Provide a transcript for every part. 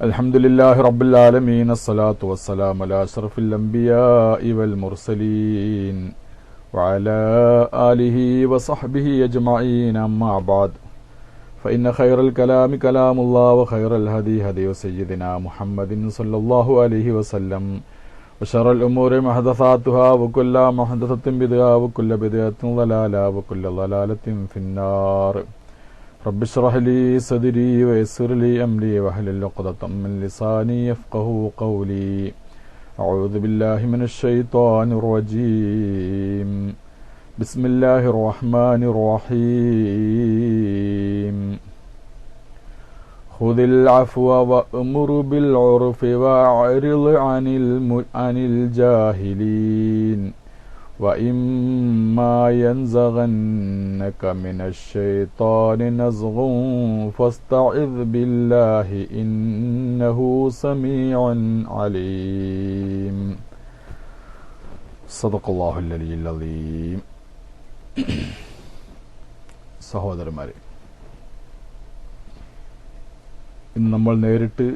അൽഹംദുലില്ലാഹി റബ്ബിൽ ആലമീൻ അസ്സലാത്തു വസ്സലാമു അലാ അഷ്റഫിൽ അംബിയാഇ വൽ മുർസലീൻ വഅലാ ആലിഹി വസഹ്ബിഹി അജ്മഈൻ അമ്മാ ബഅദ് ഫഇന്ന ഖൈറൽ കലാമി കലാമുല്ലാഹി വഖൈറൽ ഹദി ഹദി സയ്യിദിനാ മുഹമ്മദിൻ സ്വല്ലല്ലാഹു അലൈഹി വസല്ലം വശറൽ ഉമൂരി മുഹദസാതുഹാ വകുല്ല മുഹദസത്തിൻ ബിദ്അ വകുല്ല ബിദ്അത്തിൻ ളലാല വകുല്ല ളലാലത്തിൻ ഫിന്നാർ رب اشرح لي صدري ويسر لي أمري واحلل عقدة من لساني يفقهوا قولي أعوذ بالله من الشيطان الرجيم بسم الله الرحمن الرحيم خذ العفو وأمر بالعرف وأعرض عن الجاهلين وَإِمَّا يَنزَغَنَّكَ مِنَ الشَّيْطَانِ نَزْغٌ فَاسْتَعِذْ بِاللَّهِ إِنَّهُ سَمِيعٌ عَلِيمٌ صدق الله العلي العظيم. സഹോദരന്മാരെ, ഇന്ന് നമ്മൾ നേരിട്ട്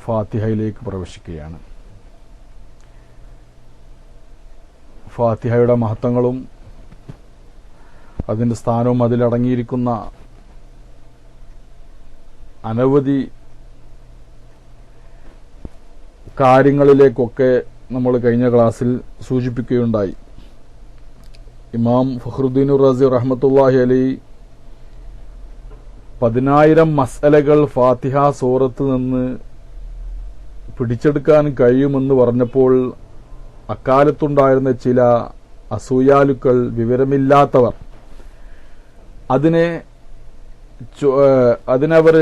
ഫാത്തിഹയിലേക്ക് പ്രവേശിക്കുകയാണ്. ഫാത്തിഹയുടെ മഹത്വങ്ങളും അതിൻ്റെ സ്ഥാനവും അതിലടങ്ങിയിരിക്കുന്ന അനവധി കാര്യങ്ങളിലേക്കൊക്കെ നമ്മൾ കഴിഞ്ഞ ക്ലാസ്സിൽ സൂചിപ്പിക്കുകയുണ്ടായി. ഇമാം ഫഖ്റുദ്ദീൻ റാസി റഹ്മത്തുള്ളാഹി അലൈഹി 10,000 മസ്അലകൾ ഫാത്തിഹ സൂറത്ത് നിന്ന് പിടിച്ചെടുക്കാൻ കഴിയുമെന്ന് പറഞ്ഞപ്പോൾ അക്കാലത്തുണ്ടായിരുന്ന ചില അസൂയാലുക്കൾ, വിവരമില്ലാത്തവർ അതിനവർ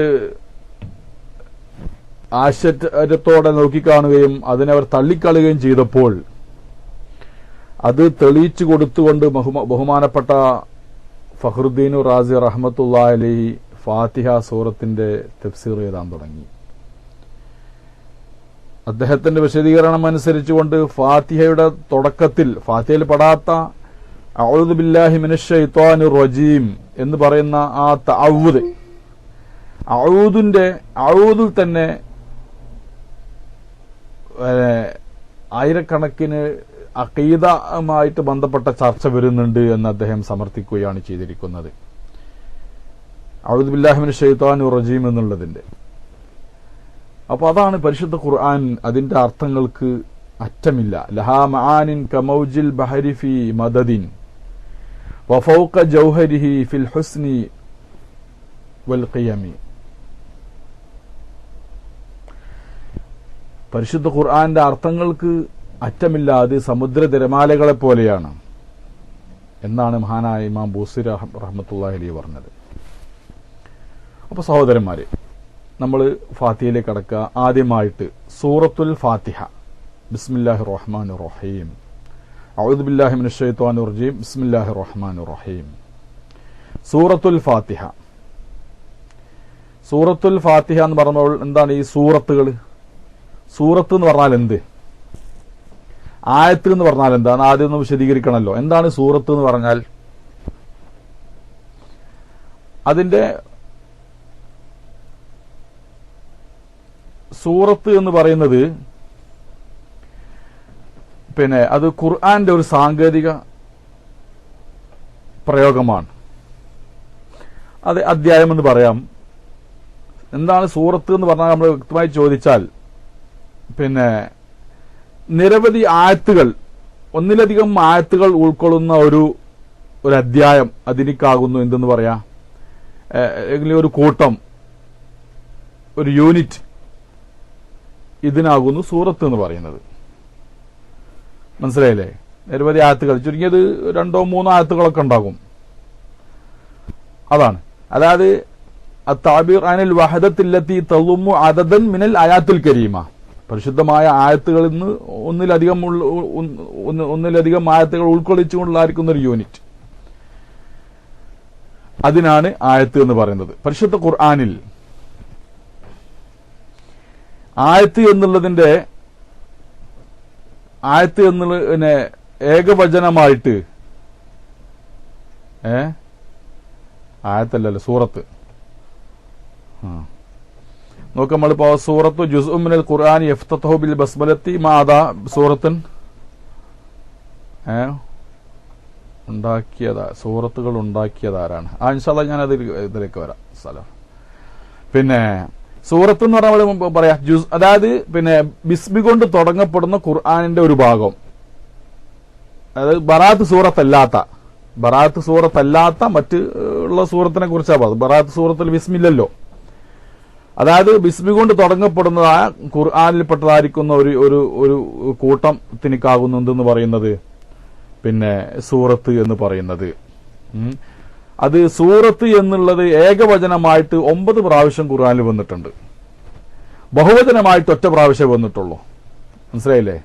ആശ്ചര്യത്തോടെ നോക്കിക്കാണുകയും അതിനവർ തള്ളിക്കളയുകയും ചെയ്തപ്പോൾ അത് തെളിയിച്ചു കൊടുത്തുകൊണ്ട് ബഹുമാനപ്പെട്ട ഫഖ്റുദ്ദീൻ റാസി റഹ്മത്തുള്ളാഹി അലൈഹി ഫാത്തിഹ സൂറത്തിന്റെ തഫ്സീർ എഴുതാൻ തുടങ്ങി. അദ്ദേഹത്തിന്റെ വിശദീകരണം അനുസരിച്ചുകൊണ്ട് ഫാത്തിഹയുടെ തുടക്കത്തിൽ ഫാത്തിഹയിൽ പെടാത്ത അഊദു ബില്ലാഹി മിനശ് ശൈത്വാനിർ റജീം എന്ന് പറയുന്ന ആ തഅവ്വുദ്, ഔദിൽ തന്നെ ആയിരക്കണക്കിന് അഖീദയുമായിട്ട് ബന്ധപ്പെട്ട ചർച്ച വരുന്നുണ്ട് എന്ന് അദ്ദേഹം സമർത്ഥിക്കുകയാണ് ചെയ്തിരിക്കുന്നത്. അഊദു ബില്ലാഹി മിനശ് ശൈത്വാനിർ റജീം എന്നുള്ളതിന്റെ. അപ്പോൾ അതാണ് പരിശുദ്ധ ഖുർആൻ. അതിന്റെ അർത്ഥങ്ങൾക്ക് അറ്റമില്ല. ലഹാ മആനിൻ കമൗജിൽ ബഹരി ഫി മദദിൻ വഫൗക ജൗഹരിഹി ഫിൽ ഹുസ്നി വൽ ഖിയമി. പരിശുദ്ധ ഖുർആന്റെ അർത്ഥങ്ങൾക്ക് അറ്റമില്ല. അത് സമുദ്ര തിരമാലകളെ പോലെയാണ് എന്നാണ് മഹാനായ ഇമാം ബൂസിരി റഹ്മത്തുള്ളാഹി അലൈഹി പറഞ്ഞത്. അപ്പോൾ സഹോദരന്മാരെ, നമ്മൾ ഫാത്തിഹയിലേക്ക് കടക്കുക. ആദ്യമായിട്ട് സൂറത്തുൽ ഫാത്തിഹ. ബിസ്മില്ലാഹിർ റഹ്മാനിർ റഹീം. അഊദു ബില്ലാഹി മിനശ് ശൈത്വാനിർ റജീം. ബിസ്മില്ലാഹിർ റഹ്മാനിർ റഹീം. സൂറത്തുൽ ഫാത്തിഹ. സൂറത്തുൽ ഫാത്തിഹ എന്ന് പറഞ്ഞപ്പോൾ എന്താണ് ഈ സൂറത്തുകൾ? സൂറത്ത് എന്ന് പറഞ്ഞാൽ എന്ത്? ആയത്ത് എന്ന് പറഞ്ഞാൽ എന്താണ്? ആദ്യം ഒന്ന് വിശദീകരിക്കണമല്ലോ. എന്താണ് സൂറത്ത് എന്ന് പറഞ്ഞാൽ? അതിന്റെ സൂറത്ത് എന്ന് പറയുന്നത് അത് ഖുർആന്റെ ഒരു സാങ്കേതിക പ്രയോഗമാണ്. അത് അധ്യായം എന്ന് പറയാം. എന്താണ് സൂറത്ത് എന്ന് പറഞ്ഞാൽ നമ്മൾ വ്യക്തമായി ചോദിച്ചാൽ നിരവധി ആയത്തുകൾ, ഒന്നിലധികം ആയത്തുകൾ ഉൾക്കൊള്ളുന്ന ഒരു അധ്യായം അതിനിക്കാകുന്നു എന്തെന്ന് പറയാം, ഒരു കൂട്ടം, ഒരു യൂണിറ്റ്, ഇതിനാകുന്നു സൂറത്ത് എന്ന് പറയുന്നത്. മനസ്സിലായില്ലേ? നിരവധി ആയത്തുകൾ, ചുരുങ്ങിയത് 2-3 ആയത്തുകളൊക്കെ ഉണ്ടാകും. അതാണ്. അതായത് അത്താബീർ അനിൽ വഹദത്തില്ലത്തി തളുമു അദദൻ മിനൽ ആയാത്തുൽ കരീമ. പരിശുദ്ധമായ ആയത്തുകളിൽ നിന്ന് ഒന്നിലധികം ആയത്തുകൾ ഉൾക്കൊള്ളിച്ചുകൊണ്ടായിരിക്കുന്ന ഒരു യൂണിറ്റ്, അതിനാണ് ആയത്ത് എന്ന് പറയുന്നത്. പരിശുദ്ധ ഖുർആനിൽ ആയത്ത് എന്നുള്ളതിന്റെ ഏകവചനമായിട്ട് ആയത്തല്ലല്ലോ, സൂറത്ത്. നോക്ക് നമ്മളിപ്പോ സൂറത്തു ജുസ്ഉ മിനൽ ഖുർആൻ യഫ്തഹു ബിൽ ബസ്മലത്തി മാദാ സൂറത്തുൻ ഉണ്ടാക്കിയതാ സൂറത്തുകൾ ഉണ്ടാക്കിയതാരാണ്? ഇൻഷാ അല്ലാഹ് ഞാൻ ഇതിലേക്ക് വരാം. സലാം. പിന്നെ സൂറത്ത് എന്ന് പറഞ്ഞാൽ പറയാ അതായത് പിന്നെ ബിസ്മി കൊണ്ട് തുടങ്ങപ്പെടുന്ന ഖുർആനിന്റെ ഒരു ഭാഗം, അതായത് ബറാത്ത് സൂറത്തല്ലാത്ത മറ്റ് ഉള്ള സൂറത്തിനെ കുറിച്ചാണ് പറയുന്നത്. ബറാത്ത് സൂറത്തിൽ ബിസ്മില്ലല്ലോ. അതായത് ബിസ്മി കൊണ്ട് തുടങ്ങപ്പെടുന്നതായ ഖുർആനിൽപ്പെട്ടതായിരിക്കുന്ന ഒരു കൂട്ടത്തിനിക്കാകുന്നെന്ന് പറയുന്നത് പിന്നെ സൂറത്ത് എന്ന് പറയുന്നത്. അത് സൂറത്ത് എന്നുള്ളത് ഏകവചനമായിട്ട് 9 പ്രാവശ്യം ഖുർആനിൽ വന്നിട്ടുണ്ട്. ബഹുവചനമായിട്ട് 1 പ്രാവശ്യം വന്നിട്ടുള്ളൂ. മനസ്സിലായില്ലേ?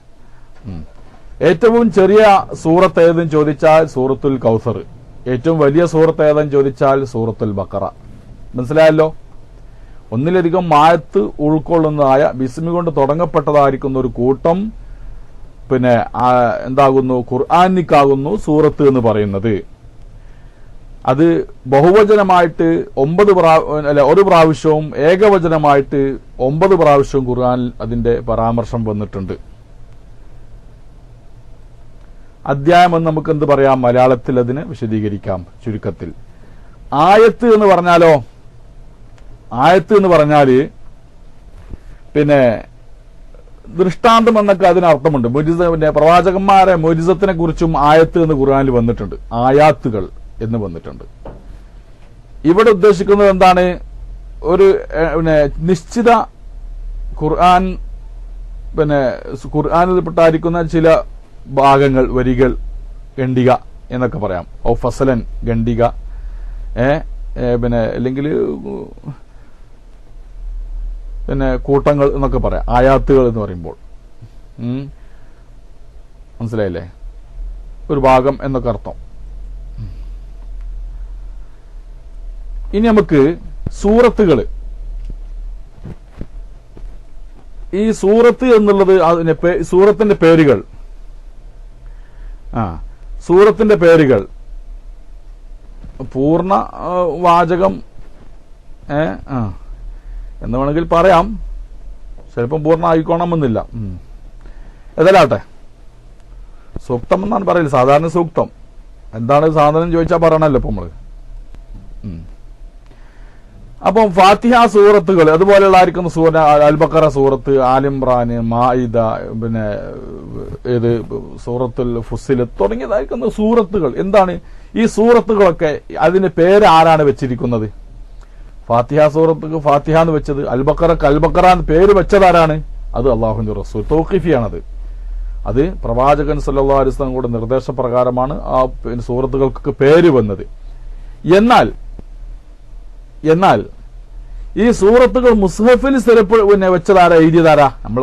ഏറ്റവും ചെറിയ സൂറത്ത് ഏതെന്ന് ചോദിച്ചാൽ സൂറത്തുൽ കൗസർ, ഏറ്റവും വലിയ സൂറത്ത് ഏതെന്ന് ചോദിച്ചാൽ സൂറത്തുൽ ബഖറ. മനസ്സിലായല്ലോ? ഒന്നിലധികം ആയത്ത് ഉൾക്കൊള്ളുന്നതായ ബിസ്മി കൊണ്ട് തുടങ്ങപ്പെട്ടതായിരിക്കുന്ന ഒരു കൂട്ടം പിന്നെ എന്താകുന്നു? ഖുർആനിക്കാകുന്നു സൂറത്ത് എന്ന് പറയുന്നത്. അത് ബഹുവചനമായിട്ട് 1 പ്രാവശ്യവും ഏകവചനമായിട്ട് 9 പ്രാവശ്യവും ഖുർആനിൽ അതിന്റെ പരാമർശം വന്നിട്ടുണ്ട്. അധ്യായം എന്ന് നമുക്ക് എന്ത് പറയാം? മലയാളത്തിൽ അതിനെ വിശദീകരിക്കാം ചുരുക്കത്തിൽ. ആയത്ത് എന്ന് പറഞ്ഞാലോ, ആയത്ത് എന്ന് പറഞ്ഞാല് പിന്നെ ദൃഷ്ടാന്തം എന്നൊക്കെ അതിനർത്ഥമുണ്ട്. പിന്നെ പ്രവാചകന്മാരെ മുജിസത്തിനെ കുറിച്ചും ആയത്ത് എന്ന് ഖുർആനിൽ വന്നിട്ടുണ്ട്. ആയാത്തുകൾ എന്ന് വന്നിട്ടുണ്ട്. ഇവിടെ ഉദ്ദേശിക്കുന്നത് എന്താണ്? ഒരു പിന്നെ നിശ്ചിത ഖുർആനിൽപ്പെട്ടായിരിക്കുന്ന ചില ഭാഗങ്ങൾ, വരികൾ, ഖണ്ഡിക എന്നൊക്കെ പറയാം. ഔ ഫസലൻ, ഖണ്ഡിക, പിന്നെ അല്ലെങ്കിൽ പിന്നെ കൂട്ടങ്ങൾ എന്നൊക്കെ പറയാം. ആയാത്തുകൾ എന്ന് പറയുമ്പോൾ മനസ്സിലായില്ലേ? ഒരു ഭാഗം എന്നൊക്കെ അർത്ഥം. ഇനി നമുക്ക് സൂറത്തുകൾ, ഈ സൂറത്ത് എന്നുള്ളത് സൂറത്തിന്റെ പേരുകൾ, സൂറത്തിന്റെ പേരുകൾ പൂർണ്ണ വാചകം എന്ന് വേണമെങ്കിൽ പറയാം. ചിലപ്പം പൂർണ്ണ ആയിക്കോണമെന്നില്ല. ഏതായാലാട്ടെ, സൂക്തം എന്നാണ് പറയില്ല, സാധാരണ സൂക്തം. എന്താണ് സാധനം ചോദിച്ചാൽ പറയണല്ലോ ഇപ്പൊ നമ്മള്. അപ്പം ഫാത്തിഹ സൂറത്തുകൾ, അതുപോലെയുള്ള ആയിരിക്കുന്ന അൽ ബഖറ സൂറത്ത്, ആലിംറാൻ, മാഇദ, പിന്നെ ഏത് സൂറത്തുൽ ഫുസ്സിലത്ത് തുടങ്ങിയതായിരിക്കുന്ന സൂറത്തുകൾ. എന്താണ് ഈ സൂറത്തുകളൊക്കെ? അതിന് പേര് ആരാണ് വെച്ചിരിക്കുന്നത്? ഫാത്തിഹ സൂറത്തുക്ക് ഫാത്തിഹ എന്ന് വെച്ചത്, അൽ ബഖറക്ക് അൽ ബഖറ എന്ന് പേര് വെച്ചതാരാണ്? അത് അള്ളാഹുവിന്റെ റസൂൽ. തൗഖീഫിയാണത്. അത് പ്രവാചകൻ സല്ലല്ലാഹു അലൈഹി വസല്ലം കൂടെ നിർദ്ദേശപ്രകാരമാണ് ആ സൂറത്തുകൾക്ക് പേര് വന്നത്. എന്നാൽ ഈ സൂറത്തുകൾ മുസ്ഹഫിൽ പിന്നെ വെച്ചതാരാ, എഴുതിയതാരാ? നമ്മൾ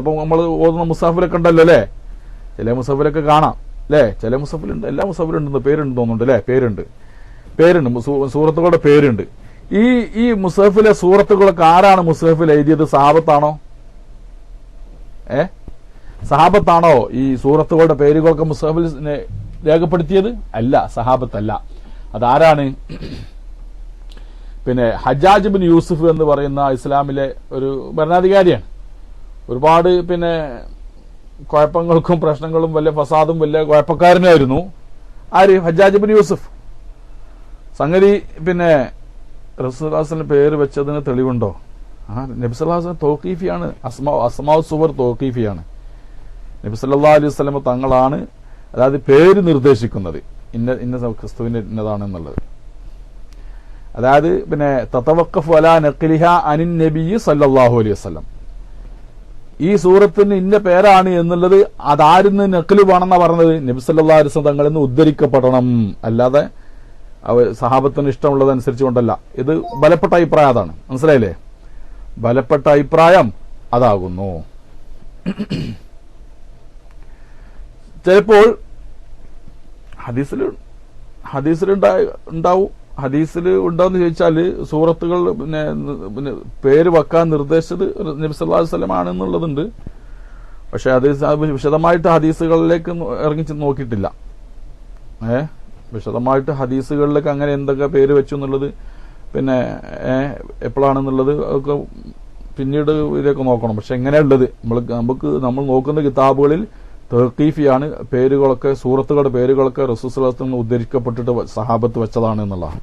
ഓതുന്ന മുസ്ഹഫിലൊക്കെ ഉണ്ടല്ലോ അല്ലെ? ചില മുസ്ഹഫിലൊക്കെ കാണാം അല്ലെ? ചില മുസ്ഹഫിലുണ്ട്, എല്ലാ മുസ്ഹഫിലുണ്ടെന്ന് പേരുണ്ട് തോന്നുന്നുണ്ട് അല്ലെ? പേരുണ്ട് സൂറത്തുകളുടെ പേരുണ്ട്. ഈ മുസ്ഹഫിലെ സൂറത്തുകളൊക്കെ ആരാണ് മുസ്ഹഫിൽ എഴുതിയത്? സഹാബത്താണോ? സഹാബത്താണോ ഈ സൂറത്തുകളുടെ പേരുകളൊക്കെ മുസ്ഹഫിൽ രേഖപ്പെടുത്തിയത്? അല്ല, സഹാബത്തല്ല. അതാരാണ്? പിന്നെ ഹജ്ജാജ് ബിൻ യൂസുഫ് എന്ന് പറയുന്ന ഇസ്ലാമിലെ ഒരു ഭരണാധികാരിയാണ്. ഒരുപാട് പിന്നെ കുഴപ്പങ്ങൾക്കും പ്രശ്നങ്ങളും വലിയ ഫസാദും വലിയ കുഴപ്പക്കാരനായിരുന്നു. ആര്? ഹജ്ജാജ് ബിൻ യൂസുഫ്. സംഗതി പിന്നെ റസൂലുള്ളാഹിന്റെ പേര് വെച്ചതിന് തെളിവുണ്ടോ? നബി സല്ലല്ലാഹു അലൈഹി വസല്ലം തൗഖീഫിയാണ്. അസ്മാഉ സുവർ തൗഖീഫിയാണ്. നബി സല്ലല്ലാഹു അലൈഹി വസല്ലം തങ്ങളാണ് അതായത് പേര് നിർദ്ദേശിക്കുന്നത്, ഇന്ന ക്രിസ്തുവിന്റെ ഇന്നതാണെന്നുള്ളത്. അതായത് പിന്നെ തതവഖഫ് അലാ നഖ്ലിഹ അനിൻ നബി സല്ലല്ലാഹു അലൈഹി വസല്ലം. ഈ സൂറത്തിന് ഇന്ന പേരാണ് എന്നുള്ളത് അതാരിന്ന് നഖ്ല് വേണമെന്നാ പറഞ്ഞത്? നബി സല്ലല്ലാഹു അലൈഹി വസല്ലം തങ്ങളിൽ നിന്ന് ഉദ്ധരിക്കപ്പെടണം, അല്ലാതെ സഹാബത്തിന് ഇഷ്ടമുള്ളതനുസരിച്ച് കൊണ്ടല്ല. ഇത് ബലപ്പെട്ട അഭിപ്രായം അതാണ്. മനസ്സിലായില്ലേ? ബലപ്പെട്ട അഭിപ്രായം അതാകുന്നു. ചിലപ്പോൾ ഹദീസിലുണ്ടാവും. ഹദീസിൽ ഉണ്ടോന്ന് ചോദിച്ചാൽ സൂറത്തുകൾ പിന്നെ പേര് വെക്കാൻ നിർദ്ദേശിച്ചത് നബി സല്ലല്ലാഹു അലൈഹി വസല്ലം ആണെന്നുള്ളതുണ്ട്. പക്ഷെ അത് വിശദമായിട്ട് ഹദീസുകളിലേക്ക് ഇറങ്ങി നോക്കിയിട്ടില്ല. വിശദമായിട്ട് ഹദീസുകളിലേക്ക് അങ്ങനെ എന്തൊക്കെ പേര് വെച്ചു എന്നുള്ളത് പിന്നെ എപ്പോഴാണെന്നുള്ളത് ഒക്കെ പിന്നീട് ഇതിലേക്ക് നോക്കണം. പക്ഷെ എങ്ങനെയുള്ളത് നമ്മൾ നോക്കുന്ന കിതാബുകളിൽ തഹ്ഖീഫിയാണ്, പേരുകളൊക്കെ സൂറത്തുകളുടെ പേരുകളൊക്കെ റസൂൽ സ്വല്ലല്ലാഹു അലൈഹി വസല്ലം ഉദ്ധരിക്കപ്പെട്ടിട്ട് സഹാബത്ത് വെച്ചതാണ് എന്നുള്ളതാണ്.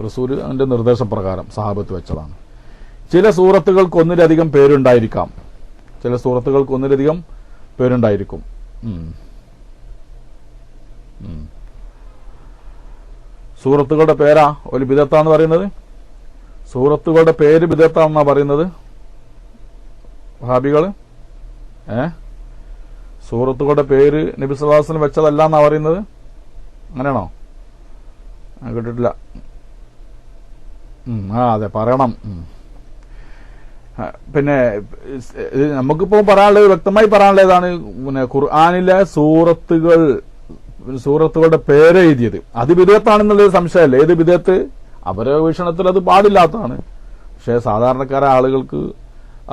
റസൂൽ അതിന്റെ നിർദ്ദേശപ്രകാരം സഹാബത്ത് വെച്ചതാണ്. ചില സൂറത്തുകൾക്ക് ഒന്നിലധികം പേരുണ്ടായിരിക്കാം. ചില സൂറത്തുകൾക്ക് ഒന്നിലധികം പേരുണ്ടായിരിക്കും. സൂറത്തുകളുടെ പേരാ ഒരു ബിദഅത്താന്ന് പറയുന്നത്. സൂറത്തുകളുടെ പേര് ബിദഅത്താണെന്നാ പറയുന്നത് വഹാബികള്. സൂറത്തുകളുടെ പേര് നബി സല്ലല്ലാഹു അലൈഹി വസല്ലം വെച്ചതല്ല എന്നാ പറയുന്നത്. അങ്ങനെയാണോ? കേട്ടിട്ടില്ല. അതെ, പറയണം. പിന്നെ നമുക്കിപ്പോ പറയാനുള്ളത്, വ്യക്തമായി പറയാനുള്ളത് ഏതാണ്? പിന്നെ ഖുർആനിലെ സൂറത്തുകളുടെ പേര് എഴുതിയത് അത് ബിദഅത്താണെന്നുള്ളൊരു സംശയമല്ലേ. ഏത് ബിദഅത്ത്? അവരുടെ വീക്ഷണത്തിൽ അത് പാടില്ലാത്തതാണ്. പക്ഷെ സാധാരണക്കാരായ ആളുകൾക്ക്,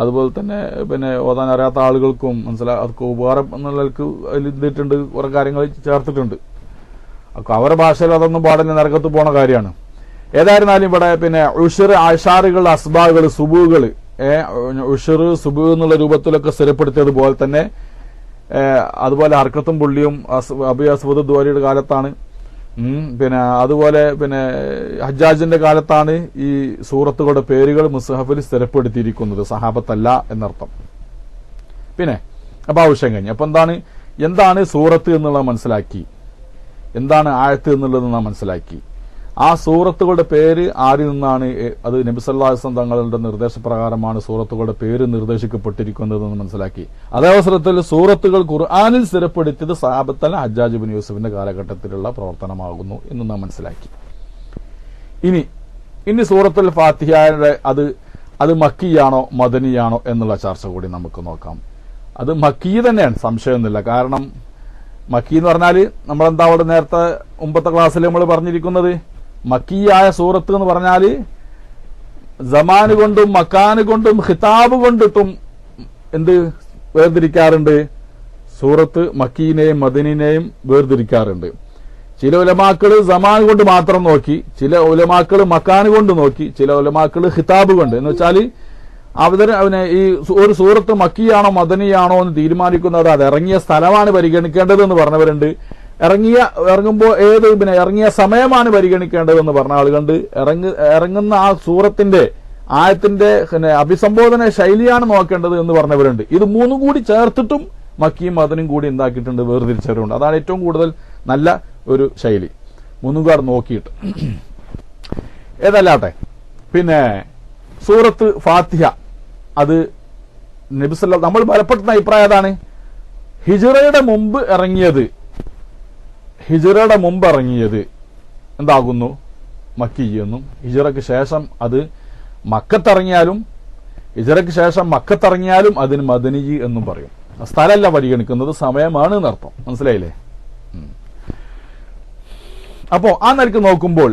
അതുപോലെ തന്നെ പിന്നെ ഓതാൻ അറിയാത്ത ആളുകൾക്കും അവർക്ക് ഉപകാരം എന്നുള്ളവർക്ക് അതിൽ എന്തിട്ടുണ്ട്, കുറെ കാര്യങ്ങൾ ചേർത്തിട്ടുണ്ട്. അവരുടെ ഭാഷയിൽ അതൊന്നും പാടില്ല, നരകത്ത് പോണ കാര്യമാണ്. ഏതായിരുന്നാലും ഇവിടെ പിന്നെ ഉഷർ, ആഷാറുകൾ, അസ്ബാകൾ, സുബുകൾ, ഉഷർ, സുബു എന്നുള്ള രൂപത്തിലൊക്കെ സ്ഥിരപ്പെടുത്തിയതുപോലെ തന്നെ അതുപോലെ ഹർക്കത്തും പുള്ളിയും അബി അസ്വദ് ദ്വാരിയുടെ കാലത്താണ്. പിന്നെ അതുപോലെ പിന്നെ ഹജ്ജാജിന്റെ കാലത്താണ് ഈ സൂറത്തുകളുടെ പേരുകൾ മുസ്ഹഫിൽ സ്ഥിരപ്പെടുത്തിയിരിക്കുന്നത്, സഹാബത്തല്ല എന്നർത്ഥം. പിന്നെ അപ്പൊ ആവശ്യം കഴിഞ്ഞു. അപ്പൊ എന്താണ് സൂറത്ത് എന്നുള്ളത് മനസ്സിലാക്കി, എന്താണ് ആയത്ത് എന്നുള്ളത് നാം മനസ്സിലാക്കി. ആ സൂറത്തുകളുടെ പേര് ആരിൽ നിന്നാണ്? അത് നബി സല്ലല്ലാഹു അലൈഹി വസല്ലം തങ്ങളുടെ നിർദ്ദേശപ്രകാരമാണ് സൂറത്തുകളുടെ പേര് നിർദ്ദേശിക്കപ്പെട്ടിരിക്കുന്നതെന്ന് മനസ്സിലാക്കി. അതേ അവസരത്തിൽ സൂറത്തുകൾ ഖുർആനിൽ സ്ഥിരപ്പെടുത്തിയത് സഹാബത്തല്ല ഹജ്ജാജ് ഇബ്നു യൂസുഫിന്റെ കാലഘട്ടത്തിലുള്ള പ്രവർത്തനമാകുന്നു എന്ന് നാം മനസ്സിലാക്കി. ഇനി സൂറത്തുൽ ഫാത്തിഹയുടെ അത് മക്കിയാണോ മദനിയാണോ എന്നുള്ള ചർച്ച കൂടി നമുക്ക് നോക്കാം. അത് മക്കി തന്നെയാണ്, സംശയമൊന്നുമില്ല. കാരണം മക്കി എന്ന് പറഞ്ഞാൽ നമ്മളെന്താ അവിടെ നേരത്തെ മുമ്പത്തെ ക്ലാസ്സിൽ നമ്മൾ പറഞ്ഞിരിക്കുന്നത്, മക്കിയായ സൂറത്ത് എന്ന് പറഞ്ഞാല് സമാന് കൊണ്ടും മക്കാന് കൊണ്ടും ഖിതാബ് കൊണ്ടിട്ടും എന്ത് വേർതിരിക്കാറുണ്ട്? സൂറത്ത് മക്കീനെയും മദനിനെയും വേർതിരിക്കാറുണ്ട്. ചില ഉലമാക്കള് സമാൻ കൊണ്ട് മാത്രം നോക്കി, ചില ഉലമാക്കള് മക്കാന് കൊണ്ട് നോക്കി, ചില ഉലമാക്കള് ഖിതാബ് കൊണ്ട്. എന്ന് വെച്ചാല് ഈ ഒരു സൂറത്ത് മക്കിയാണോ മദനിയാണോ എന്ന് തീരുമാനിക്കുന്നത് അത് ഇറങ്ങിയ സ്ഥലമാണ് പരിഗണിക്കേണ്ടതെന്ന് പറഞ്ഞവരുണ്ട്. ഇറങ്ങുമ്പോൾ ഇറങ്ങിയ സമയമാണ് പരിഗണിക്കേണ്ടതെന്ന് പറഞ്ഞ ആളുകളുണ്ട്. ഇറങ്ങുന്ന ആ സൂറത്തിന്റെ ആയത്തിന്റെ അഭിസംബോധന ശൈലിയാണ് നോക്കേണ്ടത് എന്ന് പറഞ്ഞവരുണ്ട്. ഇത് മൂന്നും കൂടി ചേർത്തിട്ടും മക്കിയും മദനും കൂടി എന്താക്കിയിട്ടുണ്ട്, വേർതിരിച്ചവരുണ്ട്. അതാണ് ഏറ്റവും കൂടുതൽ നല്ല ഒരു ശൈലി, മൂന്നും കൂടെ നോക്കിയിട്ട്. ഏതല്ലാട്ടെ, പിന്നെ സൂറത്ത് ഫാത്തിഹ അത് നബി സല്ലല്ലാഹു നമ്മൾ ബലപ്പെടുത്തുന്ന അഭിപ്രായം ഏതാണ്? ഹിജ്റയുടെ മുമ്പ് ഇറങ്ങിയത് എന്താകുന്നു? മക്കിയെന്നും ഹിജ്റയ്ക്ക് ശേഷം അത് മക്കത്തിറങ്ങിയാലും അതിന് മദനി എന്നും പറയും. സ്ഥലമല്ല പരിഗണിക്കുന്നത്, സമയമാണ് എന്നർത്ഥം. മനസ്സിലായില്ലേ? അപ്പോ ആ നിലക്ക് നോക്കുമ്പോൾ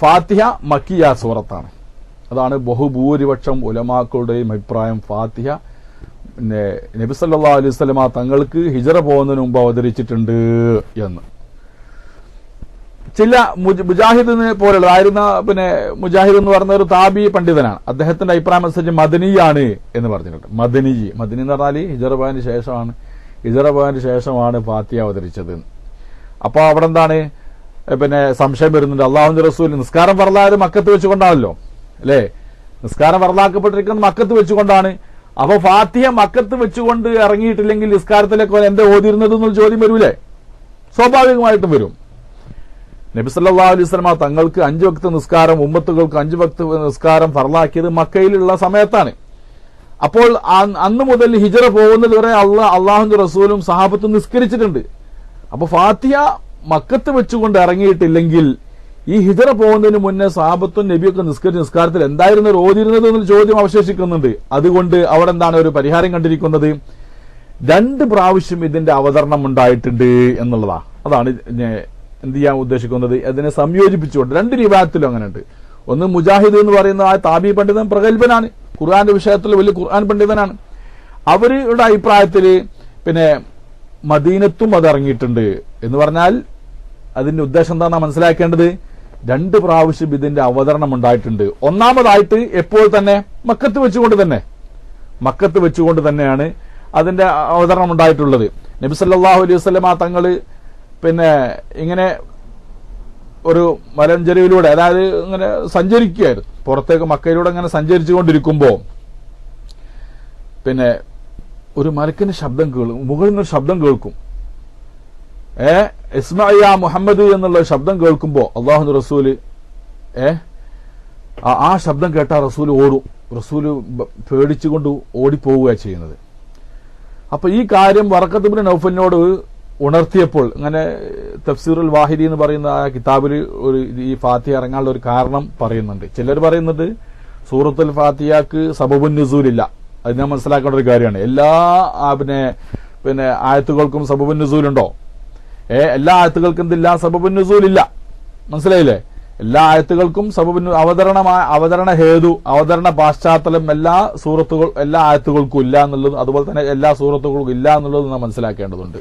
ഫാത്തിഹ മക്കിയ സൂറത്താണ്. അതാണ് ബഹുഭൂരിപക്ഷം ഉലമാക്കളുടെയും അഭിപ്രായം. ഫാത്തിഹ പിന്നെ നബി സല്ലല്ലാഹു അലൈഹി വസല്ലമ തങ്ങൾക്ക് ഹിജ്റ പോകുന്നതിന് മുമ്പ് അവതരിച്ചിട്ടുണ്ട് എന്ന്. ചില മുജാഹിദിനെ പോലുള്ളതായിരുന്ന പിന്നെ മുജാഹിദ് എന്ന് പറഞ്ഞ ഒരു താബി പണ്ഡിതനാണ്. അദ്ദേഹത്തിന്റെ അഭിപ്രായം അനുസരിച്ച് മദനിയാണ് എന്ന് പറഞ്ഞിട്ടുണ്ട്. മദനി എന്ന് പറഞ്ഞാൽ ഹിജ്റ പോയതിന് ശേഷമാണ് ഫാത്തിഹ അവതരിച്ചത്. അപ്പൊ അവിടെ എന്താണ് പിന്നെ സംശയം വരുന്നുണ്ട്. അള്ളാഹുവിന്റെ റസൂൽ നിസ്കാരം ഫർളായത് മക്കത്ത് വെച്ചുകൊണ്ടാണല്ലോ, അല്ലേ? നിസ്കാരം ഫർളാക്കപ്പെട്ടിരിക്കുന്നത് മക്കത്ത് വെച്ചുകൊണ്ടാണ്. അപ്പൊ ഫാത്തിഹ മക്കത്ത് വെച്ചുകൊണ്ട് ഇറങ്ങിയിട്ടില്ലെങ്കിൽ നിസ്കാരത്തിലേക്ക് എന്താ ഓതിരുന്നത് എന്നൊരു ചോദ്യം വരൂലേ? സ്വാഭാവികമായിട്ടും വരും. നബി സല്ലല്ലാഹു അലൈഹി വസല്ലം തങ്ങൾക്ക് 5 വക്ത് നിസ്കാരം, ഉമ്മത്തുകൾക്ക് 5 വക്ത് നിസ്കാരം ഫർളാക്കിയത് മക്കയിലുള്ള സമയത്താണ്. അപ്പോൾ അന്ന് മുതൽ ഹിജ്റ പോകുന്നത് വരെ അള്ളാഹുവിന്റെ റസൂലും സഹാബത്തും നിസ്കരിച്ചിട്ടുണ്ട്. അപ്പൊ ഫാത്തിഹ മക്കത്ത് വെച്ചുകൊണ്ട് ഇറങ്ങിയിട്ടില്ലെങ്കിൽ ഈ ഹിജ്റ പോകുന്നതിന് മുന്നേ സഹാബത്തും നബിയൊക്കെ നിസ്കാരത്തിൽ എന്തായിരുന്നു ഓതിരുന്നത് എന്നൊരു ചോദ്യം അവശേഷിക്കുന്നുണ്ട്. അതുകൊണ്ട് അവിടെ എന്താണ് ഒരു പരിഹാരം കണ്ടിരിക്കുന്നത്? 2 പ്രാവശ്യം ഇതിന്റെ അവതരണം ഉണ്ടായിട്ടുണ്ട് എന്നുള്ളതാ. അതാണ് എന്ത് ചെയ്യാൻ ഉദ്ദേശിക്കുന്നത്? അതിനെ സംയോജിപ്പിച്ചുകൊണ്ട് 2 റിവായത്തിലും അങ്ങനെ ഉണ്ട്. ഒന്ന് മുജാഹിദ് എന്ന് പറയുന്ന ആ താബി പണ്ഡിതൻ പ്രഗത്ഭനാണ്, ഖുർആന്റെ വിഷയത്തിൽ വലിയ ഖുർആൻ പണ്ഡിതനാണ്. അവരുടെ അഭിപ്രായത്തില് പിന്നെ മദീനത്തും അത് ഇറങ്ങിയിട്ടുണ്ട് എന്ന് പറഞ്ഞാൽ അതിന്റെ ഉദ്ദേശം എന്താണെന്നാ മനസ്സിലാക്കേണ്ടത്? 2 പ്രാവശ്യം ഇതിന്റെ അവതരണം ഉണ്ടായിട്ടുണ്ട്. ഒന്നാമതായിട്ട് എപ്പോൾ തന്നെ മക്കത്ത് വെച്ചുകൊണ്ട് തന്നെയാണ് അതിന്റെ അവതരണം ഉണ്ടായിട്ടുള്ളത്. നബി സല്ലല്ലാഹു അലൈഹി വസല്ലമ തങ്ങള് പിന്നെ ഇങ്ങനെ ഒരു മലഞ്ചെരുവിലൂടെ, അതായത് ഇങ്ങനെ സഞ്ചരിക്കുകയായിരുന്നു, പുറത്തേക്ക് മക്കയിലൂടെ ഇങ്ങനെ സഞ്ചരിച്ചു കൊണ്ടിരിക്കുമ്പോ പിന്നെ ഒരു മലക്കിന്റെ ശബ്ദം കേൾക്കും, മുകളിൽ നിന്നൊരു ശബ്ദം കേൾക്കും. ഇസ്മഅ മുഹമ്മദ് എന്നുള്ള ശബ്ദം കേൾക്കുമ്പോ അല്ലാഹുവിന്റെ റസൂല് ആ ശബ്ദം കേട്ടാ റസൂല് ഓടും. റസൂല് പേടിച്ചുകൊണ്ട് ഓടിപ്പോവുക ചെയ്യുന്നത്. അപ്പൊ ഈ കാര്യം വറഖത്ത് ഇബ്നു നൗഫലിനോട് ഉണർത്തിയപ്പോൾ, അങ്ങനെ തഫ്സീറുൽ വാഹിദി എന്ന് പറയുന്ന ആ കിതാബിൽ ഈ ഫാത്തിഹ ഇറങ്ങാനുള്ള ഒരു കാരണം പറയുന്നുണ്ട്. ചിലർ പറയുന്നത് സൂറത്തുൽ ഫാത്തിഹക്ക് സബബുൻ നുസൂലില്ല. അത് ഞാൻ മനസ്സിലാക്കേണ്ട ഒരു കാര്യമാണ്. എല്ലാ പിന്നെ ആയത്തുകൾക്കും സബബുൻ നുസൂലുണ്ടോ? എല്ലാ ആയത്തുകൾക്കും എന്തില്ല? സബബുൻ നുസൂലില്ല. മനസ്സിലായില്ലേ? എല്ലാ ആയത്തുകൾക്കും സബബുൻ അവതരണ ഹേതു, അവതരണ പാശ്ചാത്തലം എല്ലാ ആയത്തുകൾക്കും ഇല്ല എന്നുള്ളത്, അതുപോലെ തന്നെ എല്ലാ സൂറത്തുകൾക്കും ഇല്ല എന്നുള്ളത് നാം മനസ്സിലാക്കേണ്ടതുണ്ട്.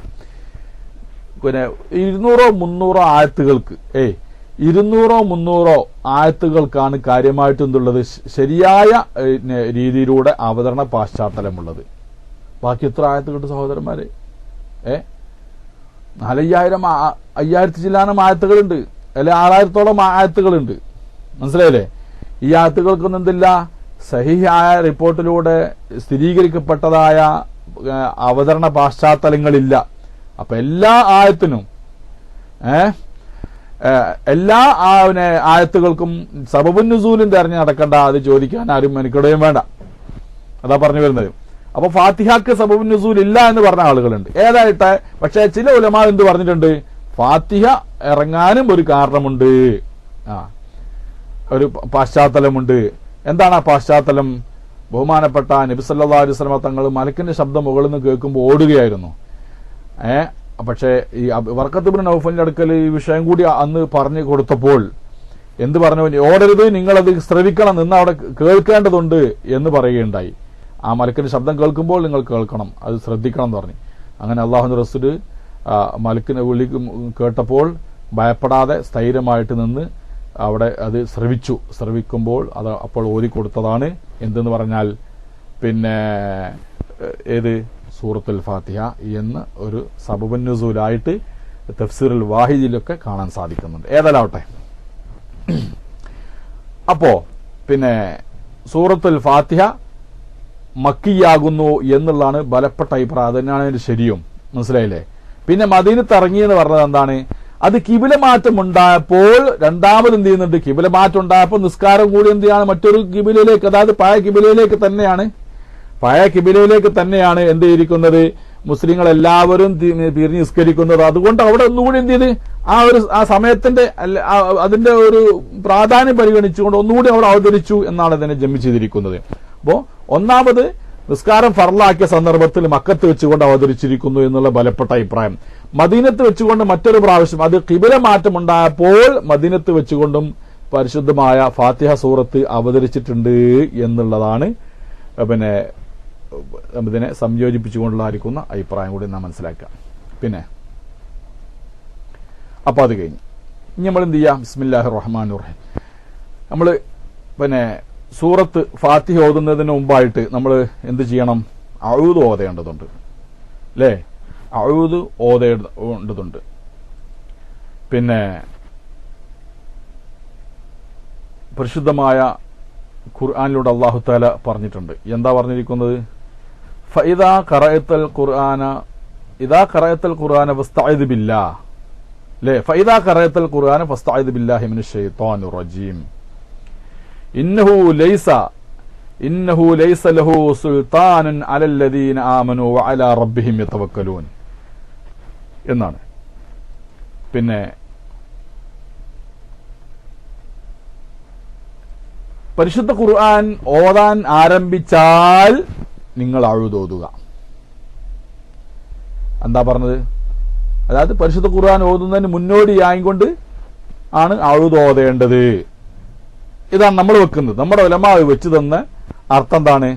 പിന്നെ 200-300 ആയത്തുകൾക്ക് 200-300 ആയത്തുകൾക്കാണ് കാര്യമായിട്ട് എന്തുള്ളത്? ശരിയായ രീതിയിലൂടെ അവതരണ പാശ്ചാത്തലമുള്ളത്. ബാക്കി എത്ര ആയത്തുകളുണ്ട് സഹോദരന്മാരെ? 5000 ചില്ലാനം ആയത്തുകളുണ്ട്, അല്ലെ 6000-ഓളം ആയത്തുകളുണ്ട്. മനസ്സിലായില്ലേ? ഈ ആയത്തുകൾക്കൊന്നും എന്തില്ല? സഹിഹായ റിപ്പോർട്ടിലൂടെ സ്ഥിരീകരിക്കപ്പെട്ടതായ അവതരണ പാശ്ചാത്തലങ്ങളില്ല. അപ്പൊ എല്ലാ ആയത്തിനും എല്ലാ ആയത്തുകൾക്കും സബബുൻ നുസൂലിൻ തെരഞ്ഞു നടക്കണ്ട, അത് ചോദിക്കാൻ ആരും മെനക്കെടുകയും വേണ്ട. അതാ പറഞ്ഞു വരുന്നത്. അപ്പൊ ഫാത്തിഹക്ക് സബബുൻ നുസൂൽ ഇല്ല എന്ന് പറഞ്ഞ ആളുകളുണ്ട്. ഏതായിട്ട് പക്ഷെ ചില ഉലമാ എന്ത് പറഞ്ഞിട്ടുണ്ട്? ഫാത്തിഹ ഇറങ്ങാനും ഒരു കാരണമുണ്ട്, ഒരു പാശ്ചാത്തലമുണ്ട്. എന്താണ് ആ പാശ്ചാത്തലം? ബഹുമാനപ്പെട്ട നബി സല്ലല്ലാഹു അലൈഹി വസല്ലം തങ്ങൾ മലക്കിന്റെ ശബ്ദം മുകളിൽ നിന്ന് കേൾക്കുമ്പോൾ ഓടുകയായിരുന്നു. പക്ഷേ ഈ വറഖത്ത് ഇബ്നു നൗഫലിന്റെ അടുക്കൽ ഈ വിഷയം കൂടി അന്ന് പറഞ്ഞു കൊടുത്തപ്പോൾ എന്ത് പറഞ്ഞു? ഓടരുത്, നിങ്ങളത് ശ്രവിക്കണം, നിന്ന് അവിടെ കേൾക്കേണ്ടതുണ്ട് എന്ന് പറയുകയുണ്ടായി. ആ മലക്കിന്റെ ശബ്ദം കേൾക്കുമ്പോൾ നിങ്ങൾ കേൾക്കണം, അത് ശ്രദ്ധിക്കണം എന്ന് പറഞ്ഞു. അങ്ങനെ അല്ലാഹുവിന്റെ റസൂല് മലക്കിനെ കേട്ടപ്പോൾ ഭയപ്പെടാതെ സ്ഥൈര്യമായിട്ട് നിന്ന് അവിടെ അത് ശ്രവിക്കുമ്പോൾ അത് അപ്പോൾ ഓതിക്കൊടുത്തതാണ് എന്തെന്ന് പറഞ്ഞാൽ പിന്നെ സൂറത്തുൽ ഫാത്തിഹ എന്ന ഒരു സബബുൻ നുസൂലായിട്ട് തഫ്സീറുൽ വാഹിദിലൊക്കെ കാണാൻ സാധിക്കുന്നുണ്ട്. ഏതായാലാവട്ടെ, അപ്പോ പിന്നെ സൂറത്തുൽ ഫാത്തിഹ മക്കിയാകുന്നു എന്നുള്ളതാണ് ബലപ്പെട്ട അഭിപ്രായം. അതന്നെയാണ് അതിന്റെ ശരിയും. മനസ്സിലായില്ലേ? പിന്നെ മദീനത്ത് ഇറങ്ങിയെന്ന് പറഞ്ഞത് എന്താണ്? അത് കിബില മാറ്റം ഉണ്ടായപ്പോൾ രണ്ടാമത് എന്ത് ചെയ്യുന്നുണ്ട്? കിബില മാറ്റം ഉണ്ടായപ്പോൾ നിസ്കാരം കൂടി എന്ത് ചെയ്യാണ്? മറ്റൊരു കിബിലയിലേക്ക്, അതായത് പഴയ കിബിലയിലേക്ക് തന്നെയാണ് എന്ത് ചെയ്തിരിക്കുന്നത്? മുസ്ലിങ്ങൾ എല്ലാവരും തിരിഞ്ഞ് നിസ്കരിക്കുന്നത്. അതുകൊണ്ട് അവിടെ ഒന്നുകൂടി എന്ത് ചെയ്ത് ആ സമയത്തിന്റെ അതിന്റെ ഒരു പ്രാധാന്യം പരിഗണിച്ചുകൊണ്ട് ഒന്നുകൂടി അവിടെ അവതരിച്ചു എന്നാണ് ഇതിനെ ജമ്മി ചെയ്തിരിക്കുന്നത്. അപ്പോ ഒന്നാമത് നിസ്കാരം ഫർലാക്കിയ സന്ദർഭത്തിൽ മക്കത്ത് വെച്ചുകൊണ്ട് അവതരിച്ചിരിക്കുന്നു എന്നുള്ള ബലപ്പെട്ട അഭിപ്രായം. മദീനത്ത് വെച്ചുകൊണ്ട് മറ്റൊരു പ്രാവശ്യം അത് ഖിബല മാറ്റമുണ്ടായപ്പോൾ മദീനത്ത് വെച്ചുകൊണ്ടും പരിശുദ്ധമായ ഫാത്തിഹ സൂറത്ത് അവതരിച്ചിട്ടുണ്ട് എന്നുള്ളതാണ് പിന്നെ ഇതിനെ സംയോജിപ്പിച്ചുകൊണ്ടുള്ള അഭിപ്രായം കൂടി നാം മനസ്സിലാക്കാം. പിന്നെ അപ്പൊ അത് കഴിഞ്ഞ് ഇനി നമ്മൾ എന്ത് ചെയ്യാം? ബിസ്മില്ലാഹിർ റഹ്മാനിർ റഹീം. നമ്മൾ പിന്നെ സൂറത്ത് ഫാത്തിഹ ഓതുന്നതിന് മുമ്പായിട്ട് നമ്മൾ എന്ത് ചെയ്യണം? അഊദ് ഓതേണ്ടതുണ്ട്, അല്ലേ? അഊദ് ഓതേണ്ടതുണ്ട്. പിന്നെ പരിശുദ്ധമായ ഖുർആനിലൂടെ അല്ലാഹു തആല പറഞ്ഞിട്ടുണ്ട്. എന്താ പറഞ്ഞിരിക്കുന്നത്? ഫഇദാ ഖറഅതൽ ഖുർആന ഫസ്തഇദ് ബില്ലാഹ്, അല്ലേ? ഫഇദാ ഖറഅതൽ ഖുർആന ഫസ്തഇദ് ബില്ലാഹി മിനശ് ശൈത്വാനിർ റജീം. ഇന്നഹു ലൈസ ലഹു സുൽത്താനുൻ അലല്ലദീന ആമനു വഅലാ റബ്ബിഹിം യതവക്കലൂൻ എന്നാണ്. പിന്നെ പരിശുദ്ധ ഖുർആൻ ഓതാൻ ആരംഭിച്ചാൽ നിങ്ങൾ അഊദ് ഓതുക. എന്താ പറഞ്ഞത്? അതായത് പരിശുദ്ധ ഖുർആൻ ഓതുന്നതിന് മുന്നോടിയായിക്കൊണ്ട് ആണ് അഊദ് ഓതേണ്ടത്. ഇതാണ് നമ്മൾ വെക്കുന്നത്. നമ്മുടെ ഉലമാ വെച്ച് തന്ന അർത്ഥം എന്താണ്?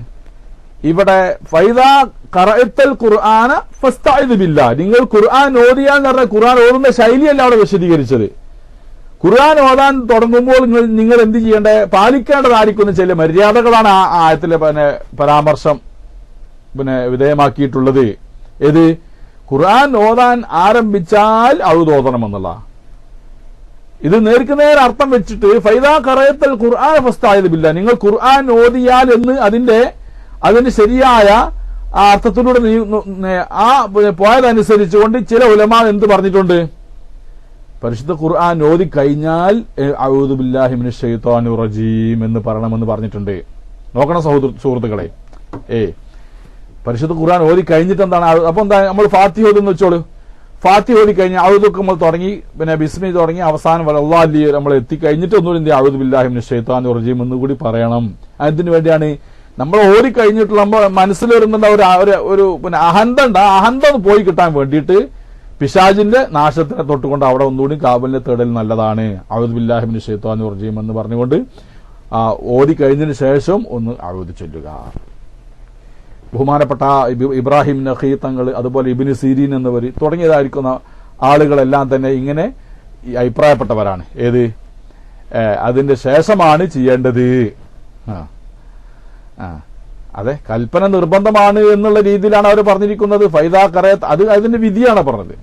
ഇവിടെ ഫൈദാ ഖറഅത്തൽ ഖുർആന ഫസ്തഇദ് ബില്ലാഹ്, നിങ്ങൾ ഖുർആൻ ഓതിയാൽ എന്ന് പറഞ്ഞാൽ ഖുർആൻ ഓതുന്ന ശൈലിയല്ല അവിടെ വിശദീകരിച്ചത്. ഖുർആൻ ഓതാൻ തുടങ്ങുമ്പോൾ നിങ്ങൾ എന്ത് ചെയ്യേണ്ടത്, പാലിക്കേണ്ടതായിരിക്കുന്ന ചില മര്യാദകളാണ് ആ ആയത്തിലെ പരാമർശം വിധേയമാക്കിയിട്ടുള്ളത്. ഏത്? ഖുർആൻ ഓതാൻ ആരംഭിച്ചാൽ ഔദ് ഓതണമെന്നുള്ള. ഇത് നേർക്കുനേർ അർത്ഥം വെച്ചിട്ട് ഫൈദാ ഖറഅത്തൽ ഖുർആൻ ഫസ്തഈദ് ബില്ലാഹ്, നിങ്ങൾ ഖുർആൻ ഓതിയാൽ എന്ന് അതിന്റെ ശരിയായ ആ അർത്ഥത്തിലൂടെ ആ പോയതനുസരിച്ചുകൊണ്ട് ചില ഉലമാ എന്ത് പറഞ്ഞിട്ടുണ്ട്, പരിശുദ്ധ ഖുർആൻ ഓതി കഴിഞ്ഞാൽ അഊദു ബില്ലാഹി മിനശ് ശൈത്വാനിർ റജീം എന്ന് പറയണമെന്ന് പറഞ്ഞിട്ടുണ്ട്. നോക്കണം സുഹൃത്തുക്കളെ, പരിശുദ്ധ ഖുർആൻ ഓതി കഴിഞ്ഞിട്ട് എന്താണ്? അപ്പൊ എന്താ, നമ്മൾ ഫാത്തിഹ ഓതുന്ന് വെച്ചോളൂ. ഫാത്തിഹ ഓതി കഴിഞ്ഞ് ഔദുക്ക് നമ്മൾ തുടങ്ങി, ബിസ്മി തുടങ്ങി, അവസാനം വലല്ലാഹി നമ്മൾ എത്തിക്കഴിഞ്ഞിട്ട് ഒന്നുകൂടി എന്ത് ഔദു ബില്ലാഹി മിനശ് ശൈത്വാനിർ റജീം എന്നുകൂടി പറയണം. അതിന് വേണ്ടിയാണ് നമ്മൾ ഓടി കഴിഞ്ഞിട്ടുള്ള നമ്മൾ മനസ്സിൽ വരുന്നുണ്ട് ഒരു അഹന്ത ഉണ്ട്. ആ അഹന്ത ഒന്ന് പോയി കിട്ടാൻ വേണ്ടിയിട്ട് പിശാചിന്റെ നാശത്തിനെ തൊട്ടുകൊണ്ട് അവിടെ ഒന്നുകൂടി കാബലിനെ തേടൽ നല്ലതാണ്. ഔദു ബില്ലാഹി മിനശ് ശൈത്വാനിർ റജീം എന്ന് പറഞ്ഞുകൊണ്ട് ഓതി കഴിഞ്ഞതിന് ശേഷം ഒന്ന് ഔദു ചൊല്ലുക. ബഹുമാനപ്പെട്ട ഇബ്രാഹിം നഖീ തങ്ങൾ, അതുപോലെ ഇബ്നു സീരീൻ എന്നിവർ തുടങ്ങിയതായിരിക്കുന്ന ആളുകളെല്ലാം തന്നെ ഇങ്ങനെ അഭിപ്രായപ്പെട്ടവരാണ്. ഏത്? അതിന്റെ ശേഷമാണ് ചെയ്യേണ്ടത്. അതെ, കൽപ്പന നിർബന്ധമാണ് എന്നുള്ള രീതിയിലാണ് അവർ പറഞ്ഞിരിക്കുന്നത്. ഫൈദാ ഖറഅത്ത്, അത് അതിന്റെ വിധിയാണ് പറഞ്ഞത്.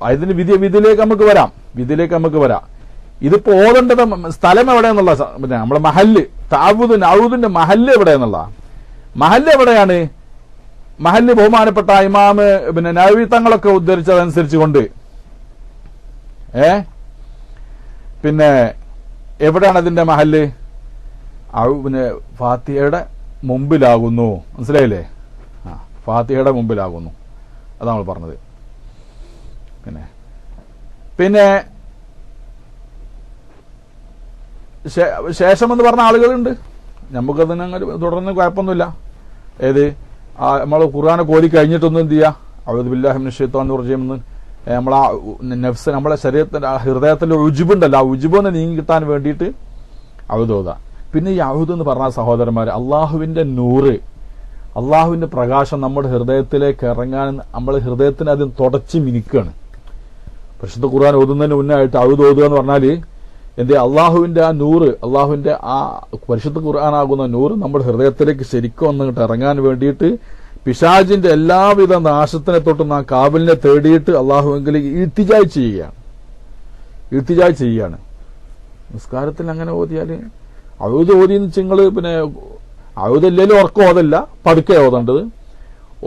അതിന്റെ വിധിയിലേക്ക് നമുക്ക് വരാം. ഇതിപ്പോ ഓതേണ്ടത് സ്ഥലം എവിടെയെന്നുള്ള നമ്മളെ മഹല്ല്, ഔദിന്റെ മഹല്ല് എവിടെയെന്നുള്ള മഹല്ല് എവിടെയാണ്? മഹല്ല് ബഹുമാനപ്പെട്ട ഇമാമ് നവവി തങ്ങളൊക്കെ ഉദ്ധരിച്ചതനുസരിച്ച് കൊണ്ട് പിന്നെ എവിടെയാണ് അതിന്റെ മഹല്ല്? ഫാത്തിഹയുടെ മുമ്പിലാകുന്നു. മനസ്സിലായില്ലേ? ഫാത്തിഹയുടെ മുമ്പിലാകുന്നു. അതാണ് നമ്മൾ പറഞ്ഞത്. പിന്നെ ശേഷം എന്ന് പറഞ്ഞ ആളുകളുണ്ട്. നമുക്കതിന് അങ്ങനെ തുടർന്ന് കുഴപ്പമൊന്നുമില്ല. ഏത്? നമ്മൾ ഖുർആനെ കോരി കഴിഞ്ഞിട്ടൊന്നും എന്ത് ചെയ്യുക, ഔദു ബില്ലാഹി മിനശ് ശൈത്വാനിർ റജീം എന്ന് നമ്മളെ നഫ്സ്, നമ്മളെ ശരീരത്തിന്റെ ഹൃദയത്തിലെ ഉജ്ബുണ്ടല്ലോ, ആ ഉജ്ബൊന്ന് നീങ്ങി കിട്ടാൻ വേണ്ടിയിട്ട് ഔദ് ഓതാ. പിന്നെ ഈ ഔദ് എന്ന് പറഞ്ഞ സഹോദരന്മാർ, അള്ളാഹുവിന്റെ നൂറ്, അള്ളാഹുവിന്റെ പ്രകാശം നമ്മുടെ ഹൃദയത്തിലേക്ക് ഇറങ്ങാൻ നമ്മൾ ഹൃദയത്തിന് അതിന് തുടച്ച് മിനിക്കുകയാണ്. പരിശുദ്ധ ഖുർആൻ ഓതുന്നതിന് മുന്നായിട്ട് ഔദ് ഓതുക എന്ന് പറഞ്ഞാൽ അള്ളാഹുവിന്റെ ആ നൂറ്, അള്ളാഹുവിന്റെ ആ പരിശുദ്ധ ഖുർആനാകുന്ന നൂറ് നമ്മുടെ ഹൃദയത്തിലേക്ക് ശരിക്കും വന്നിട്ട് ഇറങ്ങാൻ വേണ്ടിയിട്ട് പിശാചിന്റെ എല്ലാവിധ നാശത്തിനെ തൊട്ട് നാം കാബലിനെ തേടിയിട്ട് അള്ളാഹുവിലേക്ക് ഇൽത്തിജായ് ചെയ്യുകയാണ്. നിസ്കാരത്തിൽ അങ്ങനെ ഓതിയാല് ഔദ് ഓതിന്ന് നിങ്ങൾ ഔദല്ലേലും ഉറക്കം ഓതല്ല, പതുക്കെ ഓതേണ്ടത്.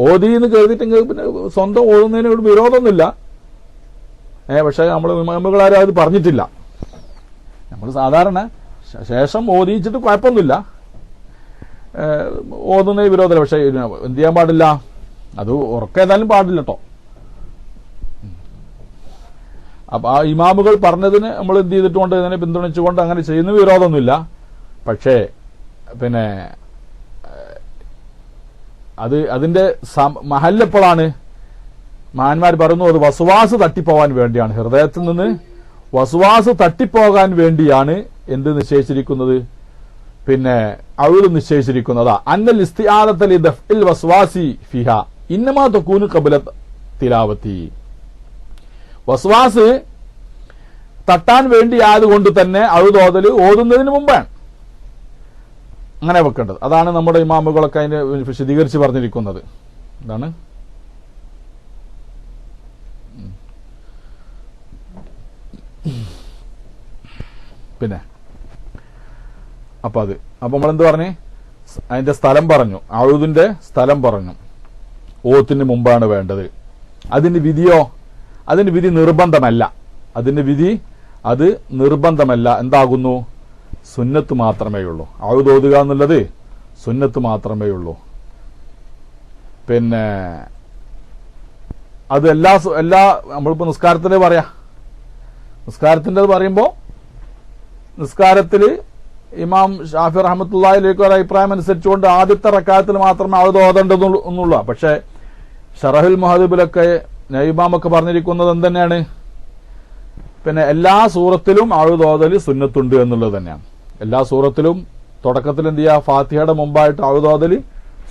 ഓതിന്ന് കരുതിയിട്ടെങ്കിൽ സ്വന്തം ഓതുന്നതിനോട് വിരോധമൊന്നുമില്ല. പക്ഷെ നമ്മൾ ഇമാമുകളാരും അത് പറഞ്ഞിട്ടില്ല. നമ്മൾ സാധാരണ ശേഷം ഓതിച്ചിട്ട് കുഴപ്പമൊന്നുമില്ല, ഓതുന്നതിന് വിരോധമില്ല. പക്ഷെ എന്ത് ചെയ്യാൻ പാടില്ല, അത് ഉറക്കം ഏതായാലും പാടില്ല കേട്ടോ. അപ്പൊ ആ ഇമാമുകൾ പറഞ്ഞതിന് നമ്മൾ എന്ത് ചെയ്തിട്ടുകൊണ്ട് ഇതിനെ പിന്തുണച്ചുകൊണ്ട് അങ്ങനെ ചെയ്യുന്ന വിരോധമൊന്നുമില്ല. പക്ഷേ പിന്നെ അതിന്റെ മഹല്ലെപ്പോഴാണ് മഹാന്മാർ പറയുന്നു, അത് വസ്വാസ് തട്ടിപ്പോവാൻ വേണ്ടിയാണ്. ഹൃദയത്തിൽ നിന്ന് വസ്വാസ് തട്ടിപ്പോകാൻ വേണ്ടിയാണ് എന്ത് നിശ്ചയിച്ചിരിക്കുന്നത്, പിന്നെ ഔദ് നിശ്ചയിച്ചിരിക്കുന്നതാ. അന്നൽ ഇസ്തിആദത ലിദഫ്ഇൽ വസ്വാസി ഫിഹാ ഇന്നമാ തകൂനു ഖബ്ല തിലാവത്തി. വസ്വാസ് തട്ടാൻ വേണ്ടി ആയതുകൊണ്ട് തന്നെ ഔദ് ഓതുന്നതിന് മുമ്പാണ് അങ്ങനെ വെക്കേണ്ടത്. അതാണ് നമ്മുടെ ഇമാമുകളൊക്കെ അതിനെ വിശദീകരിച്ച് പറഞ്ഞിരിക്കുന്നത്. എന്താണ് പിന്നെ അപ്പൊ നമ്മളെന്ത് പറഞ്ഞു, അതിന്റെ സ്ഥലം പറഞ്ഞു, ഔദിന്റെ സ്ഥലം പറഞ്ഞു. ഓത്തിന് മുമ്പാണ് വേണ്ടത്. അതിന്റെ വിധിയോ, അതിന്റെ വിധി നിർബന്ധമല്ല. അത് നിർബന്ധമല്ല. എന്താകുന്നു? സുന്നത്ത് മാത്രമേ ഉള്ളൂ. ഔദ് ഓതുക എന്നുള്ളത് സുന്നത്ത് മാത്രമേ ഉള്ളൂ. പിന്നെ അത് എല്ലാ നമ്മളിപ്പോ നിസ്കാരത്തില് പറയാം. നിസ്കാരത്തിന്റെ പറയുമ്പോൾ നിസ്കാരത്തില് ഇമാം ഷാഫി റഹ്മത്തുള്ളാഹിലേക്ക് ഒരു അഭിപ്രായം അനുസരിച്ചുകൊണ്ട് ആദ്യത്തെ റക്അത്തിൽ മാത്രമേ ഔദ് ഓതേണ്ടതുള്ളൂ. പക്ഷെ ഷറഹുൽ മുഹദ്ദിബിലൊക്കെ ഇമാമൊക്കെ പറഞ്ഞിരിക്കുന്നത് എന്തെന്നെയാണ്, പിന്നെ എല്ലാ സൂറത്തിലും ഔദ് ഓതൽ സുന്നത്തുണ്ട് എന്നുള്ളത് തന്നെയാണ്. എല്ലാ സൂറത്തിലും തുടക്കത്തിൽ എന്ത് ചെയ്യുക, ഫാത്തിഹയുടെ മുമ്പായിട്ട് ഔദ് ഓതൽ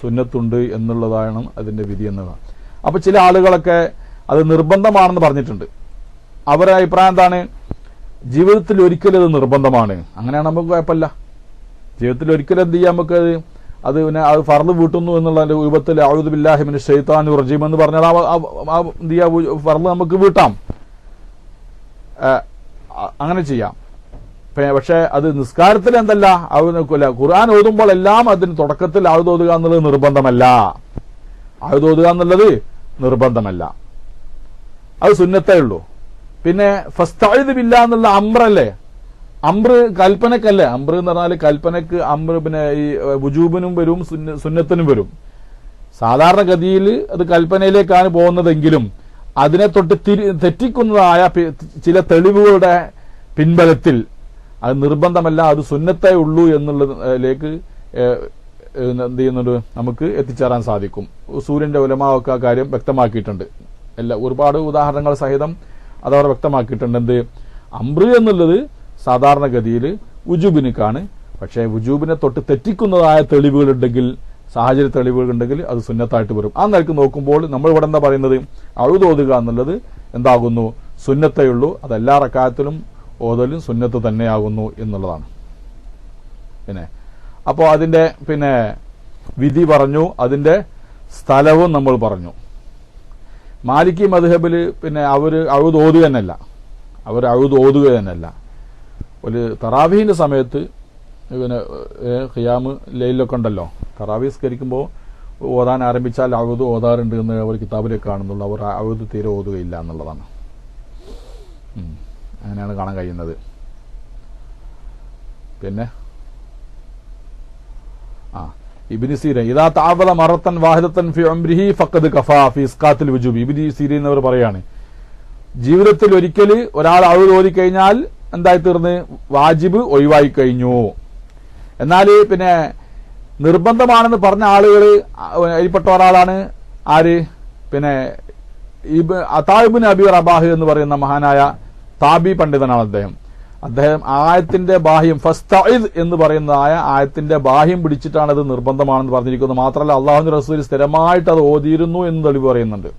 സുന്നത്തുണ്ട് എന്നുള്ളതാണ് അതിന്റെ വിധി എന്നതാണ്. അപ്പൊ ചില ആളുകളൊക്കെ അത് നിർബന്ധമാണെന്ന് പറഞ്ഞിട്ടുണ്ട്. അവരുടെ അഭിപ്രായം എന്താണ്, ജീവിതത്തിൽ ഒരിക്കലും അത് നിർബന്ധമാണ്. അങ്ങനെയാണ് നമുക്ക് കുഴപ്പമില്ല. ജീവിതത്തിൽ ഒരിക്കലും എന്ത് ചെയ്യാം, നമുക്ക് അത് പിന്നെ അത് ഫർദ് വീട്ടുന്നു എന്നുള്ള രൂപത്തിൽ അഊദു ബില്ലാഹി മിനശ് ശൈത്താനിർ റജീം എന്ന് പറഞ്ഞാൽ എന്ത് ചെയ്യാം, ഫർദ് നമുക്ക് വീട്ടാം, അങ്ങനെ ചെയ്യാം. പക്ഷെ അത് നിസ്കാരത്തിൽ എന്തല്ല, ഖുർആൻ ഓതുമ്പോൾ എല്ലാം അതിന് തുടക്കത്തിൽ അഊദ് ഓതുക എന്നുള്ളത് നിർബന്ധമല്ല. അഊദ് ഓതുക എന്നുള്ളത് നിർബന്ധമല്ല, അത് സുന്നത്തേ ഉള്ളൂ. പിന്നെ ഫസ്തഈദ് ബില്ലാ എന്നുള്ള അംറല്ലേ, അംറ് കൽപ്പനക്കല്ലേ. അംറ് എന്ന് പറഞ്ഞാൽ കൽപ്പനക്ക് അംറ് പിന്നെ ഈ വുജൂബിനും വരും സുന്നത്തിനും വരും. സാധാരണഗതിയിൽ അത് കൽപ്പനയിലേക്കാണ് പോകുന്നതെങ്കിലും അതിനെ തൊട്ട് തെറ്റിക്കുന്നതായ ചില തെളിവുകളുടെ പിൻബലത്തിൽ അത് നിർബന്ധമല്ല, അത് സുന്നത്തേ ഉള്ളൂ എന്നുള്ളതിലേക്ക് എന്ത് ചെയ്യുന്നുണ്ട്, നമുക്ക് എത്തിച്ചേരാൻ സാധിക്കും. സൂര്യന്റെ ഉലമാവൊക്കെ ആ കാര്യം വ്യക്തമാക്കിയിട്ടുണ്ട്. ഒരുപാട് ഉദാഹരണങ്ങൾ സഹിതം അതവർ വ്യക്തമാക്കിയിട്ടുണ്ട്. എന്ത് അംറ് എന്നുള്ളത് സാധാരണഗതിയിൽ വുജൂബിനേക്കാണ്. പക്ഷേ വുജൂബിനെ തൊട്ട് തെറ്റിക്കുന്നതായ തെളിവുകളുണ്ടെങ്കിൽ, സാഹചര്യ തെളിവുകളുണ്ടെങ്കിൽ അത് സുന്നത്തായിട്ട് വരും. ആ നിലക്ക് നോക്കുമ്പോൾ നമ്മൾ ഇവിടെ എന്താ പറയുന്നത്, അഊദ് ഓതുക എന്നുള്ളത് എന്താകുന്നു, സുന്നത്തേ ഉള്ളൂ. അത് എല്ലാ റക്അത്തിലും ഓതലും സുന്നത്ത് തന്നെയാകുന്നു എന്നുള്ളതാണ്. പിന്നെ അപ്പോൾ അതിന്റെ പിന്നെ വിധി പറഞ്ഞു, അതിന്റെ സ്ഥലവും നമ്മൾ പറഞ്ഞു. മാലിക്കി മദ്ഹബില് പിന്നെ അവര് അഊദ് ഓതുക തന്നെയല്ല, ഒരു തറാവീഹിന്റെ സമയത്ത് പിന്നെ ഖിയാമ് ലൈലൊക്കെ ഉണ്ടല്ലോ, തറാവീഹ് സ്കരിക്കുമ്പോൾ ഓതാൻ ആരംഭിച്ചാൽ അഊദ് ഓതാറുണ്ട് എന്ന് അവർ കിതാബിലേക്ക് കാണുന്നുള്ളൂ. അവർ അഊദ് തീരെ ഓതുകയില്ല എന്നുള്ളതാണ്. അങ്ങനെയാണ് കാണാൻ കഴിയുന്നത്. പിന്നെ ഇബ്നു സീരീൻ ഇദാ തഅവദ മറത്തൻ വാഹിദത്തൻ ഫി ഉംരിഹി ഫഖദ് കഫാ ഫി ഇസ്ഖാത്തിൽ വുജൂബ്. ഇബ്നു സീരീൻ എന്നവർ പറയാണ്, ജീവിതത്തിൽ ഒരിക്കൽ ഒരാൾ അഊദ് ഓതിക്കഴിഞ്ഞാൽ എന്തായി തീർന്ന്, വാജിബ് ഒഴിവായി കഴിഞ്ഞു. എന്നാൽ പിന്നെ നിർബന്ധമാണെന്ന് പറഞ്ഞ ആളുകൾ അതിൽപ്പെട്ട ഒരാളാണ് ആര്, പിന്നെ അതാ ഇബ്നു അബി റബാഹ് എന്ന് പറയുന്ന മഹാനായ താബി പണ്ഡിതനാണ് അദ്ദേഹം ആയത്തിന്റെ ബാഹ്യം ഫസ്തഇദ് എന്ന് പറയുന്നതായ ആയത്തിന്റെ ബാഹ്യം പിടിച്ചിട്ടാണ് അത് നിർബന്ധമാണെന്ന് പറഞ്ഞിരിക്കുന്നത്. മാത്രമല്ല അള്ളാഹുവിന്റെ റസൂൽ സ്ഥിരമായിട്ട് അത് ഓതിയിരുന്നു എന്ന് തെളിവ് പറയുന്നുണ്ട്.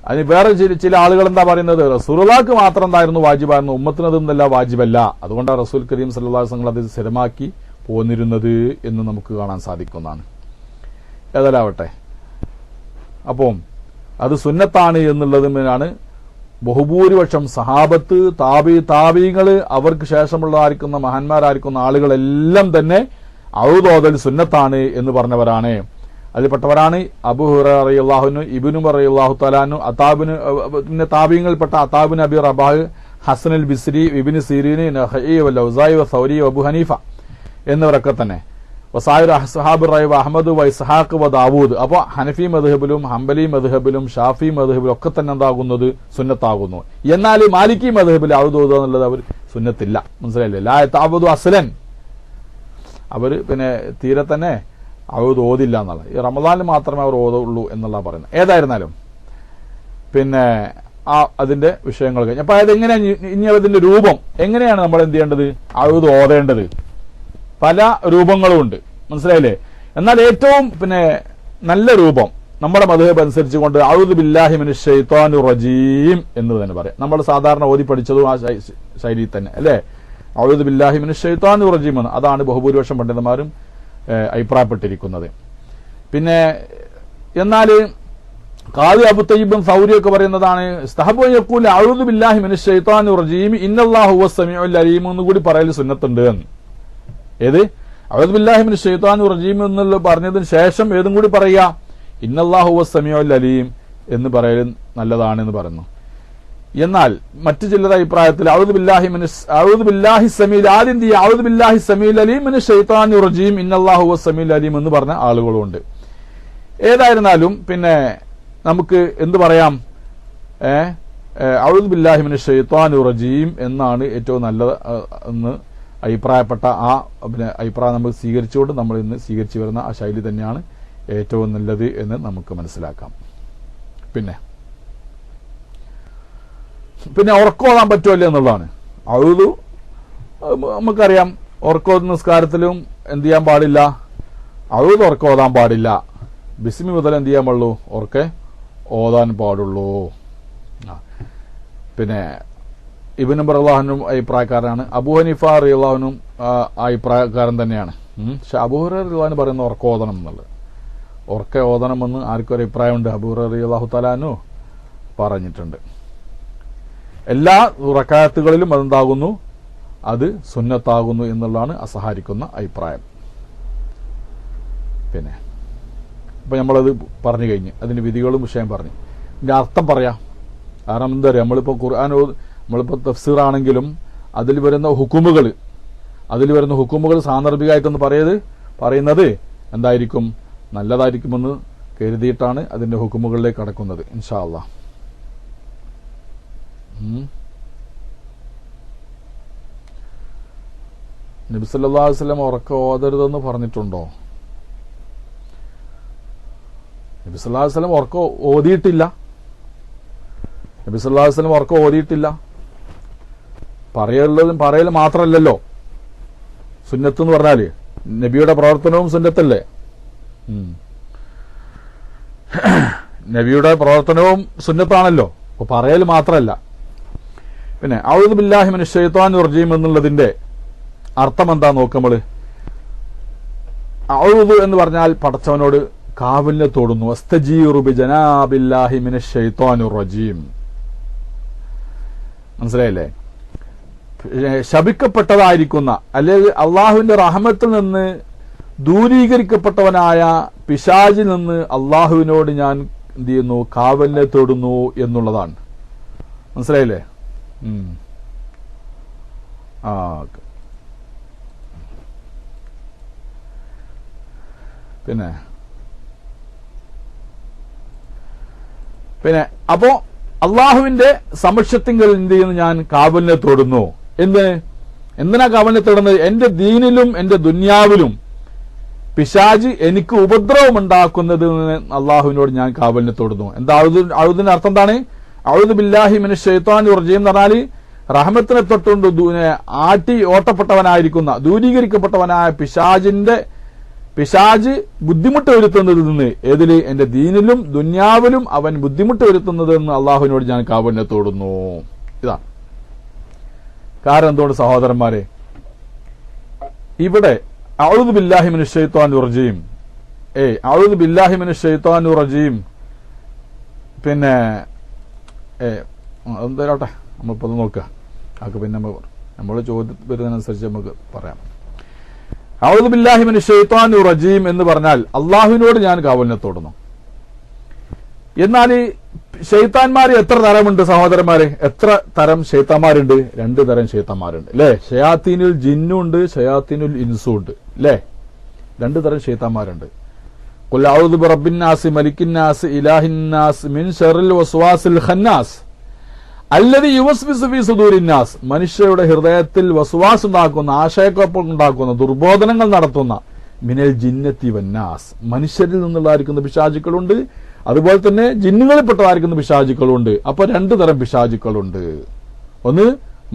അതിന് വേറെ ചില ആളുകൾ എന്താ പറയുന്നത്, റസൂലുള്ളാഹിക്ക് മാത്രം എന്തായിരുന്നു വാജിബായിരുന്നു, ഉമ്മത്തിന് അതൊന്നല്ല വാജിബല്ല. അതുകൊണ്ടാണ് റസൂൽ കരീം സല്ലല്ലാഹു അലൈഹി വസല്ലം അത് സ്ഥിരമാക്കി പോന്നിരുന്നത് എന്ന് നമുക്ക് കാണാൻ സാധിക്കുന്നതാണ്. ഏതായാലാവട്ടെ, അപ്പം അത് സുന്നത്താണ് എന്നുള്ളതിനാണ് ബഹുഭൂരിപക്ഷം സഹാബത്ത്, താബീങ്ങള്, അവർക്ക് ശേഷമുള്ളതായിരിക്കുന്ന മഹാന്മാരായിരിക്കുന്ന ആളുകളെല്ലാം തന്നെ ഔദ് ഓതൽ സുന്നത്താണ് എന്ന് പറഞ്ഞവരാണ്. അതിൽപ്പെട്ടവരാണ് അബൂ ഹുറൈറ റളിയല്ലാഹു അൻഹു, ഇബ്നു ഉമർ റളിയല്ലാഹു തആല അൻഹു, അതാബിന് പിന്നെ താബീങ്ങളിൽപ്പെട്ട അതാബിൻ അബി റബാഹ്, ഹസൻ അൽ ബിസ്രി, ഇബ്നു സീരീൻ, നഖഈ വൽ ഔസാഇ വ സൗരി വ അബൂ ഹനീഫ എന്നിവരൊക്കെ തന്നെ. വസായിർ അസ്ഹാബ് റൈ വ അഹ്മദ് വ ഇസ്ഹാഖ് വ ദാവൂദ്. അപ്പോൾ ഹനഫി മദ്ഹബിലും ഹംബലി മദ്ഹബിലും ഷാഫി മദ്ഹബിലും ഒക്കെ തന്നെ എന്താകുന്നത്, സുന്നത്താകുന്നു. എന്നാൽ മാലിക്കി മദ്ഹബിൽ ഔദ് ഓതുക എന്നുള്ളത് അവർ സുന്നത്തില്ല. മനസ്സിലായില്ലേ? ലാ തഅബുദു അസ്ലൻ, അവർ പിന്നെ തീരെ തന്നെ ഔദ് ഓതില്ല എന്നുള്ളത്. ഈ റമദാനിൽ മാത്രമേ അവർ ഓതുള്ളൂ എന്നുള്ള പറയുന്നത്. ഏതായിരുന്നാലും പിന്നെ അതിന്റെ വിഷയങ്ങൾ കഴിഞ്ഞു. അപ്പൊ അതെങ്ങനെയാണ് ഇനി അതിന്റെ രൂപം എങ്ങനെയാണ് നമ്മൾ എന്ത് ചെയ്യേണ്ടത്, ഔദ് ഓതേണ്ടത്? പല രൂപങ്ങളും ഉണ്ട്, മനസ്സിലായില്ലേ? എന്നാൽ ഏറ്റവും പിന്നെ നല്ല രൂപം നമ്മുടെ മദ്ഹബ് അനുസരിച്ച് കൊണ്ട് അഊദു ബില്ലാഹി മിനശ് ശൈത്വാനിർ റജീം എന്ന് തന്നെ പറയാം. നമ്മൾ സാധാരണ ഓതി പഠിച്ചതും ആ ശൈലിയിൽ തന്നെ അല്ലേ, അഊദു ബില്ലാഹി മിനശ് ശൈത്വാനിർ റജീം എന്ന്. അതാണ് ബഹുഭൂരിപക്ഷം പണ്ഡിതന്മാരും അഭിപ്രായപ്പെട്ടിരിക്കുന്നത്. പിന്നെ എന്നാൽ ഖാദി അബൂ തയ്യിബ് സൗരിയൊക്കെ പറയുന്നതാണ് ഇസ്തഹബു യഖൂല അഊദു ബില്ലാഹി മിനശ് ശൈത്വാനിർ റജീം ഇന്നല്ലാഹു ഹുവസ് സമീഉൽ അലീം എന്ന് കൂടി പറയൽ സുന്നത്തുണ്ട് എന്ന്. ഏത് അഊദു ബില്ലാഹി മിനശ് ശൈത്വാനിർ റജീം എന്നുള്ള പറഞ്ഞതിന് ശേഷം ഏതും കൂടി പറയാ, ഇന്നല്ലാഹു ഹുവസ് സമീഉൽ അലീം എന്ന് പറയൽ നല്ലതാണ് എന്ന് പറയുന്നു. എന്നാൽ മറ്റു ചിലരുടെ അഭിപ്രായത്തിൽ ഔദു ബില്ലാഹി സമീഉൽ ആദ്യം ഔദു ബില്ലാഹി സമീഉൽ അലീം മിനശ് ശൈത്വാനിർ റജീം ഇന്നല്ലാഹു ഹുവസ് സമീഉൽ അലീം എന്ന് പറഞ്ഞ ആളുകളുണ്ട്. ഏതായിരുന്നാലും പിന്നെ നമുക്ക് എന്ത് പറയാം, ഔദു ബില്ലാഹി മിനശ് ശൈത്വാനിർ റജീം എന്നാണ് ഏറ്റവും നല്ലത് എന്ന് അഭിപ്രായപ്പെട്ട ആ പിന്നെ അഭിപ്രായം നമ്മൾ സ്വീകരിച്ചുകൊണ്ട് നമ്മൾ ഇന്ന് സ്വീകരിച്ചു വരുന്ന ആ ശൈലി തന്നെയാണ് ഏറ്റവും നല്ലത് എന്ന് നമുക്ക് മനസ്സിലാക്കാം. പിന്നെ ഉറക്കോതാൻ പറ്റുമല്ലോ എന്നുള്ളതാണ്. ഔദു നമുക്കറിയാം, ഉറക്കോ നിസ്കാരത്തിലും എന്ത് ചെയ്യാൻ പാടില്ല, ഔദു ഉറക്കോതാൻ പാടില്ല. ബിസ്മി മുതൽ എന്ത് ചെയ്യാൻ പാടുള്ളൂ, ഉറക്കെ ഓതാൻ പാടുള്ളൂ. പിന്നെ ഇബ്നു ഉമർ റളിയല്ലാഹു അഭിപ്രായക്കാരനാണ്. അബൂ ഹനീഫ റളിയല്ലാഹുനും അഭിപ്രായക്കാരൻ തന്നെയാണ്. പക്ഷെ അബൂ ഹുറൈറ റളിയല്ലാഹു പറയുന്ന ഉറക്ക ഓതണം എന്നുള്ളത്. ഉറക്ക ഓതണമെന്ന് ആർക്കും ഒരു അഭിപ്രായമുണ്ട്. അബൂ ഹുറൈറ റളിയല്ലാഹു തആല അൻഹു പറഞ്ഞിട്ടുണ്ട്. എല്ലാ റക്അത്തുകളിലും അതെന്താകുന്നു, അത് സുന്നത്താകുന്നു എന്നുള്ളതാണ് അസഹാരിക്കുന്ന അഭിപ്രായം. പിന്നെ ഇപ്പൊ നമ്മളത് പറഞ്ഞു കഴിഞ്ഞ് അതിന്റെ വിധികളും വിഷയം പറഞ്ഞു. ഇതിന്റെ അർത്ഥം പറയാം. കാരണം എന്താ പറയുക, നമ്മളിപ്പോ തഫ്സീർ ആണെങ്കിലും അതിൽ വരുന്ന ഹുക്കുമുകൾ സാന്ദർഭികമായിട്ടൊന്ന് പറയുന്നത് എന്തായിരിക്കും, നല്ലതായിരിക്കുമെന്ന് കരുതിയിട്ടാണ് അതിന്റെ ഹുക്കുമുകളിലേക്ക് കടക്കുന്നത്. ഇൻഷാ അല്ലാഹ്. നബി സല്ലല്ലാഹു അലൈഹി വസല്ലം ഉറക്ക ഓതരുതെന്ന് പറഞ്ഞിട്ടുണ്ടോ? നബി സല്ലല്ലാഹു അലൈഹി വസല്ലം ഉറക്ക ഓതിയിട്ടില്ല. നബി സല്ലല്ലാഹു അലൈഹി വസല്ലം ഉറക്ക ഓതിയിട്ടില്ല. പറയൽ മാത്രമല്ലല്ലോ സുന്നത്ത് എന്ന് പറഞ്ഞാല്. നബിയുടെ പ്രവർത്തനവും സുന്നത്തല്ലേ? നബിയുടെ പ്രവർത്തനവും സുന്നത്താണല്ലോ. അപ്പൊ പറയൽ മാത്രമല്ല. പിന്നെ അഊദു ബില്ലാഹി മിനശ് ശൈത്വാനിർ റജീം എന്നുള്ളതിന്റെ അർത്ഥം എന്താ നോക്കുമ്പോൾ, അഊദു എന്ന് പറഞ്ഞാൽ പടച്ചവനോട് കാവലിനെ തോടുന്നു. അസ്തജീറു ബിജനാബില്ലാഹി മിനശ് ശൈത്വാനിർ റജീം. മനസ്സിലായില്ലേ? ശപിക്കപ്പെട്ടതായിരിക്കുന്ന അല്ലെങ്കിൽ അള്ളാഹുവിന്റെ റഹ്മത്തിൽ നിന്ന് ദൂരീകരിക്കപ്പെട്ടവനായ പിശാചിൽ നിന്ന് അള്ളാഹുവിനോട് ഞാൻ എന്ത് ചെയ്യുന്നു, കാവലിനെ തേടുന്നു എന്നുള്ളതാണ്. മനസ്സിലായില്ലേ? പിന്നെ അപ്പോ അള്ളാഹുവിന്റെ സമക്ഷത്തിങ്കിൽ എന്ത് ചെയ്യുന്നു, ഞാൻ കാവലിനെ തേടുന്നു. എന്തിനാ കാവലിനെ തേടുന്നത്? എന്റെ ദീനിലും എന്റെ ദുന്യാവിലും പിശാച് എനിക്ക് ഉപദ്രവം ഉണ്ടാക്കുന്നത് അള്ളാഹുവിനോട് ഞാൻ കാവലിനെ തേടുന്നു. എന്താ അഊദിന്റെ അർത്ഥം എന്താണ്? അഊദു ബില്ലാഹി മിനശ് ശൈത്വാനിർ റജീം എന്ന് പറഞ്ഞാൽ റഹ്മത്തിനെ തൊട്ടുകൊണ്ട് ആട്ടി ഓട്ടപ്പെട്ടവനായിരിക്കുന്ന ദൂരീകരിക്കപ്പെട്ടവനായ പിശാച് ബുദ്ധിമുട്ട് വരുത്തുന്നതിൽ നിന്ന്, ഏതില്? എന്റെ ദീനിലും ദുന്യാവിലും അവൻ ബുദ്ധിമുട്ട് വരുത്തുന്നത് എന്ന് അള്ളാഹുവിനോട് ഞാൻ കാവലിനെ തേടുന്നു. ഇതാണ് കാരണം. എന്തുകൊണ്ട് സഹോദരന്മാരെ, ഇവിടെ അഊദു ബില്ലാഹി മിനശ് ശൈത്വാനിർ റജീം, അഊദു ബില്ലാഹി മിനശ് ശൈത്വാനിർ റജീം, പിന്നെ എന്തായാലോട്ടെ നമ്മളിപ്പോ അത് നോക്കുക. അതൊക്കെ പിന്നെ നമ്മൾ ചോദ്യം വരുന്നതിനനുസരിച്ച് നമുക്ക് പറയാം. അഊദു ബില്ലാഹി മിനശ് ശൈത്വാനിർ റജീം എന്ന് പറഞ്ഞാൽ അള്ളാഹുവിനോട് ഞാൻ കാവലിനെ തേടുന്നു. എന്നാൽ ശൈത്താന്മാർ എത്ര തരമുണ്ട് സഹോദരന്മാരെ? എത്ര തരം ശൈത്താന്മാരുണ്ട്? 2 തരം ശൈത്താന്മാരുണ്ട് അല്ലെ? ശയാത്തീനുൽ ജിന്നും ഉണ്ട്, ശയാത്തീനുൽ ഇൻസും ഉണ്ട് അല്ലെ? 2 തരം ശൈത്താന്മാരുണ്ട്. ഖുൽ അഊദു ബിറബ്ബിന്നാസ് മലിക്കിന്നാസ് ഇലാഹിന്നാസ് മിൻ ശർറിൽ വസ്വാസിൽ ഖന്നാസ് അല്ലദീ യുവസ്വിസു ഫീ സുദൂരിന്നാസ്. മനുഷ്യരുടെ ഹൃദയത്തിൽ വസ്വാസ് ഉണ്ടാക്കുന്ന, ആശയക്കുഴപ്പം ഉണ്ടാക്കുന്ന, ദുർബോധനങ്ങൾ നടത്തുന്ന മിനൽ ജിന്നത്തി വന്നാസ്. മനുഷ്യരിൽ നിന്നുള്ളതായിരിക്കുന്ന പിശാചുക്കളുണ്ട്, അതുപോലെ തന്നെ ജിന്നുകളിൽപ്പെട്ടതായിരിക്കുന്ന പിശാചുക്കളുണ്ട്. അപ്പൊ 2 തരം പിശാചുക്കളുണ്ട്. ഒന്ന്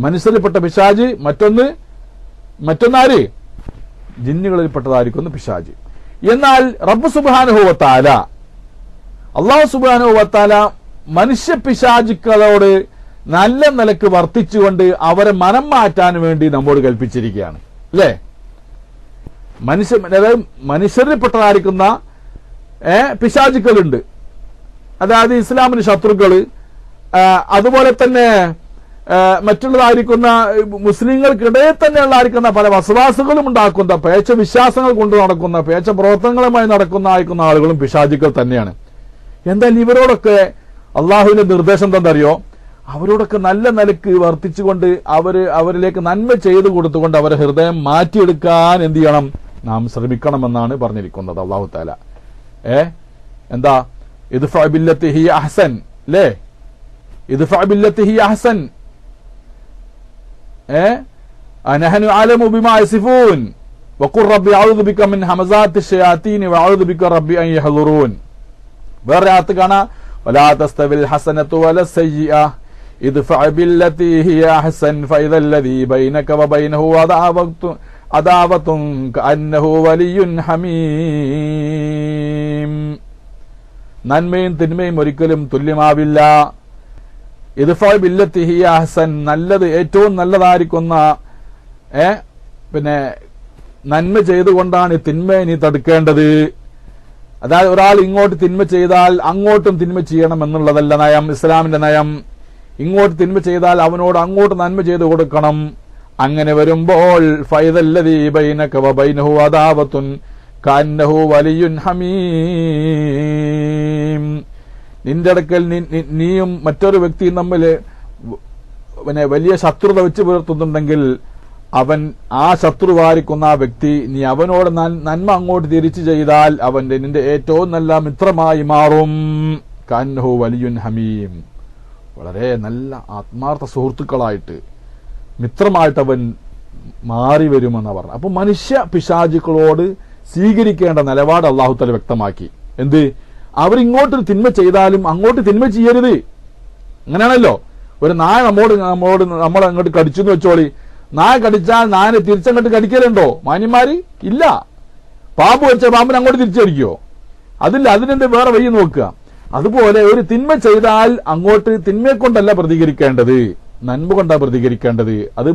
മനുഷ്യരിൽപ്പെട്ട പിശാച്, മറ്റൊന്നാര്? ജിന്നുകളിൽപ്പെട്ടതായിരിക്കുന്ന പിശാച്. എന്നാൽ റബ്ബ് സുബ്ഹാനഹു വ തആല, അല്ലാഹു സുബ്ഹാനഹു വ തആല മനുഷ്യ പിശാചുക്കളോട് നല്ല നിലക്ക് വർത്തിച്ചുകൊണ്ട് അവരെ മനം മാറ്റാൻ വേണ്ടി നമ്മോട് കൽപ്പിച്ചിരിക്കുകയാണ് അല്ലേ? മനുഷ്യരിൽപ്പെട്ടതായിരിക്കുന്ന പിശാചുക്കളുണ്ട്, അതായത് ഇസ്ലാമിന് ശത്രുക്കള്, അതുപോലെ തന്നെ മറ്റുള്ളതായിരിക്കുന്ന മുസ്ലിങ്ങൾക്കിടയിൽ തന്നെ ഉള്ളതായിരിക്കുന്ന പല വസ്വാസുകളും ഉണ്ടാക്കുന്ന, പേച്ച വിശ്വാസങ്ങൾ കൊണ്ട് നടക്കുന്ന, പേച്ച പ്രവർത്തനങ്ങളുമായി നടക്കുന്ന ആളുകളും പിശാചുക്കൾ തന്നെയാണ്. എന്തായാലും ഇവരോടൊക്കെ അള്ളാഹുവിന്റെ നിർദ്ദേശം എന്താണെന്നറിയോ? അവരോടൊക്കെ നല്ല നിലക്ക് വർത്തിച്ചുകൊണ്ട് അവരിലേക്ക് നന്മ ചെയ്തു കൊടുത്തുകൊണ്ട് അവരെ ഹൃദയം മാറ്റിയെടുക്കാൻ എന്ത് ചെയ്യണം? നാം ശ്രമിക്കണമെന്നാണ് പറഞ്ഞിരിക്കുന്നത് അള്ളാഹു തആല. എന്താ? ഇദ്ഫഅ ബില്ലത്തി ഹിയ അഹ്സൻ അല്ലേ? ഇദ്ഫഅ ബില്ലത്തി ഹിയ അഹ്സൻ, അനഹനു അലമു ബിമാ യസിഫൂൻ വഖുർ റബ്ബി അഊദു ബിക മിൻ ഹമസാത്തി ശയാതീൻ വഅഊദു ബിക റബ്ബി അൻ യഹ്ളുറൂൻ. വേറെ ആയത്ത് കാണാ, വലാ തസ്തവിൽ ഹസനതു വല സയ്യിഅ ഇദ്ഫഅ ബില്ലത്തി ഹിയ അഹ്സൻ ഫഇദല്ലദീ ബൈനക വബൈനഹു അദാവത്തുൻ കഅന്നഹു വലിയ്യുൻ ഹമീം. നന്മയും തിന്മയും ഒരിക്കലും തുല്യമാവില്ല. ഇദ്ഫഅ ബില്ലത്തി ഹിയ അഹ്സൻ, നല്ലത് ഏറ്റവും നല്ലതായിരിക്കുന്ന പിന്നെ നന്മ ചെയ്തുകൊണ്ടാണ് തിന്മയെ നീ തടുക്കേണ്ടത്. അതായത് ഒരാൾ ഇങ്ങോട്ട് തിന്മ ചെയ്താൽ അങ്ങോട്ടും തിന്മ ചെയ്യണം എന്നുള്ളതല്ല നയം, ഇസ്ലാമിന്റെ നയം. ഇങ്ങോട്ട് തിന്മ ചെയ്താൽ അവനോട് അങ്ങോട്ട് നന്മ ചെയ്തു കൊടുക്കണം. അങ്ങനെ വരുമ്പോൾ ഫൈദല്ലദീ ബൈനക വബൈനഹു അദാവത്തുൻ കഅന്നഹു വലിയ്യുൻ ഹമീം. നിന്റെ അടുക്കൽ നീയും മറ്റൊരു വ്യക്തിയും തമ്മിൽ പിന്നെ വലിയ ശത്രുത വെച്ച് പുലർത്തുന്നുണ്ടെങ്കിൽ അവൻ ആ ശത്രുവായിരിക്കുന്ന ആ വ്യക്തി നീ അവനോട് നന്മ അങ്ങോട്ട് തിരിച്ചു ചെയ്താൽ നിന്റെ ഏറ്റവും നല്ല മിത്രമായി മാറും. കഅന്നഹു വലിയ്യുൻ ഹമീം, വളരെ നല്ല ആത്മാർത്ഥ സുഹൃത്തുക്കളായിട്ട് മിത്രമായിട്ട് അവൻ മാറി വരുമെന്നാ പറഞ്ഞു. അപ്പൊ മനുഷ്യ പിശാചുക്കളോട് സ്വീകരിക്കേണ്ട നിലപാട് അല്ലാഹു തആല വ്യക്തമാക്കി. എന്ത്? അവരിങ്ങോട്ടൊരു തിന്മ ചെയ്താലും അങ്ങോട്ട് തിന്മ ചെയ്യരുത്. അങ്ങനെയാണല്ലോ. ഒരു നായ നമ്മളങ്ങോട്ട് കടിച്ചു എന്ന് വെച്ചോളി, നായ കടിച്ചാൽ നായനെ തിരിച്ചങ്ങോട്ട് കടിക്കലുണ്ടോ മാന്യന്മാര്? ഇല്ല. പാമ്പ് കടിച്ചാൽ പാമ്പിനെ അങ്ങോട്ട് തിരിച്ചടിക്കോ? അതില്ല. അതിനെന്ത് വേറെ വഴി നോക്കുക. അതുപോലെ ഒരു തിന്മ ചെയ്താൽ അങ്ങോട്ട് തിന്മയെ കൊണ്ടല്ല പ്രതികരിക്കേണ്ടത്, നന്മ കൊണ്ടാണ് പ്രതികരിക്കേണ്ടത്. അത്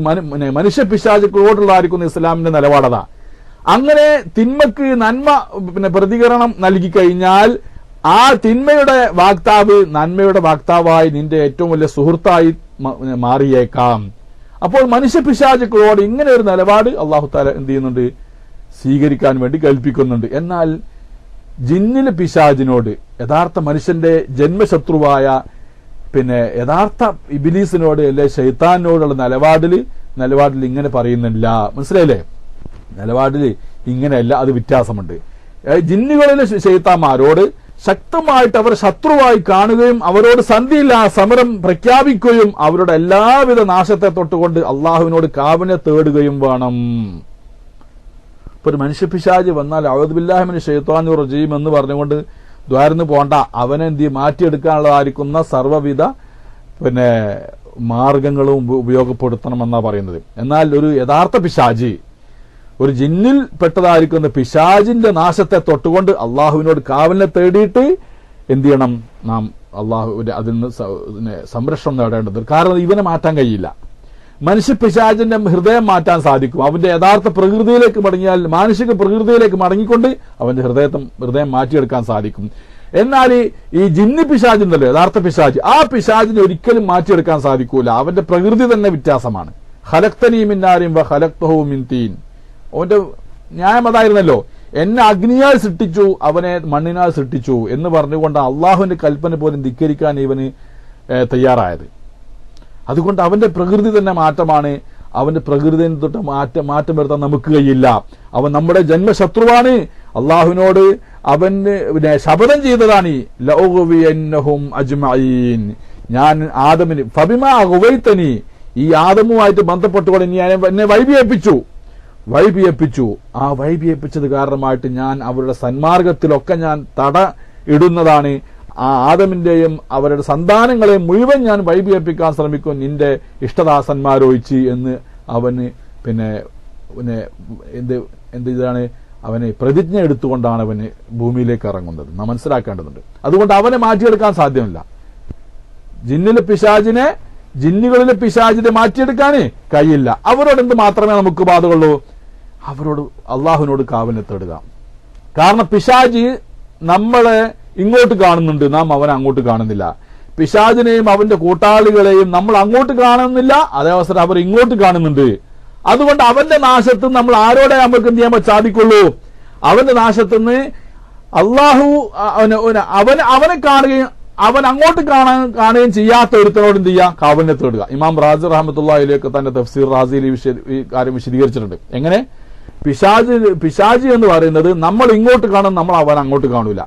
മനുഷ്യ പിശാചുക്കളോടുള്ളതായിരിക്കുന്ന ഇസ്ലാമിന്റെ നിലപാടതാ. അങ്ങനെ തിന്മക്ക് നന്മ പ്രതികരണം നൽകി കഴിഞ്ഞാൽ ആ തിന്മയുടെ വാക്താവ് നന്മയുടെ വാക്താവായി നിന്റെ ഏറ്റവും വലിയ സുഹൃത്തായി മാറിയേക്കാം. അപ്പോൾ മനുഷ്യ പിശാചുക്കളോട് ഇങ്ങനെ ഒരു നിലപാട് അല്ലാഹു തആല എന്ത് ചെയ്യുന്നുണ്ട്? സ്വീകരിക്കാൻ വേണ്ടി കൽപ്പിക്കുന്നുണ്ട്. എന്നാൽ ജിന്നിലെ പിശാചിനോട്, യഥാർത്ഥ മനുഷ്യന്റെ ജന്മശത്രുവായ യഥാർത്ഥ ഇബ്ലീസിനോട് അല്ലെ ശൈത്താനോടുള്ള നിലപാടിൽ ഇങ്ങനെ പറയുന്നില്ല. മനസ്സിലായില്ലേ? നിലപാടിൽ ഇങ്ങനെയല്ല, അത് വ്യത്യാസമുണ്ട്. ജിന്നുകളിലെ ശൈത്താന്മാരോട് ശക്തമായിട്ട് അവർ ശത്രുവായി കാണുകയും അവരോട് സന്ധിയില്ല സമരം പ്രഖ്യാപിക്കുകയും അവരുടെ എല്ലാവിധ നാശത്തെ തൊട്ടുകൊണ്ട് അള്ളാഹുവിനോട് കാവലിനെ തേടുകയും വേണം. ഇപ്പൊ ഒരു മനുഷ്യ പിശാച് വന്നാൽ അഊദു ബില്ലാഹി മിനശ് ശൈത്വാനിർ റജീം എന്ന് പറഞ്ഞുകൊണ്ട് ദ്വാരന്ന് പോണ്ട, അവനെ മാറ്റിയെടുക്കാനുള്ളതായിരിക്കുന്ന സർവ്വവിധ മാർഗങ്ങളും ഉപയോഗപ്പെടുത്തണമെന്നാ പറയുന്നത്. എന്നാൽ ഒരു യഥാർത്ഥ പിശാച്, ഒരു ജിന്നിൽ പെട്ടതായിരിക്കുന്ന പിശാചിന്റെ നാശത്തെ തൊട്ടുകൊണ്ട് അള്ളാഹുവിനോട് കാവലിനെ തേടിയിട്ട് എന്ത് ചെയ്യണം? നാം അതിൽ നിന്ന് സംരക്ഷണം നേടേണ്ടത്. കാരണം ഇവനെ മാറ്റാൻ കഴിയില്ല. മനുഷ്യ പിശാചിന്റെ ഹൃദയം മാറ്റാൻ സാധിക്കും. അവന്റെ യഥാർത്ഥ പ്രകൃതിയിലേക്ക് മടങ്ങിയാൽ, മാനുഷിക പ്രകൃതിയിലേക്ക് മടങ്ങിക്കൊണ്ട് അവന്റെ ഹൃദയം മാറ്റിയെടുക്കാൻ സാധിക്കും. എന്നാൽ ഈ ജിന്നി പിശാചുണ്ടല്ലോ, യഥാർത്ഥ പിശാച്, ആ പിശാചിനെ ഒരിക്കലും മാറ്റിയെടുക്കാൻ സാധിക്കൂല. അവന്റെ പ്രകൃതി തന്നെ വ്യത്യാസമാണ്. ഖലഖ്തനീ മിൻ നാരിൻ വ ഖലഖ്തഹു മിൻ തീൻ. അവന്റെ ന്യായം അതായിരുന്നല്ലോ, എന്നെ അഗ്നിയാൽ സൃഷ്ടിച്ചു, അവനെ മണ്ണിനാൽ സൃഷ്ടിച്ചു എന്ന് പറഞ്ഞുകൊണ്ട് അള്ളാഹുവിന്റെ കൽപ്പന പോലും ധിക്കരിക്കാൻ ഇവന് തയ്യാറായത്. അതുകൊണ്ട് അവന്റെ പ്രകൃതി തന്നെ മാറ്റമാണ്. അവന്റെ പ്രകൃതിയെ തൊട്ട് മാറ്റം വരുത്താൻ നമുക്ക് കഴിയില്ല. അവൻ നമ്മുടെ ജന്മശത്രുവാണ്. അള്ളാഹുവിനോട് അവന് ശപഥം ചെയ്തതാണ്, ലഉഗ്വിയന്നഹും അജ്മഈൻ, ഞാൻ ആദമിന് ഫബിമാ അഗ്വൈതനി, ഈ ആദമുമായിട്ട് ബന്ധപ്പെട്ടുകൊണ്ട് എന്നെ വൈപിയപ്പിച്ചു. ആ വൈപിയപ്പിച്ചത് കാരണമായിട്ട് ഞാൻ അവരുടെ സന്മാർഗത്തിലൊക്കെ ഞാൻ തട ഇടുന്നതാണ്. ആ ആദമിന്റെയും അവരുടെ സന്താനങ്ങളെയും മുഴുവൻ ഞാൻ വൈപിയപ്പിക്കാൻ ശ്രമിക്കും, നിന്റെ ഇഷ്ടദാസന്മാരൊഴിച്ച് എന്ന് അവന് എന്ത് ഇതാണ് അവന് പ്രതിജ്ഞ എടുത്തുകൊണ്ടാണ് അവന് ഭൂമിയിലേക്ക് ഇറങ്ങുന്നത്. നാം മനസ്സിലാക്കേണ്ടതുണ്ട്. അതുകൊണ്ട് അവനെ മാറ്റിയെടുക്കാൻ സാധ്യമല്ല. ജിന്നുകളിലെ പിശാചിനെ മാറ്റിയെടുക്കാൻ കഴിയില്ല. അവരോട് എന്ത് മാത്രമേ നമുക്ക് ബാധകളുള്ളൂ? അവരോട് അള്ളാഹുവിനോട് കാവലിനെ തേടുക. കാരണം പിശാചി നമ്മളെ ഇങ്ങോട്ട് കാണുന്നുണ്ട്, നാം അവനെ അങ്ങോട്ട് കാണുന്നില്ല. പിശാചിനെയും അവന്റെ കൂട്ടാളികളെയും നമ്മൾ അങ്ങോട്ട് കാണുന്നില്ല, അതേ അവസരം അവർ ഇങ്ങോട്ട് കാണുന്നുണ്ട്. അതുകൊണ്ട് അവന്റെ നാശത്ത് നമ്മൾ ആരോടെ നമുക്ക് എന്ത് ചെയ്യാൻ സാധിക്കുള്ളൂ? അവന്റെ നാശത്തുനിന്ന് അള്ളാഹു അവനെ കാണുകയും അവൻ അങ്ങോട്ട് കാണുകയും ചെയ്യാത്ത ഒരുത്തനോട് എന്ത് ചെയ്യുക? കാവലിനെ തേടുക. ഇമാം റാസി റഹ്മത്തുള്ളാഹിയിലേക്ക് തന്റെ തഫ്സീർ റാസിയിൽ ഈ കാര്യം വിശദീകരിച്ചിട്ടുണ്ട്. എങ്ങനെ? പിശാചി എന്ന് പറയുന്നത് നമ്മൾ ഇങ്ങോട്ട് കാണും, നമ്മൾ അവൻ അങ്ങോട്ട് കാണൂല.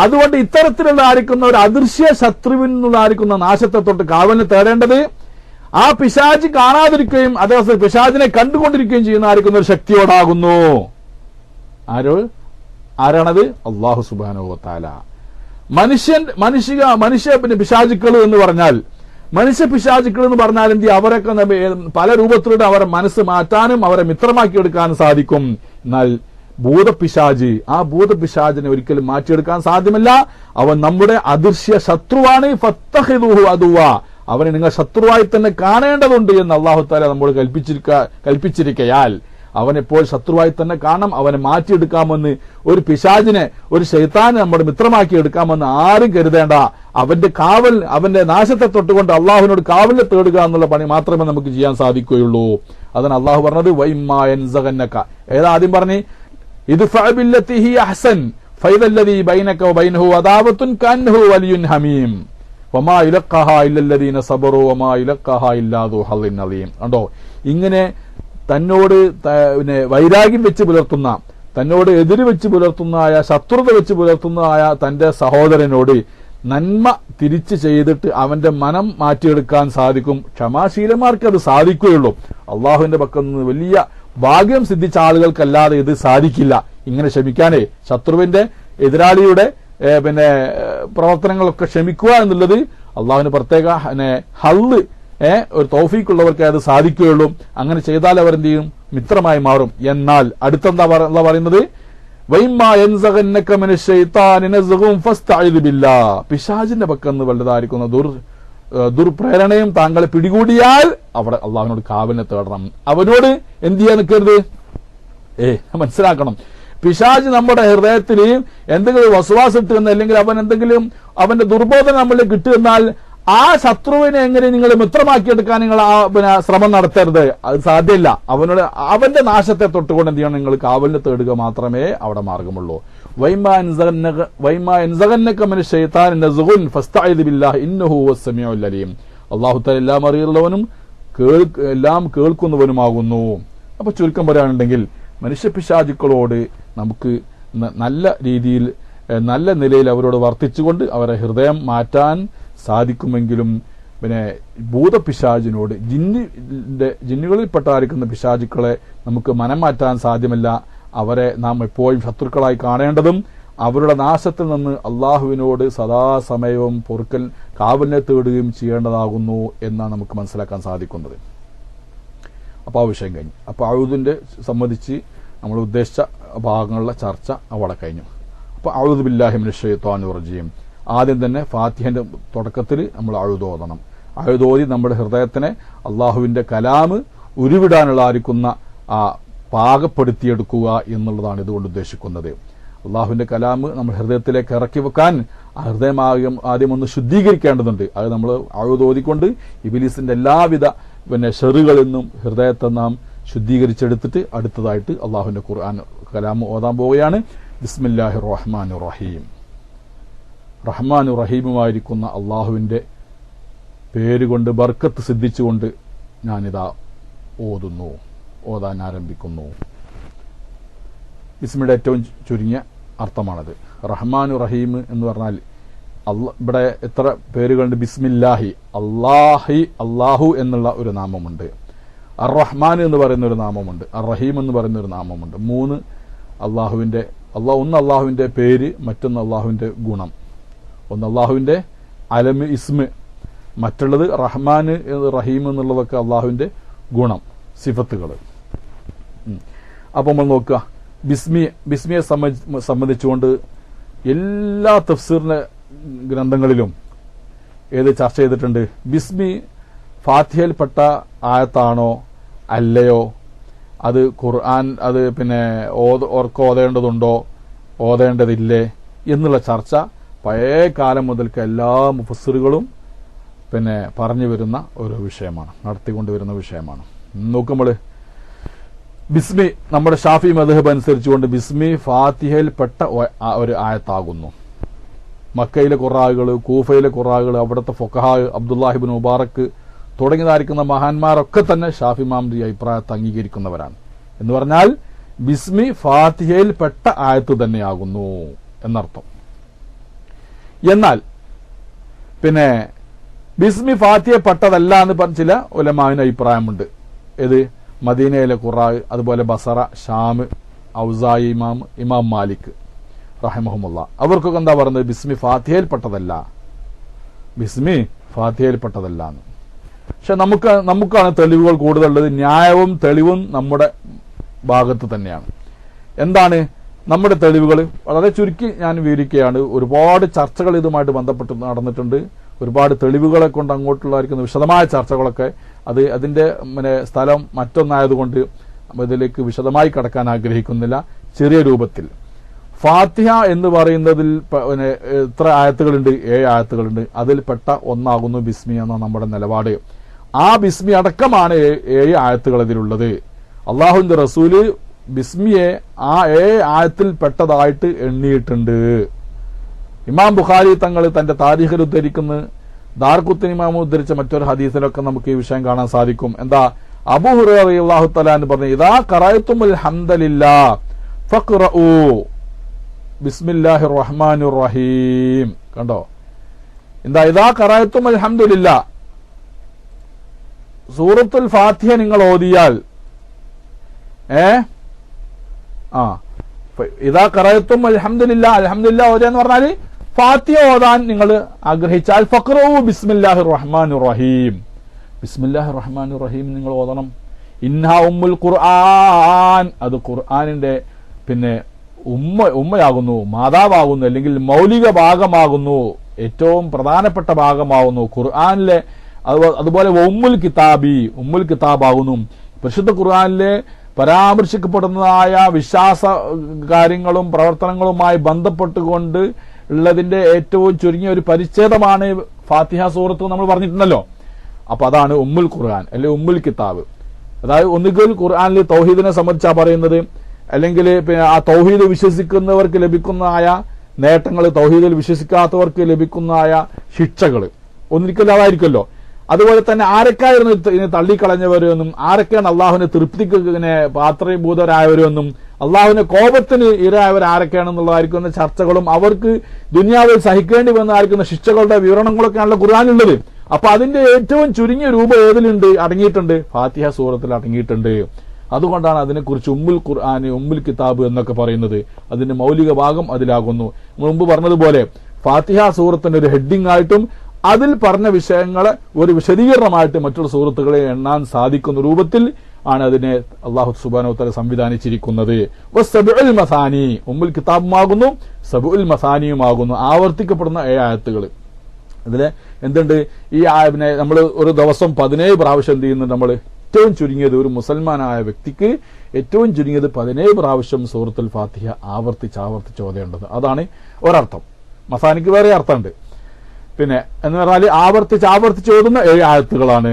അതുകൊണ്ട് ഇത്തരത്തിലുള്ള ആയിരിക്കുന്ന ഒരു അദൃശ്യ ശത്രുവിൽ നിന്നുള്ളായിരിക്കുന്ന നാശത്തെ തൊട്ട് കാവലിനെ തേടേണ്ടത് ആ പിശാചി കാണാതിരിക്കുകയും അതേസമയം പിശാചിനെ കണ്ടുകൊണ്ടിരിക്കുകയും ചെയ്യുന്ന ആയിരിക്കുന്ന ഒരു ശക്തിയോടാകുന്നു. ആരാണത്? അല്ലാഹു സുബ്ഹാനഹു വ തആല. മനുഷ്യ പിശാചുക്കൾ എന്ന് പറഞ്ഞാൽ, മനുഷ്യ പിശാചുക്കൾ എന്ന് പറഞ്ഞാൽ എന്ത്? അവരൊക്കെ പല രൂപത്തിലൂടെ അവരെ മനസ്സ് മാറ്റാനും അവരെ മിത്രമാക്കിയെടുക്കാനും സാധിക്കും. എന്നാൽ ആ ഭൂതപിശാചിനെ ഒരിക്കലും മാറ്റിയെടുക്കാൻ സാധ്യമല്ല. അവൻ നമ്മുടെ അദൃശ്യ ശത്രുവാണ്. ഫത്തഖിദൂഹു അദുവ, അവനെ നിങ്ങൾ ശത്രുവായി തന്നെ കാണേണ്ടതുണ്ട് എന്ന് അല്ലാഹു തആല നമ്മോട് കൽപ്പിച്ചിരിക്കയാൽ അവനെപ്പോൾ ശത്രുവായി തന്നെ കാണാം. അവനെ മാറ്റിയെടുക്കാമെന്ന് ഒരു പിശാചിനെ, ഒരു ശൈത്താനെ നമ്മുടെ മിത്രമാക്കി എടുക്കാമെന്ന് ആരും കരുതേണ്ട. അവന്റെ കാവൽ, അവന്റെ നാശത്തെ തൊട്ടുകൊണ്ട് അള്ളാഹുവിനോട് കാവലിനെ തേടുക എന്നുള്ള പണി മാത്രമേ നമുക്ക് ചെയ്യാൻ സാധിക്കുകയുള്ളൂ. അതാണ് അള്ളാഹു പറഞ്ഞത് വൈമ്മാ യൻസഗന്നക. ഏതാദ്യം പറഞ്ഞു ഇദ്ഫഅ ബില്ലത്തി ഹി അഹ്സൻ ഫൈദല്ലദീ ബൈനക വബൈനഹു അദാവത്തുൻ കഅന്നഹു വലിയുൻ ഹമീം വമാ യുലഖഹാ ഇല്ലല്ലദീന സബറു വമാ യുലഖഹാ ഇല്ലാ ദു ഹളിൻ അലീം. കണ്ടോ, ഇങ്ങനെ തന്നോട് വൈരാഗ്യം വെച്ച് പുലർത്തുന്ന, തന്നോട് എതിര് വെച്ച് പുലർത്തുന്നതായ, ശത്രുത വെച്ച് പുലർത്തുന്നതായ തന്റെ സഹോദരനോട് നന്മ തിരിച്ചു ചെയ്തിട്ട് അവന്റെ മനം മാറ്റിയെടുക്കാൻ സാധിക്കും. ക്ഷമാശീലന്മാർക്ക് അത് സാധിക്കുകയുള്ളൂ. അള്ളാഹുവിന്റെ പക്കൽ നിന്ന് വലിയ ഭാഗ്യം സിദ്ധിച്ച ആളുകൾക്കല്ലാതെ ഇത് സാധിക്കില്ല. ഇങ്ങനെ ക്ഷമിക്കാനേ, ശത്രുവിന്റെ എതിരാളിയുടെ പ്രവർത്തനങ്ങളൊക്കെ ക്ഷമിക്കുക എന്നുള്ളത് അള്ളാഹുവിന് പ്രത്യേക ഹള്ള്, ഒരു തൗഫീഖുള്ളവർക്ക് അത് സാധിക്കുകയുള്ളൂ. അങ്ങനെ ചെയ്താൽ അവർ എന്ത് ചെയ്യും? മിത്രമായി മാറും. എന്നാൽ അടുത്തെന്താ പറയുന്നത്? വൈമ്മാ യൻസഗന്നക മിനശ് ശൈത്താനി നസ്ഗുൻ ഫസ്തഇദ് ബില്ലാഹ്. പിശാചിന്റെ പക്കന്ന് വലുതായിരിക്കുന്ന ദുർപ്രേരണയും താങ്കളെ പിടികൂടിയാൽ അവിടെ അള്ളാഹുവിനോട് കാവലിനെ തേടണം. അവനോട് എന്ത് ചെയ്യാൻ നിൽക്കരുത്. മനസ്സിലാക്കണം, പിശാച് നമ്മുടെ ഹൃദയത്തിൽ എന്തെങ്കിലും വസ്വാസ് ഇട്ടുന്ന, അല്ലെങ്കിൽ അവൻ എന്തെങ്കിലും അവന്റെ ദുർബോധന നമ്മളിൽ കിട്ടുന്നാൽ ആ ശത്രുവിനെ എങ്ങനെ നിങ്ങൾ മിത്രമാക്കിയെടുക്കാൻ നിങ്ങൾ ശ്രമം നടത്തരുത്. അത് സാധ്യമല്ല. അവന്റെ നാശത്തെ തൊട്ടുകൊണ്ട് എന്ത് ചെയ്യണം? നിങ്ങൾ കാവലിനെ തേടുക മാത്രമേ അവിടെ മാർഗമുള്ളൂ. അല്ലാഹു തആല എല്ലാം അറിയുന്നവനും എല്ലാം കേൾക്കുന്നവനുമാകുന്നു. അപ്പൊ ചുരുക്കം പറയുകയാണെങ്കിൽ മനുഷ്യപിശാചുക്കളോട് നമുക്ക് നല്ല രീതിയിൽ, നല്ല നിലയിൽ അവരോട് വർത്തിച്ചുകൊണ്ട് അവരെ ഹൃദയം മാറ്റാൻ സാധിക്കുമെങ്കിലും ഭൂതപിശാചിനോട്, ജിന്നുകളിൽപ്പെട്ടായിരിക്കുന്ന പിശാചുക്കളെ നമുക്ക് മനം മാറ്റാൻ സാധ്യമല്ല. അവരെ നാം എപ്പോഴും ശത്രുക്കളായി കാണേണ്ടതും അവരുടെ നാശത്തിൽ നിന്ന് അള്ളാഹുവിനോട് സദാസമയവും കാവലിനെ തേടുകയും ചെയ്യേണ്ടതാകുന്നു എന്നാണ് നമുക്ക് മനസ്സിലാക്കാൻ സാധിക്കുന്നത്. അപ്പോൾ ആ വിഷയം കഴിഞ്ഞു. അപ്പോൾ അഊദിന്റെ സംബന്ധിച്ച് നമ്മൾ ഉദ്ദേശിച്ച ഭാഗങ്ങളിലെ ചർച്ച അവിടെ കഴിഞ്ഞു. അപ്പോൾ അഊദു ബില്ലാഹി മിനശ് ശൈത്വാനിർ റജീം. ആദ്യം തന്നെ ഫാത്തിഹന്റെ തുടക്കത്തിൽ നമ്മൾ അഊദ് ഓതണം. അഊദ് ഓതി നമ്മുടെ ഹൃദയത്തിനെ അള്ളാഹുവിന്റെ കലാമ് ഉരുവിടാനുള്ളായിരിക്കുന്ന പാകപ്പെടുത്തിയെടുക്കുക എന്നുള്ളതാണ് ഇതുകൊണ്ട് ഉദ്ദേശിക്കുന്നത്. അള്ളാഹുവിന്റെ കലാമ് നമ്മൾ ഹൃദയത്തിലേക്ക് ഇറക്കി വെക്കാൻ ഹൃദയം ആദ്യം ഒന്ന് ശുദ്ധീകരിക്കേണ്ടതുണ്ട്. അത് നമ്മൾ അഊദ് ഓതിക്കൊണ്ട് ഇബ്ലീസിന്റെ എല്ലാവിധ ഷെറുകളിൽ നിന്നും ഹൃദയത്തെ നാം ശുദ്ധീകരിച്ചെടുത്തിട്ട് അടുത്തതായിട്ട് അള്ളാഹുവിന്റെ ഖുർആൻ കലാമ് ഓതാൻ പോവുകയാണ്. ബിസ്മില്ലാഹിർ റഹ്മാനിർ റഹീം. റഹ്മാനു റഹീമുമായിരിക്കുന്ന അള്ളാഹുവിന്റെ പേരുകൊണ്ട് ബർക്കത്ത് സിദ്ധിച്ചുകൊണ്ട് ഞാനിതാ ഓതാൻ ആരംഭിക്കുന്നു. ബിസ്മിയുടെ ഏറ്റവും ചുരുങ്ങിയ അർത്ഥമാണത്. റഹ്മാനു റഹീം എന്ന് പറഞ്ഞാൽ ഇവിടെ എത്ര പേരുകളുണ്ട്? ബിസ്മില്ലാഹി, അള്ളാഹു എന്നുള്ള ഒരു നാമമുണ്ട്. അർ റഹ്മാൻ എന്ന് പറയുന്ന ഒരു നാമമുണ്ട്. അർ റഹീം എന്ന് പറയുന്ന ഒരു നാമമുണ്ട്. ഒന്ന് അള്ളാഹുവിന്റെ പേര്, മറ്റൊന്ന് അള്ളാഹുവിന്റെ ഗുണം. ഒന്ന് അള്ളാഹുവിന്റെ അലമ്, ഇസ്മ്, മറ്റുള്ളത് റഹ്മാൻ, റഹീം എന്നുള്ളതൊക്കെ അള്ളാഹുവിന്റെ ഗുണം, സിഫത്തുകൾ. അപ്പൊ നമ്മൾ നോക്കുക, ബിസ്മിയെ സംബന്ധിച്ചുകൊണ്ട് എല്ലാ തഫ്സീറിന്റെ ഗ്രന്ഥങ്ങളിലും ചർച്ച ചെയ്തിട്ടുണ്ട്. ബിസ്മി ഫാത്തിഹയിൽപ്പെട്ട ആയത്താണോ അല്ലയോ, അത് ഖുർആൻ അത് ഓതേണ്ടതുണ്ടോ ഓതേണ്ടതില്ലേ എന്നുള്ള ചർച്ച പഴയ കാലം മുതൽക്ക് എല്ലാ മുഫസ്സിറുകളും പറഞ്ഞു വരുന്ന ഒരു വിഷയമാണ്, നടത്തിക്കൊണ്ടുവരുന്ന വിഷയമാണ്. നോക്കുമ്പോൾ ബിസ്മി നമ്മുടെ ഷാഫി മദ്ഹബ് അനുസരിച്ചുകൊണ്ട് ബിസ്മി ഫാത്തിഹയിൽപ്പെട്ട ഒരു ആയത്താകുന്നു. മക്കയിലെ ഖുറാകൾ, കൂഫയിലെ ഖുറാകൾ, അവിടുത്തെ ഫുഖഹാ അബ്ദുല്ലാഹിബ്ൻ മുബാറക് തുടങ്ങിയതായിരിക്കുന്ന മഹാന്മാരൊക്കെ തന്നെ ഷാഫി ഇമാമിന്റെ അഭിപ്രായത്തെ അംഗീകരിക്കുന്നവരാണ്. എന്ന് പറഞ്ഞാൽ ബിസ്മി ഫാത്തിഹയിൽപ്പെട്ട ആയത്ത് തന്നെയാകുന്നു എന്നർത്ഥം. എന്നാൽ ബിസ്മി ഫാത്തിഹയിൽപ്പെട്ടതല്ല എന്ന് ചില ഉലമാവിന് അഭിപ്രായമുണ്ട്. ഏത്? മദീനയിലെ ഖുറാ, അതുപോലെ ബസറ, ഷാം, ഔസായി ഇമാം മാലിക് റഹിമഹുമുള്ള, അവർക്കൊക്കെ എന്താ പറയുന്നത്? ബിസ്മി ഫാത്തിഹയിൽപ്പെട്ടതല്ല, ബിസ്മി ഫാത്തിഹയിൽപ്പെട്ടതല്ല. പക്ഷെ നമുക്കാണ് തെളിവുകൾ കൂടുതലുള്ളത്. ന്യായവും തെളിവും നമ്മുടെ ഭാഗത്ത് തന്നെയാണ്. എന്താണ് നമ്മുടെ തെളിവുകൾ? വളരെ ചുരുക്കി ഞാൻ വിവരിക്കുകയാണ്. ഒരുപാട് ചർച്ചകൾ ഇതുമായിട്ട് ബന്ധപ്പെട്ട് നടന്നിട്ടുണ്ട്. ഒരുപാട് തെളിവുകളെ കൊണ്ട് അങ്ങോട്ടുള്ളതായിരിക്കുന്ന വിശദമായ ചർച്ചകളൊക്കെ അതിന്റെ സ്ഥലം മറ്റൊന്നായതുകൊണ്ട് ഇതിലേക്ക് വിശദമായി കടക്കാൻ ആഗ്രഹിക്കുന്നില്ല. ചെറിയ രൂപത്തിൽ ഫാത്തിഹ എന്ന് പറയുന്നതിൽ എത്ര ആയത്തുകളുണ്ട്? 7 ആയത്തുകളുണ്ട്. അതിൽ പെട്ട ഒന്നാകുന്നു ബിസ്മി എന്ന നമ്മുടെ നിലപാട്. ആ ബിസ്മി അടക്കമാണ് 7 ആയത്തുകൾ അതിലുള്ളത്. അള്ളാഹുവിന്റെ റസൂല് ബിസ്മിയെ ആ 7 ആയത്തിൽ പെട്ടതായിട്ട് എണ്ണിയിട്ടുണ്ട്. ഇമാം ബുഖാരി തങ്ങൾ തന്റെ താരീഖിൽ ഉദ്ധരിക്കുന്ന ദാർഖുത്നി ഇമാം ഉദ്ധരിച്ച മറ്റൊരു ഹദീസിലൊക്കെ നമുക്ക് ഈ വിഷയം കാണാൻ സാധിക്കും. എന്താ? അബൂ ഹുറൈറ റളിയല്ലാഹു തആല എന്ന് പറഞ്ഞു, ഇദാ ഖറഅതുൽ ഹംദലില്ലാഹ് ഫഖ്റഊ ബിസ്മില്ലാഹിർ റഹ്മാനിർ റഹീം. കണ്ടോ? എന്താ? ഇദാ ഖറഅതുൽ ഹംദലില്ലാഹ്, സൂറത്തുൽ ഫാത്തിഹ നിങ്ങൾ ഓതിയാൽ, ഇദാ ഖറഅതും അൽഹംദുലില്ലാഹ്, അൽഹംദുലില്ലാഹ് ഓതാന്ന് പറഞ്ഞാൽ ഫാത്തിഹ ഓതാൻ നിങ്ങൾ ആഗ്രഹിച്ചാൽ ഫഖ്റഊ ബിസ്മില്ലാഹിർ റഹ്മാനിർ റഹീം, ബിസ്മില്ലാഹിർ റഹ്മാനിർ റഹീം നിങ്ങൾ ഓതണം. ഇന്നഹാ ഉമ്മുൽ ഖുർആൻ, അത് ഖുർആനിന്റെ ഉമ്മയാകുന്നു, മാതാവാകുന്നു, അല്ലെങ്കിൽ മൗലിക ഭാഗമാകുന്നു, ഏറ്റവും പ്രധാനപ്പെട്ട ഭാഗമാകുന്നു ഖുർആനിലെ. അതുപോലെ ഉമ്മുൽ കിതാബി, ഉമ്മുൽ കിതാബാകുന്നു. പരിശുദ്ധ ഖുർആനിലെ പരാമർശിക്കപ്പെടുന്നതായ വിശ്വാസ കാര്യങ്ങളും പ്രവർത്തനങ്ങളുമായി ബന്ധപ്പെട്ടുകൊണ്ട് ഉള്ളതിന്റെ ഏറ്റവും ചുരുങ്ങിയ ഒരു പരിച്ഛേദമാണ് ഫാത്തിഹ സൂറത്ത് നമ്മൾ പറഞ്ഞിട്ടുണ്ടല്ലോ. അപ്പൊ അതാണ് ഉമ്മുൽ ഖുർആൻ അല്ലെങ്കിൽ ഉമ്മുൽ കിതാബ്. അതായത് ഒന്നുകിൽ ഖുർആനിൽ തൗഹീദിനെ സംബന്ധിച്ചാ പറയുന്നത്, അല്ലെങ്കിൽ ആ തൗഹീദ് വിശ്വസിക്കുന്നവർക്ക് ലഭിക്കുന്നതായ നേട്ടങ്ങൾ, തൗഹീദിൽ വിശ്വസിക്കാത്തവർക്ക് ലഭിക്കുന്നതായ ശിക്ഷകൾ ഒന്നിരിക്കലും അതായിരിക്കുമല്ലോ. അതുപോലെ തന്നെ ആരൊക്കെയായിരുന്നു ഇതിനെ തള്ളിക്കളഞ്ഞവരെന്നും, ആരൊക്കെയാണ് അള്ളാഹുവിനെ തൃപ്തിക്ക് പാത്രീഭൂതരായവരെന്നും, അള്ളാഹുവിന്റെ കോപത്തിന് ഇരയായവർ ആരൊക്കെയാണെന്നുള്ളതായിരിക്കുന്ന ചർച്ചകളും അവർക്ക് ദുനിയാവിൽ സഹിക്കേണ്ടി വന്നതായിരിക്കുന്ന ശിക്ഷകളുടെ വിവരണങ്ങളൊക്കെയാണല്ലോ ഖുർആനിലുള്ളത്. അപ്പൊ അതിന്റെ ഏറ്റവും ചുരുങ്ങിയ രൂപം ഏതിലുണ്ട്? അടങ്ങിയിട്ടുണ്ട്, ഫാത്തിഹ സൂറത്തിൽ അടങ്ങിയിട്ടുണ്ട്. അതുകൊണ്ടാണ് അതിനെക്കുറിച്ച് ഉമ്മുൽ ഖുർആൻ, ഉമ്മുൽ കിതാബ് എന്നൊക്കെ പറയുന്നത്. അതിന്റെ മൗലിക ഭാഗം അതിലാകുന്നു. മുമ്പ് പറഞ്ഞതുപോലെ ഫാത്തിഹ സൂറത്തിന്റെ ഒരു ഹെഡിംഗ് ആയിട്ടും അതിൽ പറഞ്ഞ വിഷയങ്ങളെ ഒരു വിശദീകരണമായിട്ട് മറ്റുള്ള സൂറത്തുകളെ എണ്ണാൻ സാധിക്കുന്ന രൂപത്തിൽ ആണ് അതിനെ അല്ലാഹു സുബ്ഹാനഹു വ തആല സംവിധാനിച്ചിരിക്കുന്നത്. വസ്സബഉൽ മസാനി, ഉമ്മുൽ കിതാബുമാകുന്നു, സബഉൽ മസാനിയുമാകുന്നു, ആവർത്തിക്കപ്പെടുന്ന 7 ആയത്തുകൾ. ഇതിലെ എന്തുണ്ട്? ഈ നമ്മൾ ഒരു ദിവസം 17 പ്രാവശ്യം എന്ത് ചെയ്യുന്നുണ്ട്? നമ്മൾ ഏറ്റവും ചുരുങ്ങിയത് ഒരു മുസൽമാനായ വ്യക്തിക്ക് ഏറ്റവും ചുരുങ്ങിയത് 17 പ്രാവശ്യം സൂറത്തുൽ ഫാത്തിഹ ആവർത്തിച്ച് ഓതേണ്ടത്. അതാണ് ഒരർത്ഥം. മസാനിക്ക് വേറെ അർത്ഥമുണ്ട്. എന്ന് പറഞ്ഞാൽ ആവർത്തിച്ച് ഓതുന്ന 7 ആയത്തുകളാണ്.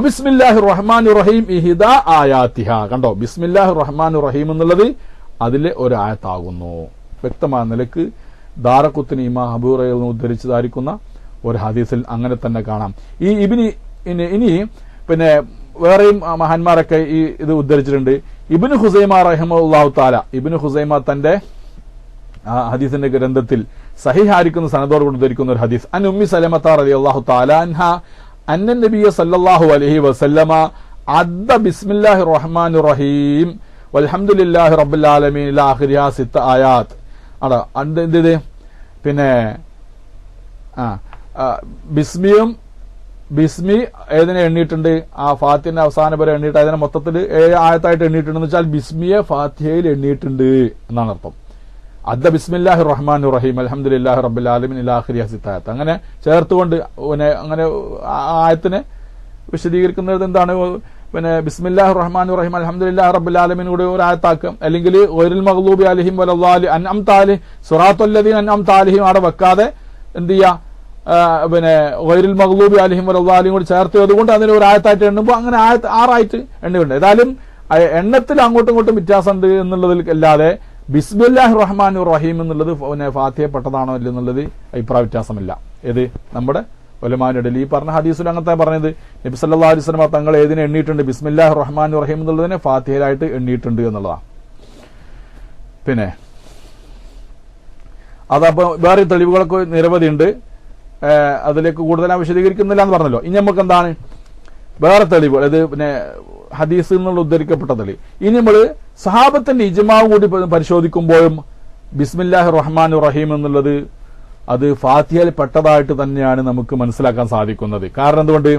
ബിസ്മില്ലാഹിർ റഹ്മാനിർ റഹീം ഇഹ്ദാ ആയാതിഹ. കണ്ടോ? ബിസ്മില്ലാഹിർ റഹ്മാനിർ റഹീം എന്നുള്ളത് അതിലെ ഒരു ആയത്താകുന്നു. വ്യക്തമായ നിലക്ക് ദാറഖുത്നി ഇമാം അബൂ ഹുറൈറ ഉദ്ധരിച്ചതായിരിക്കുന്ന ഒരു ഹദീസിൽ അങ്ങനെ തന്നെ കാണാം. ഈ ഇനി വേറെയും മഹാന്മാരൊക്കെ ഇത് ഉദ്ധരിച്ചിട്ടുണ്ട്. ഇബ്നു ഖുസൈമ റഹിമഹുല്ലാഹു തആല, ഇബ്നു ഖുസൈമ തന്റെ ഹദീസിന്റെ ഗ്രന്ഥത്തിൽ സഹിഹായിരിക്കുന്ന സനദോടുകൂടി ഉദ്ധരിക്കുന്ന ഒരു ഹദീസ്, അൻ ഉമ്മി സലമത റളിയല്ലാഹു തആല അൻഹ അന്ന നബിയ സല്ലല്ലാഹു അലൈഹി വസല്ലമ അദ്ദ ബിസ്മില്ലാഹിർ റഹ്മാനിർ റഹീം വൽഹംദുലില്ലാഹി റബ്ബിൽ ആലമീൻ ഇലാ ആഖിരിഹാ 6 ആയാത്ത്. എന്ത് ബിസ്മി ഏതിനെ എണ്ണിയിട്ടുണ്ട്? ആ ഫാത്തിഹയുടെ അവസാനം വരെ എണ്ണിയിട്ട് അതിനെ മൊത്തത്തിൽ 7 ആയത്തായിട്ട് എണ്ണിയിട്ടുണ്ടെന്ന് വെച്ചാൽ ബിസ്മിയെ ഫാത്തിഹയിൽ എണ്ണിയിട്ടുണ്ട് എന്നാണ് അർത്ഥം. അദ്ദ ബിസ്മില്ലാഹിർ റഹ്മാനിർ റഹീം അൽഹംദുലില്ലാഹി റബ്ബിൽ ആലമീൻ ഇലാ ആഖിരിഹാ 6 ആയത്ത്. അങ്ങനെ ചേർത്തുകൊണ്ട് അങ്ങനെ ആയത്തിനെ വിശദീകരിക്കുന്നത് എന്താണ്? ബിസ്മില്ലാഹിർ റഹ്മാനിർ റഹീം അൽഹംദുലില്ലാഹി റബ്ബിൽ ആലമീൻ കൂടെ ഒരു ആയത്താക്കാം. അല്ലെങ്കിൽ ഗൈറിൽ മഗ്ലൂബി അലൈഹിം വലദ്ദാലിൻ അൻഅംത അലൈഹിം സിറാത്തുൽ ലദീന അൻഅംത അലൈഹിം അവിടെ വെക്കാതെ എന്ത് ചെയ്യാ? ഗൈറിൽ മഗ്ലൂബി അലൈഹിം വലദ്ദാലിൻ കൂടി ചേർത്ത് അതുകൊണ്ട് അതിന് ഒരു ആയത്തായിട്ട് എണ്ണുമ്പോൾ അങ്ങനെ 6 ആയിട്ട് എണ്ണുന്നുണ്ട്. ഏതായാലും എണ്ണത്തിൽ അങ്ങോട്ടും ഇങ്ങോട്ടും വ്യത്യാസമുണ്ട് എന്നുള്ളതിൽ അല്ലാതെ ബിസ്മില്ലാഹിർ റഹ്മാനിർ റഹീം എന്നുള്ളത് ഫാത്തിഹപ്പെട്ടതാണോ ഇല്ലെന്നുള്ളത് അഭിപ്രായ വ്യത്യാസമില്ല. ഏത് നമ്മുടെ ഉലമാന്റെ ഇടയിൽ ഈ പറഞ്ഞ ഹദീസിൽ അങ്ങനത്തെ പറഞ്ഞത് നബി സല്ലല്ലാഹു അലൈഹി വസല്ലം തങ്ങൾ ഏതിനെ എണ്ണിയിട്ടുണ്ട്? ബിസ്മില്ലാഹിർ റഹ്മാനിർ റഹീം എന്നുള്ളതിനെ ഫാത്തിഹയിലായിട്ട് എണ്ണിയിട്ടുണ്ട് എന്നുള്ളതാണ്. അതപ്പോ വേറെ തെളിവുകളൊക്കെ നിരവധി ഉണ്ട്. അതിലേക്ക് കൂടുതൽ വിശദീകരിക്കുന്നില്ല എന്ന് പറഞ്ഞല്ലോ. ഇനി നമുക്ക് എന്താണ് വേറെ തെളിവുകൾ? ഇത് ഹദീസിൽ നിന്നുള്ള ഉദ്ധരിക്കപ്പെട്ട തെളിവ്. ഇനി നമ്മൾ സഹാബത്തിന്റെ ഇജ്മാവ് കൂടി പരിശോധിക്കുമ്പോഴും ബിസ്മില്ലാഹിർ റഹ്മാനിർ റഹീം എന്നുള്ളത് അത് ഫാത്തിഹയിൽ പെട്ടതായിട്ട് തന്നെയാണ് നമുക്ക് മനസ്സിലാക്കാൻ സാധിക്കുന്നത്. കാരണം എന്തുകൊണ്ട്?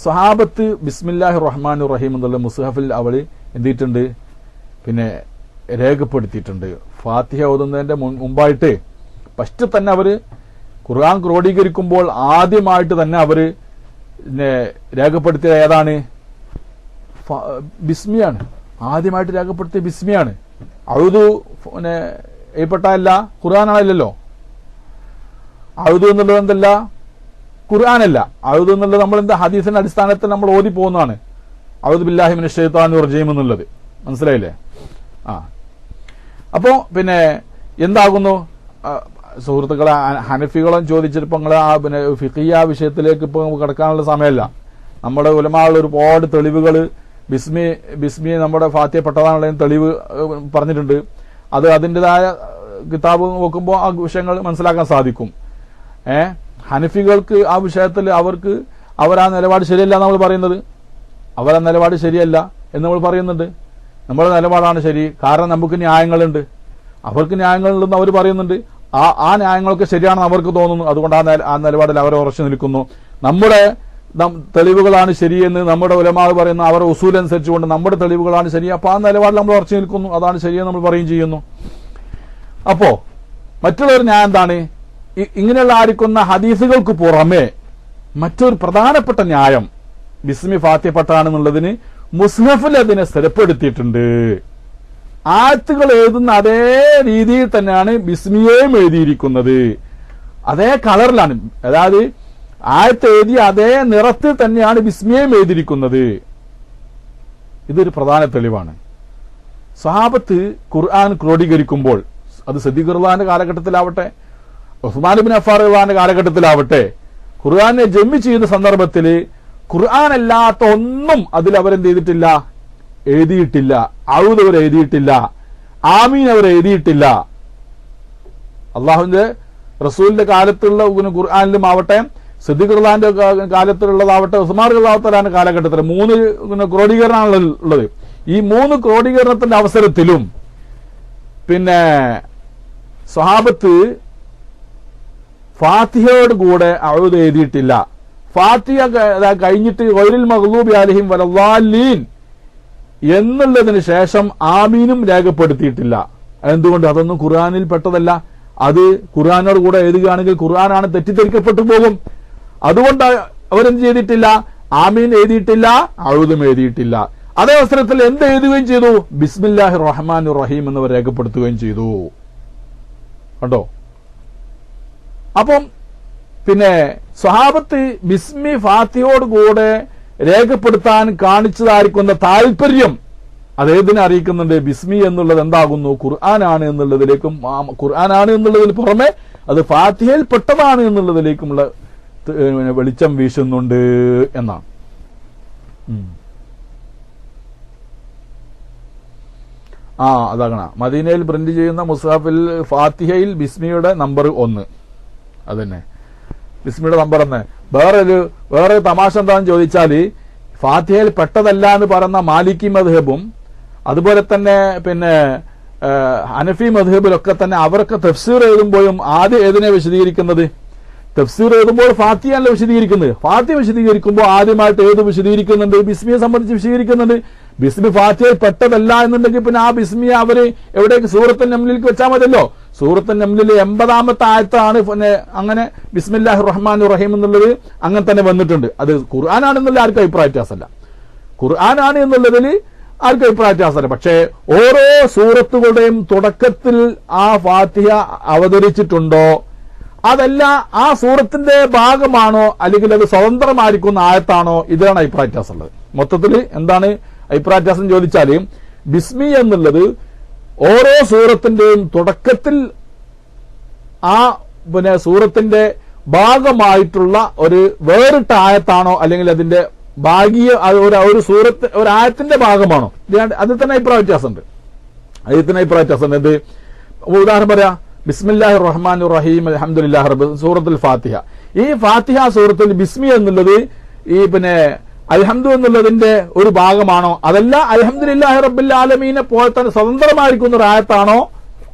സഹാബത്ത് ബിസ്മില്ലാഹിർ റഹ്മാനിർ റഹീം എന്നുള്ള മുസ്ഹഫിൽ അവള് എന്തിട്ടുണ്ട്? രേഖപ്പെടുത്തിയിട്ടുണ്ട്. ഫാത്തിഹ ഓതുന്നതിന്റെ മുമ്പായിട്ട് ഫസ്റ്റ് തന്നെ അവര് ഖുർആൻ ക്രോഡീകരിക്കുമ്പോൾ ആദ്യമായിട്ട് തന്നെ അവര് രേഖപ്പെടുത്തിയ ഏതാണ്? ബിസ്മിയാണ്. ആദ്യമായിട്ട് രേഖപ്പെടുത്തിയ ബിസ്മിയാണ്. അഴുതു ഏപ്പെട്ടല്ല, ഖുർആനാണല്ലോ. അഴുതു എന്നുള്ളത് എന്തല്ല? ഖുർആനല്ല. അഴുതു എന്നുള്ളത് നമ്മൾ എന്താ ഹദീസിന്റെ അടിസ്ഥാനത്തിൽ നമ്മൾ ഓതി പോകുന്നതാണ്. അഊദു ബില്ലാഹി മിനശ് ശൈത്വാനിർ റജീം എന്നുള്ളത് മനസ്സിലായില്ലേ? അപ്പോ പിന്നെ എന്താകുന്നു സുഹൃത്തുക്കളെ, ഹനഫികളും ചോദിച്ചിപ്പോ നിങ്ങൾ പിന്നെ ഫിഖിയ വിഷയത്തിലേക്ക് ഇപ്പൊ കിടക്കാനുള്ള സമയമല്ല. നമ്മുടെ ഉലമാകൾ ഒരുപാട് തെളിവുകൾ ബിസ്മി നമ്മുടെ ഫാത്തിഹ പെട്ടതാണുള്ള തെളിവ് പറഞ്ഞിട്ടുണ്ട്. അത് അതിൻ്റെതായ കിതാബ് നോക്കുമ്പോൾ ആ വിഷയങ്ങൾ മനസ്സിലാക്കാൻ സാധിക്കും. ഹനഫികൾക്ക് ആ വിഷയത്തിൽ അവരാ നിലപാട് ശരിയല്ല നമ്മൾ പറയുന്നത്. അവരാ നിലപാട് ശരിയല്ല എന്ന് നമ്മൾ പറയുന്നുണ്ട്. നമ്മുടെ നിലപാടാണ് ശരി. കാരണം നമുക്ക് ന്യായങ്ങളുണ്ട്, അവർക്ക് ന്യായങ്ങളുണ്ടെന്ന് അവർ പറയുന്നുണ്ട്. ആ ന്യായങ്ങളൊക്കെ ശരിയാണെന്ന് അവർക്ക് തോന്നുന്നു. അതുകൊണ്ട് ആ നിലപാടിൽ അവർ ഉറച്ചു നിൽക്കുന്നു. നമ്മുടെ തെളിവുകളാണ് ശരിയെന്ന് നമ്മുടെ ഉലമാവ് പറയുന്നു. അവരുടെ ഉസൂൽ അനുസരിച്ചുകൊണ്ട് നമ്മുടെ തെളിവുകളാണ് ശരി. അപ്പൊ ആ നിലപാടിൽ നമ്മൾ ഉറച്ചു നിൽക്കുന്നു. അതാണ് ശരിയെന്ന് നമ്മൾ പറയുകയും ചെയ്യുന്നു. അപ്പോ മറ്റുള്ളവർ ന്യായം എന്താണ്? ഇങ്ങനെയുള്ള ആയിരിക്കുന്ന ഹദീസുകൾക്ക് പുറമെ മറ്റൊരു പ്രധാനപ്പെട്ട ന്യായം ബിസ്മി ഫാത്തിഹ പെട്ടതാണെന്നുള്ളതിന് മുസ്ഹഫിൽ അതിനെ സ്ഥിരപ്പെടുത്തിയിട്ടുണ്ട്. ആയത്തുകൾ എഴുതുന്ന അതേ രീതിയിൽ തന്നെയാണ് ബിസ്മിയെയും എഴുതിയിരിക്കുന്നത്. അതേ കളറിലാണ്, അതായത് ആയത്ത് എഴുതിയ അതേ നിറത്തിൽ തന്നെയാണ് ബിസ്മിയെയും എഴുതിയിരിക്കുന്നത്. ഇതൊരു പ്രധാന തെളിവാണ്. സഹാബത്ത് ഖുർആൻ ക്രോഡീകരിക്കുമ്പോൾ അത് സിദ്ദീഖ് റളിയല്ലാഹുവിന്റെ കാലഘട്ടത്തിലാവട്ടെ, ഉസ്മാൻ ഇബ്നു അഫ്ഫാൻ റളിയല്ലാഹുവിന്റെ കാലഘട്ടത്തിലാവട്ടെ, ഖുർആനെ ജമി ചെയ്യുന്ന സന്ദർഭത്തിൽ ഖുർആൻ അല്ലാത്ത ഒന്നും അതിൽ അവരെന്ത് ചെയ്തിട്ടില്ല, എഴുതിയിട്ടില്ല. ഔദ് അവർ എഴുതിയിട്ടില്ല, ആമീൻ അവർ എഴുതിയിട്ടില്ല. അള്ളാഹുവിന്റെ റസൂലിന്റെ കാലത്തുള്ള ഖുർആനിലും ആവട്ടെ, സിദ്ദീഖ് റളിയല്ലാഹുവിന്റെ കാലത്തുള്ളതാവട്ടെ, ഉസ്മാൻ റളിയല്ലാഹു കാലഘട്ടത്തിൽ 3 ക്രോഡീകരണമാണ് ഉള്ളത്. ഈ 3 ക്രോഡീകരണത്തിന്റെ അവസരത്തിലും പിന്നെ സ്വഹാബത്ത് ഫാത്തിഹയോട് കൂടെ ഔദ് എഴുതിയിട്ടില്ല. ഫാത്തിഹ കഴിഞ്ഞിട്ട് ഗൈറുൽ മഗ്ലൂബി അലൈഹിം വലദ്ദാലീൻ എന്നുള്ളതിന് ശേഷം ആമീനും രേഖപ്പെടുത്തിയിട്ടില്ല. എന്തുകൊണ്ട്? അതൊന്നും ഖുർആനിൽ പെട്ടതല്ല. അത് ഖുർആനോട് കൂടെ എഴുതുകയാണെങ്കിൽ ഖുർആനാണ് തെറ്റിദ്ധരിക്കപ്പെട്ടു പോകും. അതുകൊണ്ട് അവരെന്ത് ചെയ്തിട്ടില്ല? ആമീൻ എഴുതിയിട്ടില്ല, ഔദും എഴുതിയിട്ടില്ല. അതേ അവസരത്തിൽ എന്ത് എഴുതുകയും ചെയ്തു? ബിസ്മില്ലാഹിർ റഹ്മാനിർ റഹീം എന്നിവർ രേഖപ്പെടുത്തുകയും ചെയ്തു. കണ്ടോ? അപ്പം പിന്നെ സ്വഹാബത്ത് ബിസ്മി ഫാത്തിഹയോട് കൂടെ രേഖപ്പെടുത്താൻ കാണിച്ചതായിരിക്കുന്ന താല്പര്യം അതേതിനെ അറിയിക്കുന്നുണ്ട്? ബിസ്മി എന്നുള്ളത് എന്താകുന്നു? ഖുർആനാണ് എന്നുള്ളതിലേക്കും, ഖുർആനാണ് എന്നുള്ളതിന് പുറമെ അത് ഫാത്തിഹയിൽ പെട്ടതാണ് എന്നുള്ളതിലേക്കുമുള്ള വെളിച്ചം വീശുന്നുണ്ട് എന്നാണ്. അതാകണ മദീനയിൽ പ്രിന്റ് ചെയ്യുന്ന മുസ്ഹഫിൽ ഫാത്തിഹയിൽ ബിസ്മിയുടെ നമ്പർ 1. അതന്നെ ബിസ്മിയുടെ നമ്പർ 1. വേറെ തമാശ എന്താണെന്ന് ചോദിച്ചാല് ഫാത്തിഹയിൽ പെട്ടതല്ല എന്ന് പറയുന്ന മാലിക്കി മദ്ഹബും അതുപോലെ തന്നെ പിന്നെ ഹനഫി മദ്ഹബിലൊക്കെ തന്നെ അവരൊക്കെ തഫ്സീർ എഴുതുമ്പോഴും ആദ്യം ഏതിനെ വിശദീകരിക്കുന്നത്? തഫ്സീർ എഴുതുമ്പോൾ ഫാത്തിഹയല്ല വിശദീകരിക്കുന്നത്. ഫാത്തിഹ വിശദീകരിക്കുമ്പോൾ ആദ്യമായിട്ട് ഏത് വിശദീകരിക്കുന്നുണ്ട്? ബിസ്മിയെ സംബന്ധിച്ച് വിശദീകരിക്കുന്നുണ്ട്. ബിസ്മി ഫാത്തിഹയിൽ പെട്ടതല്ല എന്നുണ്ടെങ്കിൽ പിന്നെ ആ ബിസ്മിയെ അവര് എവിടേക്ക് സൂറത്തുൻ നംലിലേക്ക് വെച്ചാൽ മതിയല്ലോ. സൂറത്തുൻ നംലിലെ 80-ാമത്തെ ആയത്താണ് പിന്നെ അങ്ങനെ ബിസ്മില്ലാഹിർ റഹ്മാനിർ റഹീം എന്നുള്ളത് അങ്ങനെ തന്നെ വന്നിട്ടുണ്ട്. അത് ഖുർആനാണെന്നുള്ള ആർക്കും അഭിപ്രായ വ്യത്യാസമല്ല. ഖുർആനാണ് എന്നുള്ളതിൽ ആർക്കും അഭിപ്രായ വ്യത്യാസമല്ല. പക്ഷേ ഓരോ സൂറത്തുകളുടെയും തുടക്കത്തിൽ ആ ഫാത്തിഹ അവതരിച്ചിട്ടുണ്ടോ, അതല്ല ആ സൂറത്തിന്റെ ഭാഗമാണോ, അല്ലെങ്കിൽ അത് സ്വതന്ത്രമായിരിക്കുന്ന ആയത്താണോ, ഇതാണ് അഭിപ്രായ വ്യത്യാസമുള്ളത്. മൊത്തത്തിൽ എന്താണ് അഭിപ്രായ വ്യത്യാസം ചോദിച്ചാൽ, ബിസ്മി എന്നുള്ളത് ഓരോ സൂറത്തിന്റെയും തുടക്കത്തിൽ ആ പിന്നെ സൂറത്തിന്റെ ഭാഗമായിട്ടുള്ള ഒരു വേറിട്ട ആയത്താണോ, അല്ലെങ്കിൽ അതിന്റെ ഭാഗീയ ഒരു സൂറത്ത് ഒരു ആയത്തിന്റെ ഭാഗമാണോ, അതിൽ തന്നെ അഭിപ്രായ വ്യത്യാസമുണ്ട്. അതിൽ തന്നെ അഭിപ്രായ വ്യത്യാസമുണ്ട്. എന്ത് ഉദാഹരണം പറയാ? ബിസ്മില്ലാഹിർ റഹ്മാനിർ റഹീം അൽഹംദുലില്ലാഹി റബ്ബിൽ സൂറത്തുൽ ഫാത്തിഹ. ഈ ഫാത്തിഹ സൂറത്തിൽ ബിസ്മി എന്നുള്ളത് ഈ പിന്നെ അൽഹംദു എന്നുള്ളതിന്റെ ഒരു ഭാഗമാണോ, അതല്ല അൽഹംദുലില്ലാഹി റബ്ബിൽ ആലമീനെ പോലെ തന്നെ സ്വതന്ത്രമായിരിക്കുന്ന ഒരു ആയത്താണോ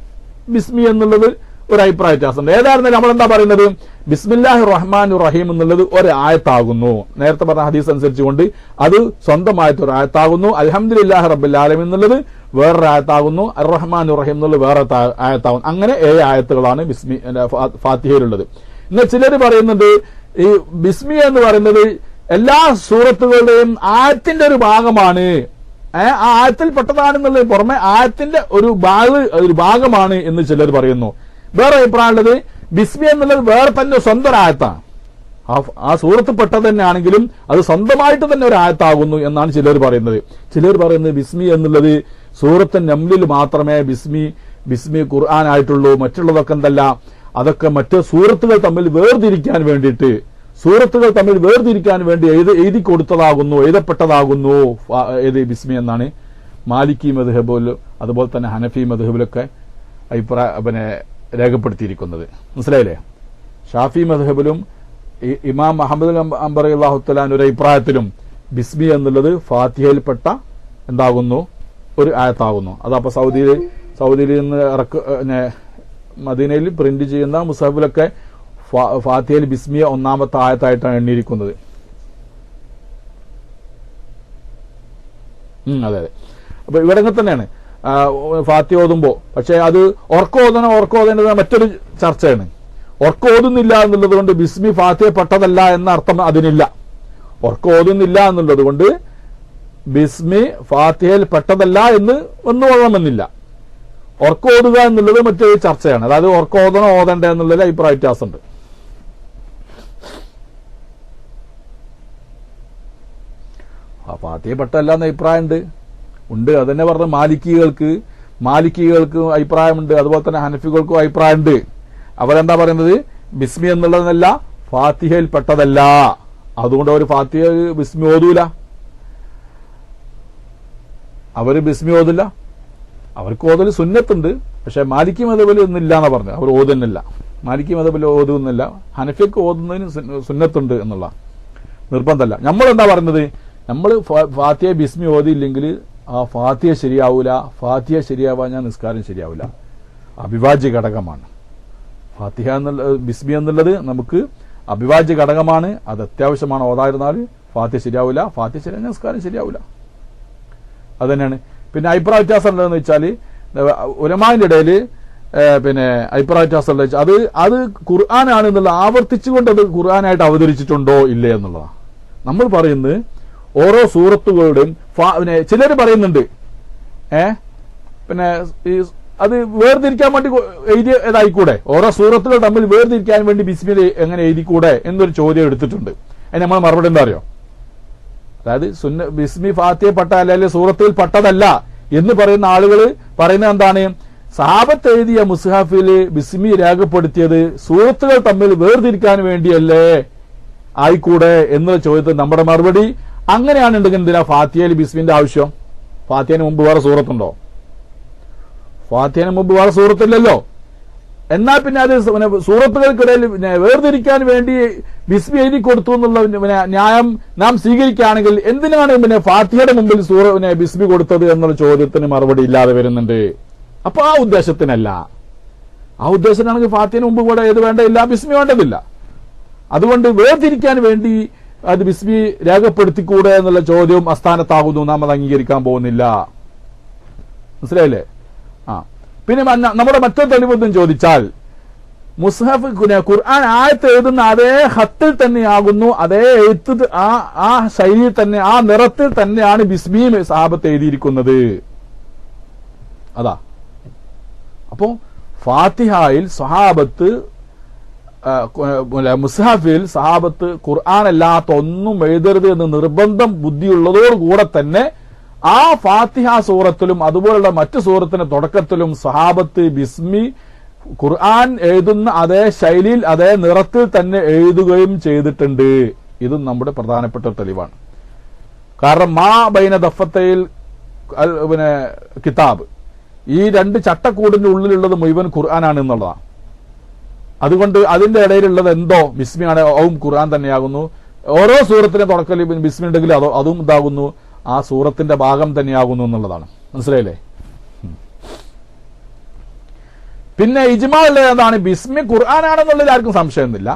ബിസ്മി എന്നുള്ളത് ഒരു അഭിപ്രായ വ്യത്യാസമുണ്ട്. ഏതായിരുന്നാലും നമ്മളെന്താ പറയുന്നത്? ബിസ്മില്ലാഹിർ റഹ്മാനിർ റഹീം എന്നുള്ളത് ഒരു ആയത്താകുന്നു. നേരത്തെ പറഞ്ഞ ഹദീസ് അനുസരിച്ചുകൊണ്ട് അത് സ്വന്തമായിട്ട് ഒരു ആയത്താകുന്നു. അൽഹംദുലില്ലാഹി റബ്ബിൽ ആലമീൻ എന്നുള്ളത് വേറൊരു ആയത്താകുന്നു. അർ റഹ്മാനിർ റഹീം എന്നുള്ളത് വേറെ ആയത്താകുന്നു. അങ്ങനെ 7 ആയത്തുകളാണ് ബിസ്മി ഫാത്തിഹയിലുള്ളത്. എന്നാൽ ചിലർ പറയുന്നുണ്ട് ഈ ബിസ്മി എന്ന് പറയുന്നത് എല്ലാ സൂറത്തുകളുടെയും ആയത്തിന്റെ ഒരു ഭാഗമാണ്, ആ ആയത്തിൽ പെട്ടതാണെന്നുള്ളത് പുറമെ ആയത്തിന്റെ ഒരു ഭാഗമാണ് എന്ന് ചിലർ പറയുന്നു. വേറെ അഭിപ്രായമുള്ളത് ബിസ്മി എന്നുള്ളത് വേറെ തന്നെ സ്വന്തം ആയത്താണ്, ആ സൂറത്ത് പെട്ടത് തന്നെയാണെങ്കിലും അത് സ്വന്തമായിട്ട് തന്നെ ഒരു ആയത്താകുന്നു എന്നാണ് ചിലർ പറയുന്നത്. ചിലർ പറയുന്നത് ബിസ്മി എന്നുള്ളത് സൂറത്ത് നംലിൽ മാത്രമേ ബിസ്മി ഖുർആൻ ആയിട്ടുള്ളൂ, മറ്റുള്ളതൊക്കെ എന്തല്ല, അതൊക്കെ മറ്റ് സൂറത്തുകൾ തമ്മിൽ വേർതിരിക്കാൻ വേണ്ടി എഴുതി കൊടുത്തതാകുന്നു, എഴുതപ്പെട്ടതാകുന്നു ഏത് ബിസ്മി എന്നാണ് മാലിക്കി മദ്ഹബിലും അതുപോലെ തന്നെ ഹനഫി മദ്ഹബിലൊക്കെ രേഖപ്പെടുത്തിയിരിക്കുന്നത്. മനസ്സിലായില്ലേ? ഷാഫി മദ്ഹബിലും ഇമാം അഹമ്മദ് അംബറി അള്ളാഹു തആല ഒരു അഭിപ്രായത്തിലും ബിസ്മി എന്നുള്ളത് ഫാത്തിഹയിൽപ്പെട്ട എന്താകുന്നു ഒരു ആയത്താകുന്നു. അതപ്പോ സൗദിയിൽ നിന്ന് മദീനയിൽ പ്രിന്റ് ചെയ്യുന്ന മുസഹബിലൊക്കെ ഫാത്തിഹയിൽ ബിസ്മിയ ഒന്നാമത്തെ ആയത്തായിട്ടാണ് എണ്ണിയിരിക്കുന്നത്. അതെ. അപ്പൊ ഇവിടെ തന്നെയാണ് ഫാത്തിഹ ഓതുമ്പോ. പക്ഷെ അത് ഓർക്കോതേണ്ടത് മറ്റൊരു ചർച്ചയാണ്. ഓർക്കോതുന്നില്ല എന്നുള്ളത് കൊണ്ട് ബിസ്മി ഫാത്തിഹ പെട്ടതല്ല എന്ന അർത്ഥം അതിനില്ല. ഓർക്കോതുന്നില്ല എന്നുള്ളത് കൊണ്ട് ബിസ്മി ഫാത്തിഹയിൽ പെട്ടതല്ല എന്ന് ഒന്നും ഓതണമെന്നില്ല. ഓർക്കോതുക എന്നുള്ളത് മറ്റൊരു ചർച്ചയാണ്. അതായത് ഓർക്കോതണോ ഓതണ്ടേ എന്നുള്ളതിൽ അഭിപ്രായ വ്യത്യാസമുണ്ട്. ഫാത്തിഹ പെട്ടതല്ല എന്ന അഭിപ്രായമുണ്ട്. അതന്നെ പറഞ്ഞ മാലിക്കികൾക്ക് അഭിപ്രായമുണ്ട്, അതുപോലെ തന്നെ ഹനഫികൾക്കും അഭിപ്രായമുണ്ട്. അവരെന്താ പറയുന്നത്? ബിസ്മി എന്നുള്ളതെന്നല്ല, ഫാത്തിഹയിൽ പെട്ടതല്ല, അതുകൊണ്ട് അവർ ഫാത്തിഹ ബിസ്മി ഓതൂല, അവര് ബിസ്മി ഓതില്ല. അവർക്ക് ഓതൽ സുന്നത്തുണ്ട്, പക്ഷെ മാലിക്കി മദ്ഹബിൽ ഒന്നില്ല എന്നാ പറഞ്ഞു. അവർ ഓതുന്നില്ല, മാലിക്കി മദ്ഹബിൽ ഓതുന്നില്ല. ഹനഫിക്ക് ഓതുന്നതിന് സുന്നത്തുണ്ട് എന്നുള്ള നിർബന്ധമല്ല. നമ്മളെന്താ പറയുന്നത്? നമ്മൾ ഫാത്തിഹ ബിസ്മി ഓതിയില്ലെങ്കിൽ ആ ഫാത്തിഹ ശരിയാവൂല. ഫാത്തിഹ ശരിയാവാൻ നിസ്കാരം ശരിയാവില്ല. അവിഭാജ്യ ഘടകമാണ് ഫാത്തിഹ എന്നുള്ള ബിസ്മി എന്നുള്ളത് നമുക്ക് അവിഭാജ്യ ഘടകമാണ്. അത് അത്യാവശ്യമാണ്. ഓതായിരുന്നാൽ ഫാത്തിഹ ശരിയാവില്ല, ഫാത്തിഹ ശരിയാ നിസ്കാരം ശരിയാവില്ല. അത് തന്നെയാണ്. പിന്നെ അഭിപ്രായ വ്യത്യാസം ഉള്ളതെന്ന് വെച്ചാൽ ഉലമാന്റെ ഇടയിൽ അഭിപ്രായ വ്യത്യാസം ഉള്ളത് അത് ഖുർആനാണ് എന്നുള്ള ആവർത്തിച്ചുകൊണ്ട് അത് ഖുർആനായിട്ട് അവതരിച്ചിട്ടുണ്ടോ ഇല്ലേ എന്നുള്ളതാണ്. നമ്മൾ പറയുന്നത് ഓരോ സൂറത്തുകളുടെയും ചിലർ പറയുന്നുണ്ട് അത് വേർതിരിക്കാൻ വേണ്ടി എഴുതിയതായിക്കൂടെ, ഓരോ സൂറത്തുകൾ തമ്മിൽ വേർതിരിക്കാൻ വേണ്ടി ബിസ്മി എങ്ങനെ എഴുതിക്കൂടെ എന്നൊരു ചോദ്യം എടുത്തിട്ടുണ്ട്. അതിന് നമ്മൾ മറുപടി എന്താ അറിയോ? അതായത് ബിസ്മി ഫാത്തിഹ പെട്ട അല്ലെങ്കിൽ സൂറത്തിൽ പെട്ടതല്ല എന്ന് പറയുന്ന ആളുകൾ പറയുന്നത് എന്താണ്? സഹാബത്ത് എഴുതിയ മുസ്ഹഫിൽ ബിസ്മി രേഖപ്പെടുത്തിയത് സൂറത്തുകൾ തമ്മിൽ വേർതിരിക്കാൻ വേണ്ടിയല്ലേ ആയിക്കൂടെ എന്നുള്ള ചോദ്യത്തിൽ നമ്മുടെ മറുപടി അങ്ങനെയാണുണ്ടെങ്കിൽ എന്തിനാ ഫാത്തിഹയിൽ ബിസ്മിന്റെ ആവശ്യം? ഫാത്തിഹന് മുമ്പ് വേറെ സൂറത്തുണ്ടോ? ഫാത്തിഹന് മുമ്പ് വേറെ സൂറത്തില്ലല്ലോ. എന്നാൽ പിന്നെ അത് സൂറത്തുകൾക്കിടയിൽ വേർതിരിക്കാൻ വേണ്ടി ബിസ്മി എഴുതി കൊടുത്തു എന്നുള്ള ന്യായം നാം സ്വീകരിക്കുകയാണെങ്കിൽ എന്തിനാണ് ഫാത്തിഹയുടെ മുമ്പിൽ ബിസ്മി കൊടുത്തത് എന്നുള്ള ചോദ്യത്തിന് മറുപടി ഇല്ലാതെ വരുന്നുണ്ട്. അപ്പൊ ആ ഉദ്ദേശത്തിനല്ല. ആ ഉദ്ദേശത്തിനാണെങ്കിൽ ഫാത്തിഹന് മുമ്പ് കൂടെ ഏത് വേണ്ടതില്ല, ബിസ്മി വേണ്ടതില്ല. അതുകൊണ്ട് വേർതിരിക്കാൻ വേണ്ടി അത് ബിസ്മി രേഖപ്പെടുത്തിക്കൂടെ എന്നുള്ള ചോദ്യം അസ്ഥാനത്താകുന്നു. നാം അത് അംഗീകരിക്കാൻ പോകുന്നില്ല. മനസ്സിലായില്ലേ? പിന്നെ നമ്മുടെ മറ്റൊരു തെളിവെന്നും ചോദിച്ചാൽ മുസ്ഹഫ് ഖുർആൻ ആയത്ത് എഴുതുന്ന അതേ ഹത്തിൽ തന്നെയാകുന്നു, അതേ എഴുത്ത് ആ ശൈലിയിൽ തന്നെ ആ നിറത്തിൽ തന്നെയാണ് ബിസ്മിയും സഹാബത്ത് എഴുതിയിരിക്കുന്നത്. അതാ. അപ്പോ ഫാത്തിഹയിൽ സഹാബത്ത് മുസ്ഹഫിൽ സഹാബത്ത് ഖുർആൻ അല്ലാത്ത ഒന്നും എഴുതരുത് എന്ന് നിർബന്ധം ബുദ്ധിയുള്ളതോടുകൂടെ തന്നെ ആ ഫാത്തിഹ സൂറത്തിലും അതുപോലുള്ള മറ്റു സൂറത്തിന്റെ തുടക്കത്തിലും സഹാബത്ത് ബിസ്മി ഖുർആൻ എഴുതുന്ന അതേ ശൈലിയിൽ അതേ നിറത്തിൽ തന്നെ എഴുതുകയും ചെയ്തിട്ടുണ്ട്. ഇതും നമ്മുടെ പ്രധാനപ്പെട്ട തെളിവാണ്. കാരണം മാ ബൈന ദഫത്തയിൽ കിതാബ്, ഈ രണ്ട് ചട്ടക്കൂടിന്റെ ഉള്ളിലുള്ളത് മുഴുവൻ ഖുർആനാണ് എന്നുള്ളതാണ്. അതുകൊണ്ട് അതിന്റെ ഇടയിലുള്ളത് എന്തോ ബിസ്മിയാണ്, അതും ഖുർആൻ തന്നെയാകുന്നു. ഓരോ സൂറത്തിന്റെ തുടക്കത്തിൽ ബിസ്മി ഉണ്ടെങ്കിൽ അതും ഇതാകുന്നു, ആ സൂറത്തിന്റെ ഭാഗം തന്നെയാകുന്നു എന്നുള്ളതാണ്. മനസ്സിലായില്ലേ? പിന്നെ ഇജ്മാഅ് എന്താണ്? ബിസ്മി ഖുർആനാണെന്നുള്ളത് ആർക്കും സംശയമൊന്നുമില്ല.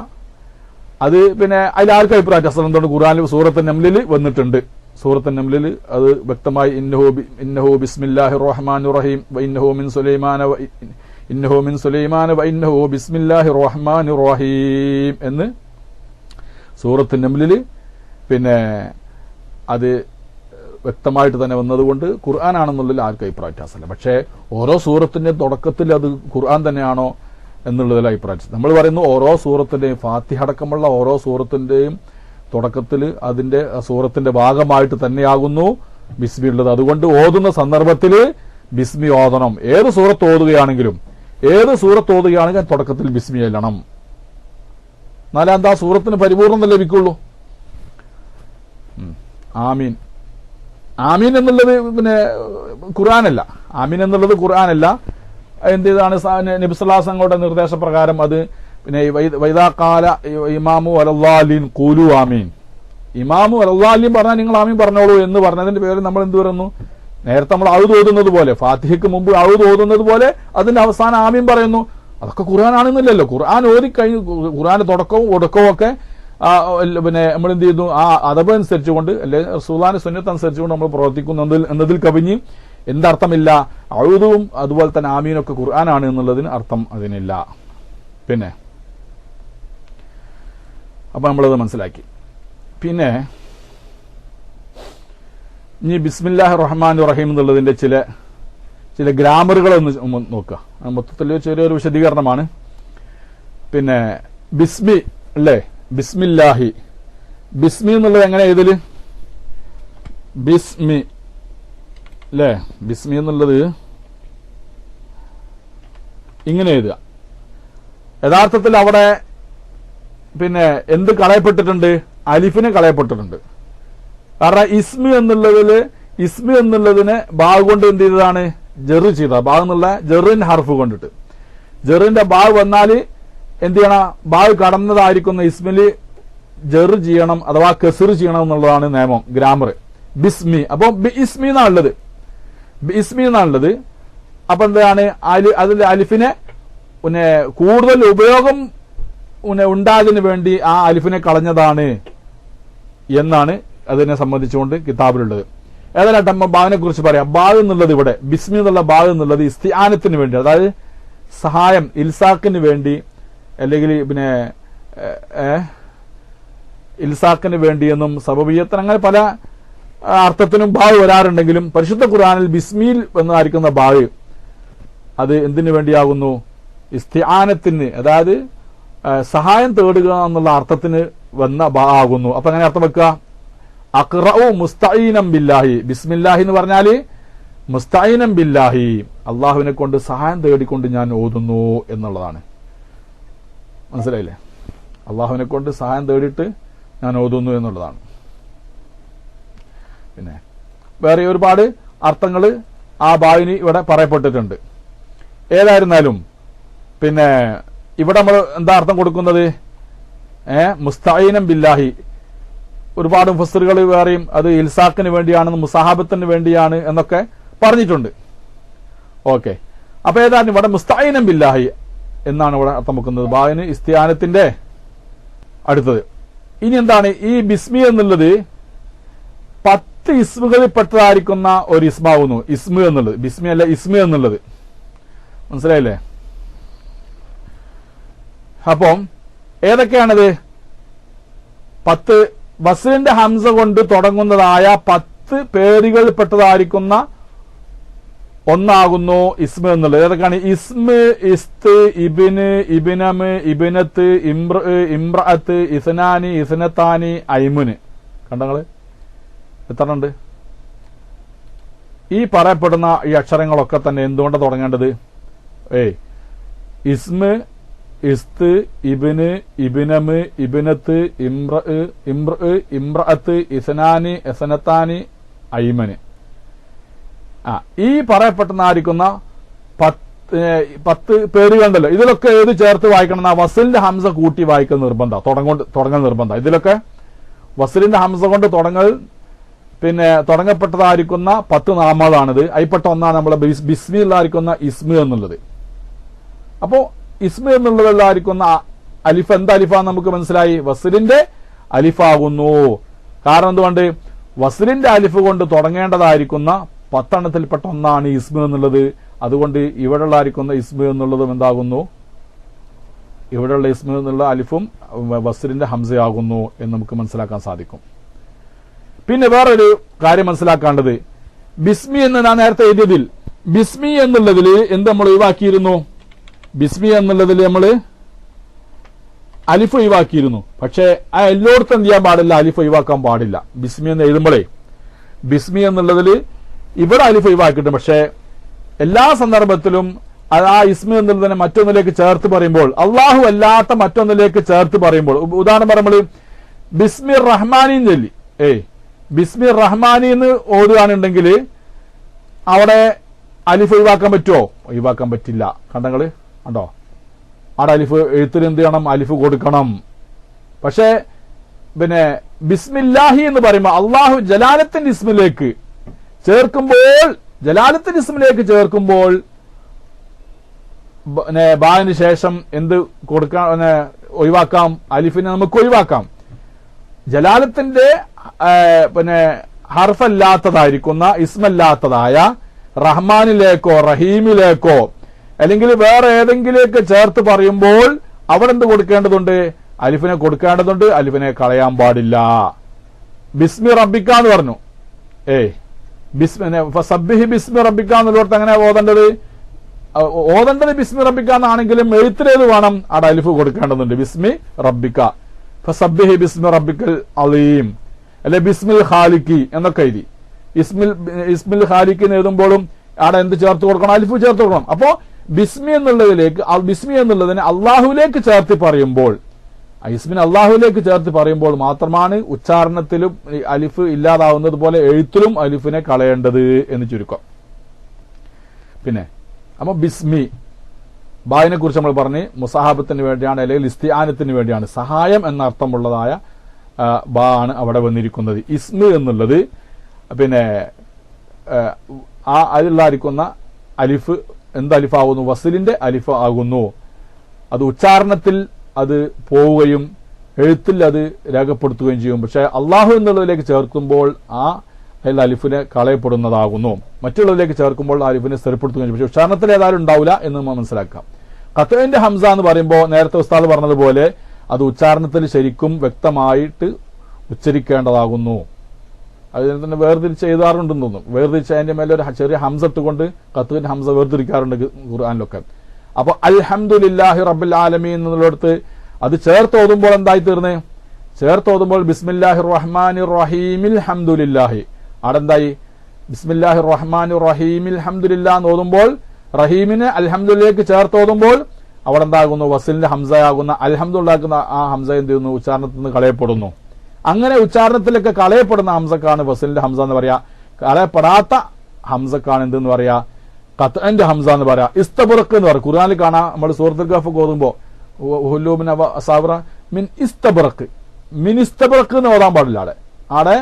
അത് അതിലാർക്കും അഭിപ്രായ വ്യത്യാസം എന്തുകൊണ്ട് ഖുർആനിൽ സൂറത്ത് നംലിൽ വന്നിട്ടുണ്ട്. സൂറത്ത് നംലിൽ അത് വ്യക്തമായി ഇന്നഹു ബിസ്മില്ലാഹിർ റഹ്മാനിർ റഹീം വ ഇന്നഹു മിൻ സുലൈമാന ഇന്നഹു മിൻ സുലൈമാൻ വ ഇന്നഹു ബിസ്മില്ലാഹിർ റഹ്മാനിർ റഹീം എന്ന് സൂറത്തുൻ നംലിൽ പിന്നെ അത് വ്യക്തമായിട്ട് തന്നെ വന്നതുകൊണ്ട് ഖുർആൻ ആണെന്നുള്ളതിൽ ആർക്കും അഭിപ്രായ വ്യത്യാസമില്ല. പക്ഷേ ഓരോ സൂറത്തിന്റെ തുടക്കത്തിൽ അത് ഖുർആൻ തന്നെയാണോ എന്നുള്ളതിൽ അഭിപ്രായം. നമ്മൾ പറയുന്നു ഓരോ സൂറത്തിന്റെയും ഫാത്തിഹ അടക്കമുള്ള ഓരോ സൂറത്തിന്റെയും തുടക്കത്തിൽ അതിന്റെ സൂറത്തിന്റെ ഭാഗമായിട്ട് തന്നെയാകുന്നു ബിസ്മി ഉള്ളത്. അതുകൊണ്ട് ഓതുന്ന സന്ദർഭത്തിൽ ബിസ്മി ഓതണം. ഏത് സൂറത്ത് ഓതുകയാണെങ്കിലും തുടക്കത്തിൽ ബിസ്മി ചെല്ലണം. എന്നാലേ എന്താ സൂറത്തിന് പരിപൂർണ്ണം ലഭിക്കുള്ളൂ. ആമീൻ ആമീൻ എന്നുള്ളത് പിന്നെ ഖുർആനല്ല. ആമീൻ എന്നുള്ളത് ഖുർആനല്ല. എന്താണ് നബി സല്ലല്ലാഹു അലൈഹി വസല്ലമയുടെ നിർദ്ദേശപ്രകാരം അത് പിന്നെ വൈദാ ഖാല ഇമാമു വലല്ലാലിൻ ഖൂലു ആമീൻ. ഇമാമു വലല്ലാലിൻ പറഞ്ഞാൽ നിങ്ങൾ ആമീൻ പറഞ്ഞോളൂ എന്ന് പറഞ്ഞതിന്റെ പേരിൽ നമ്മൾ എന്ത് പറയുന്നു? നേരത്തെ നമ്മൾ ഔദ് ഓതുന്നത് പോലെ, ഫാത്തിഹയ്ക്ക് മുമ്പ് ഔദ് ഓതുന്നത് പോലെ അതിന്റെ അവസാനം ആമീൻ പറയുന്നു. അതൊക്കെ ഖുർആനാണെന്നില്ലല്ലോ. ഖുർആൻ ഓതി കഴിഞ്ഞ് ഖുർആന്റെ തുടക്കവും ഒടുക്കവും ഒക്കെ പിന്നെ നമ്മൾ എന്ത് ചെയ്യുന്നു? ആ അദബ് അനുസരിച്ചുകൊണ്ട് അല്ലെ റസൂലുള്ളാഹിന്റെ സുന്നത്ത് അനുസരിച്ചുകൊണ്ട് നമ്മൾ പ്രവർത്തിക്കുന്നു എന്നതിൽ കവിഞ്ഞ് എന്തർത്ഥമില്ല? ഔദുവും അതുപോലെ തന്നെ ആമീനൊക്കെ ഖുർആനാണ് എന്നുള്ളതിന് അർത്ഥം അതിനില്ല. പിന്നെ അപ്പൊ നമ്മളത് മനസ്സിലാക്കി. പിന്നെ ഇനി ബിസ്മില്ലാഹിർ റഹ്മാനിർ റഹീം എന്നുള്ളതിന്റെ ചില ഗ്രാമറുകളൊന്ന് നോക്കുക. മൊത്തത്തിൽ ചെറിയൊരു വിശദീകരണമാണ്. പിന്നെ ബിസ്മി അല്ലേ, ബിസ്മില്ലാഹി, ബിസ്മി എന്നുള്ളത് എങ്ങനെ എഴുതല്? ബിസ്മി അല്ലേ, ബിസ്മി എന്നുള്ളത് ഇങ്ങനെ എഴുതുക. യഥാർത്ഥത്തിൽ അവിടെ പിന്നെ എന്ത് കളയപ്പെട്ടിട്ടുണ്ട്? അലിഫിനെ കളയപ്പെട്ടിട്ടുണ്ട്. കാരണം ഇസ്മി എന്നുള്ളതിനെ ബാഗ് കൊണ്ട് എന്ത് ചെയ്തതാണ്? ജെറ് ചെയ്ത ബാഗ് എന്നുള്ള ജെറിൻ ഹർഫ് കൊണ്ടിട്ട് ജെറിന്റെ ബാഗ് വന്നാൽ എന്ത് ചെയ്യണം? ബാഗ് കടന്നതായിരിക്കുന്ന ഇസ്മില് ജെറ് ചെയ്യണം അഥവാ കെസിർ ചെയ്യണം എന്നുള്ളതാണ് നിയമം, ഗ്രാമർ. ബിസ്മി അപ്പൊ ബിസ്മി എന്നാണുള്ളത്, ബിസ്മി എന്നാണുള്ളത്. അപ്പൊ എന്താണ്? അതിന്റെ അലിഫിനെ പിന്നെ കൂടുതൽ ഉപയോഗം ഉണ്ടായതിനു വേണ്ടി ആ അലിഫിനെ കളഞ്ഞതാണ് എന്നാണ് അതിനെ സംബന്ധിച്ചുകൊണ്ട് കിതാബിലുള്ളത്. ഏതായാലും ബാവിനെ കുറിച്ച് പറയാം. ബാവ് എന്നുള്ളത് ഇവിടെ ബിസ്മി എന്നുള്ള ബാവ് എന്നുള്ളത് ഇസ്തിആനത്തിന് വേണ്ടി, അതായത് സഹായം ഇൽസാക്കിന് വേണ്ടി, അല്ലെങ്കിൽ പിന്നെ ഇൽസാക്കിന് വേണ്ടിയെന്നും സബബിയത്തിന് അങ്ങനെ പല അർത്ഥത്തിനും ബാവ് വരാറുണ്ടെങ്കിലും പരിശുദ്ധ ഖുർആനിൽ ബിസ്മിയിൽ എന്നായിരിക്കുന്ന ബാവ് അത് എന്തിനു വേണ്ടിയാകുന്നു? ഇസ്തിആനത്തിന്, അതായത് സഹായം തേടുക എന്നുള്ള അർത്ഥത്തിന് വന്ന ബാ ആകുന്നു. അപ്പൊ അങ്ങനെ അർത്ഥം വെക്കുക. അഖ്റഉ മുസ്തഈനം ബില്ലാഹി, ബിസ്മില്ലാഹി എന്ന് പറഞ്ഞാല് മുസ്തഈനം ബില്ലാഹി, അള്ളാഹുവിനെ കൊണ്ട് സഹായം തേടിക്കൊണ്ട് ഞാൻ ഓതുന്നു എന്നുള്ളതാണ്. മനസ്സിലായില്ലേ? അള്ളാഹുവിനെ കൊണ്ട് സഹായം തേടിയിട്ട് ഞാൻ ഓതുന്നു എന്നുള്ളതാണ്. പിന്നെ വേറെ ഒരുപാട് അർത്ഥങ്ങൾ ആ ബാവിന് ഇവിടെ പറയപ്പെട്ടിട്ടുണ്ട്. ഏതായിരുന്നാലും പിന്നെ ഇവിടെ നമ്മൾ എന്താ അർത്ഥം കൊടുക്കുന്നത്? മുസ്തഈനം ബില്ലാഹി. ഒരുപാട് മുഫസ്സിറുകൾ വേറെയും അത് ഇൽസാഖിന് വേണ്ടിയാണെന്ന്, മുസാഹബത്തിന് വേണ്ടിയാണ് എന്നൊക്കെ പറഞ്ഞിട്ടുണ്ട്. ഓക്കെ, അപ്പൊ ഏതായാലും ഇവിടെ മുസ്തഈനം ബില്ലാഹി എന്നാണ് ഇവിടെ അർത്ഥം വെക്കുന്നത്, ബാവിന് ഇസ്തിആനത്തിന്റെ അടുത്തത്. ഇനി എന്താണ് ഈ ബിസ്മി എന്നുള്ളത്? 10 ഇസ്മുകളിൽ പെട്ടതായിരിക്കുന്ന ഒരു ഇസ്മാവുന്നു. ഇസ്മു എന്നുള്ളത് ബിസ്മി അല്ല, ഇസ്മു എന്നുള്ളത്. മനസ്സിലായില്ലേ? അപ്പം ഏതൊക്കെയാണത്? 10 വസ്ലിന്റെ ഹംസ കൊണ്ട് തുടങ്ങുന്നതായ 10 പേരുകൾ പെട്ടതായിരിക്കുന്ന ഒന്നാകുന്നു ഇസ്മ എന്നുള്ളത്. ഏതൊക്കെയാണ്? ഇസ്മ്, ഇസ്ത്, ഇബിന്, ഇബിനമ്, ഇബിനത്ത്, ഇംറഅത്ത്, ഇസ്നാനി, ഇസ്നത്താനി, ഐമുന്. കണ്ടങ്ങള് എത്ര ഉണ്ട്? ഈ പറയപ്പെടുന്ന ഈ അക്ഷരങ്ങളൊക്കെ തന്നെ എന്തുകൊണ്ടാണ് തുടങ്ങേണ്ടത്? ഇസ്മ്, ഇസ്ത്, ഇബിന്, ഇബിനമ്, ഇബിനത്ത്, ഇംറഅത്ത്, ഇസ്നാനി, ഇസ്നത്താനി, ഐമന്. ഈ പറയപ്പെടുന്നതായിരിക്കുന്ന 10 പേരുകളുണ്ടല്ലോ, ഇതിലൊക്കെ ഏത് ചേർത്ത് വായിക്കണം? വസലിന്റെ ഹംസ കൂട്ടി വായിക്കൽ നിർബന്ധം, തുടങ്ങൽ നിർബന്ധം. ഇതിലൊക്കെ വസലിന്റെ ഹംസ കൊണ്ട് പിന്നെ തുടങ്ങപ്പെട്ടതായിരിക്കുന്ന 10 നാമങ്ങളാണിത്. അതിൽപ്പെട്ട ഒന്നാണ് നമ്മളെ ബിസ്മിയിലായിരിക്കുന്ന ഇസ്മു എന്നുള്ളത്. അപ്പോ ഇസ്മു എന്നുള്ളതായിരിക്കുന്ന അലിഫ് എന്ത് അലിഫാന്ന് നമുക്ക് മനസ്സിലായി? വസലിന്റെ അലിഫാകുന്നു. കാരണം എന്തുകൊണ്ട്? വസലിന്റെ അലിഫ് കൊണ്ട് തുടങ്ങേണ്ടതായിരിക്കുന്ന 10 എണ്ണത്തിൽപ്പെട്ട ഒന്നാണ് ഇസ്മു എന്നുള്ളത്. അതുകൊണ്ട് ഇവിടെയുള്ള ആയിരിക്കുന്ന ഇസ്മ എന്നുള്ളതും എന്താകുന്നു, ഇവിടെയുള്ള ഇസ്മ എന്നുള്ള അലിഫും വസ്ലിന്റെ ഹംസയാകുന്നു എന്ന് നമുക്ക് മനസ്സിലാക്കാൻ സാധിക്കും. പിന്നെ വേറൊരു കാര്യം മനസ്സിലാക്കേണ്ടത്, ബിസ്മി എന്ന് ഞാൻ നേരത്തെ എഴുതിയതിൽ ബിസ്മി എന്നുള്ളതിൽ എന്ത് നമ്മൾ ഒഴിവാക്കിയിരുന്നു? ബിസ്മി എന്നുള്ളതിൽ നമ്മൾ അലിഫ് ഒഴിവാക്കിയിരുന്നു. പക്ഷെ ആ എല്ലായിടത്തും എന്ത് ചെയ്യാൻ പാടില്ല, അലിഫ് ഒഴിവാക്കാൻ പാടില്ല. ബിസ്മി എന്ന് എഴുതുമ്പോഴേ ബിസ്മി എന്നുള്ളതിൽ ഇവിടെ അലിഫ് ഒഴിവാക്കിയിട്ടുണ്ട്. പക്ഷെ എല്ലാ സന്ദർഭത്തിലും ആ ഇസ്മി എന്നുള്ളതിനെ മറ്റൊന്നിലേക്ക് ചേർത്ത് പറയുമ്പോൾ, അള്ളാഹു അല്ലാത്ത മറ്റൊന്നിലേക്ക് ചേർത്ത് പറയുമ്പോൾ, ഉദാഹരണം പറയുമ്പോൾ ബിസ്മി റഹ്മാനി ചൊല്ലി ബിസ്മി റഹ്മാനി എന്ന് ഓടുകയാണെന്നുണ്ടെങ്കിൽ അവിടെ അലിഫ് ഒഴിവാക്കാൻ പറ്റുമോ? ഒഴിവാക്കാൻ പറ്റില്ല. കണ്ടങ്ങള് കണ്ടോ, അവിടെ അലിഫ് എഴുത്തിന് എന്ത് ചെയ്യണം, അലിഫ് കൊടുക്കണം. പക്ഷേ പിന്നെ ബിസ്മില്ലാഹി എന്ന് പറയുമ്പോൾ അള്ളാഹു ജലാലത്തിന്റെ ഇസ്മിലേക്ക് ചേർക്കുമ്പോൾ ബാന് ശേഷം എന്ത് കൊടുക്കാൻ ഒഴിവാക്കാം, അലിഫിനെ നമുക്ക് ഒഴിവാക്കാം. ജലാലത്തിന്റെ പിന്നെ ഹർഫല്ലാത്തതായിരിക്കുന്ന ഇസ്മല്ലാത്തതായ റഹ്മാനിലേക്കോ റഹീമിലേക്കോ അല്ലെങ്കിൽ വേറെ ഏതെങ്കിലേക്ക് ചേർത്ത് പറയുമ്പോൾ അവിടെ എന്ത് കൊടുക്കേണ്ടതുണ്ട്, അലിഫിനെ കൊടുക്കേണ്ടതുണ്ട്, അലിഫിനെ കളയാൻ പാടില്ല. ബിസ്മി റബ്ബിക്ക എന്ന് പറഞ്ഞു, സബ്ബിഹി ബിസ്മി റബ്ബിക്ക എന്നുള്ളടത്ത് അങ്ങനെ ഓതേണ്ടത് ബിസ്മി റബ്ബിക്ക എന്നാണെങ്കിലും എഴുത്തിലേത് വേണം, അവിടെ അലിഫ് കൊടുക്കേണ്ടതുണ്ട്. ബിസ്മി റബ്ബിക്ക, ഫസബ്ബിഹി ബിസ്മി റബ്ബിക്കൽ അലീം, അല്ലെ ബിസ്മിൽ ഖാലിക്കി എന്നൊക്കെ എഴുതി. ഇസ്മിൽ ഖാലിക്കി എന്ന് എഴുതുമ്പോഴും അവിടെ എന്ത് ചേർത്ത് കൊടുക്കണം, അലിഫ് ചേർത്ത് കൊടുക്കണം. അപ്പോ ബിസ്മി എന്നുള്ളതിനെ അള്ളാഹുലേക്ക് ചേർത്ത് പറയുമ്പോൾ, ഇസ്മിന് അള്ളാഹുലേക്ക് ചേർത്ത് പറയുമ്പോൾ മാത്രമാണ് ഉച്ചാരണത്തിലും അലിഫ് ഇല്ലാതാവുന്നത് പോലെ എഴുത്തിലും അലിഫിനെ കളയേണ്ടത് എന്ന് ചുരുക്കം. പിന്നെ അപ്പൊ ബിസ്മി ബായിനെ കുറിച്ച് നമ്മൾ പറഞ്ഞ് മുസാഹബത്തിന് വേണ്ടിയാണ്, അല്ലെങ്കിൽ ഇസ്തിആനത്തിന് വേണ്ടിയാണ്, സഹായം എന്ന അർത്ഥമുള്ളതായ ബാ ആണ് അവിടെ വന്നിരിക്കുന്നത്. ഇസ്മി എന്നുള്ളത് പിന്നെ അതിലായിരിക്കുന്ന അലിഫ് എന്ത് അലിഫാകുന്നു, വസ്ലിന്റെ അലിഫ് ആകുന്നു. അത് ഉച്ചാരണത്തിൽ അത് പോവുകയും എഴുത്തിൽ അത് രേഖപ്പെടുത്തുകയും ചെയ്യും. പക്ഷെ അള്ളാഹു എന്നുള്ളതിലേക്ക് ചേർക്കുമ്പോൾ അതിൽ അലിഫിനെ കളയപ്പെടുന്നതാകുന്നു. മറ്റുള്ളതിലേക്ക് ചേർക്കുമ്പോൾ അലിഫിനെ സ്ഥിരപ്പെടുത്തുകയും ചെയ്യും. പക്ഷെ ഉച്ചാരണത്തിൽ ഏതായാലും ഉണ്ടാവില്ല എന്ന് നമ്മൾ മനസ്സിലാക്കാം. ഖത്ഇന്റെ ഹംസ എന്ന് പറയുമ്പോൾ നേരത്തെ ഉസ്താദ് പറഞ്ഞതുപോലെ അത് ഉച്ചാരണത്തിൽ ശരിക്കും വ്യക്തമായിട്ട് ഉച്ചരിക്കേണ്ടതാകുന്നു. അതിന് തന്നെ വേർതിരിച്ച് എഴുതാറുണ്ടെന്ന് തോന്നുന്നു. വേർതിരിച്ച് അതിന്റെ മേലെ ഒരു ചെറിയ ഹംസ ഇട്ടുകൊണ്ട് ഖത്ഇന്റെ ഹംസ വേർതിരിക്കാറുണ്ട് ഖുർആനിലൊക്കെ. അപ്പൊ അൽഹംദുലില്ലാഹി റബ്ബിൽ ആലമീൻ എന്നുള്ളിടത്ത് അത് ചേർത്ത് ഓതുമ്പോൾ എന്തായി തീർന്ന്, ചേർത്ത് ഓതുമ്പോൾ ബിസ്മില്ലാഹിർ റഹ്മാനിർ റഹീമിൽ ഹംദുലില്ലാഹി, അവിടെ എന്തായി ബിസ്മില്ലാഹിർ റഹ്മാനിർ റഹീമിൽ ഹംദുലില്ലാ എന്ന് ഓതുമ്പോൾ റഹീമിനെ അൽഹംദുലിലേക്ക് ചേർത്ത് ഓതുമ്പോൾ അവിടെ എന്താകുന്നു, വസിലിന്റെ ഹംസയാകുന്ന അൽഹംദുലില്ലാക്കുന്ന ആ ഹംസ എന്ത് ചെയ്യുന്നു, ഉച്ചാരണത്തിൽ നിന്ന് കളയപ്പെടുന്നു. അങ്ങനെ ഉച്ചാരണത്തിലൊക്കെ കളയപ്പെടുന്ന ഹംസക്കാണ് വസിലിന്റെ ഹംസ എന്ന് പറയാ. കളയപ്പെടാത്ത ഹംസക്കാണ് എന്തെന്ന് പറയാ, ഖത്ഇന്റെ ഹംസ എന്ന് പറയാ. ഇസ്തബറക്ക് എന്ന് പറയും. ഖുർആനിൽ കാണാം, നമ്മൾ സൂറത്തുൽ കഹ്ഫ് ഓതുമ്പോ മിൻ ഇസ്തബറക്ക്, മിൻ ഇസ്തബറക്ക് എന്ന് ഓതാൻ പാടില്ല. അവിടെ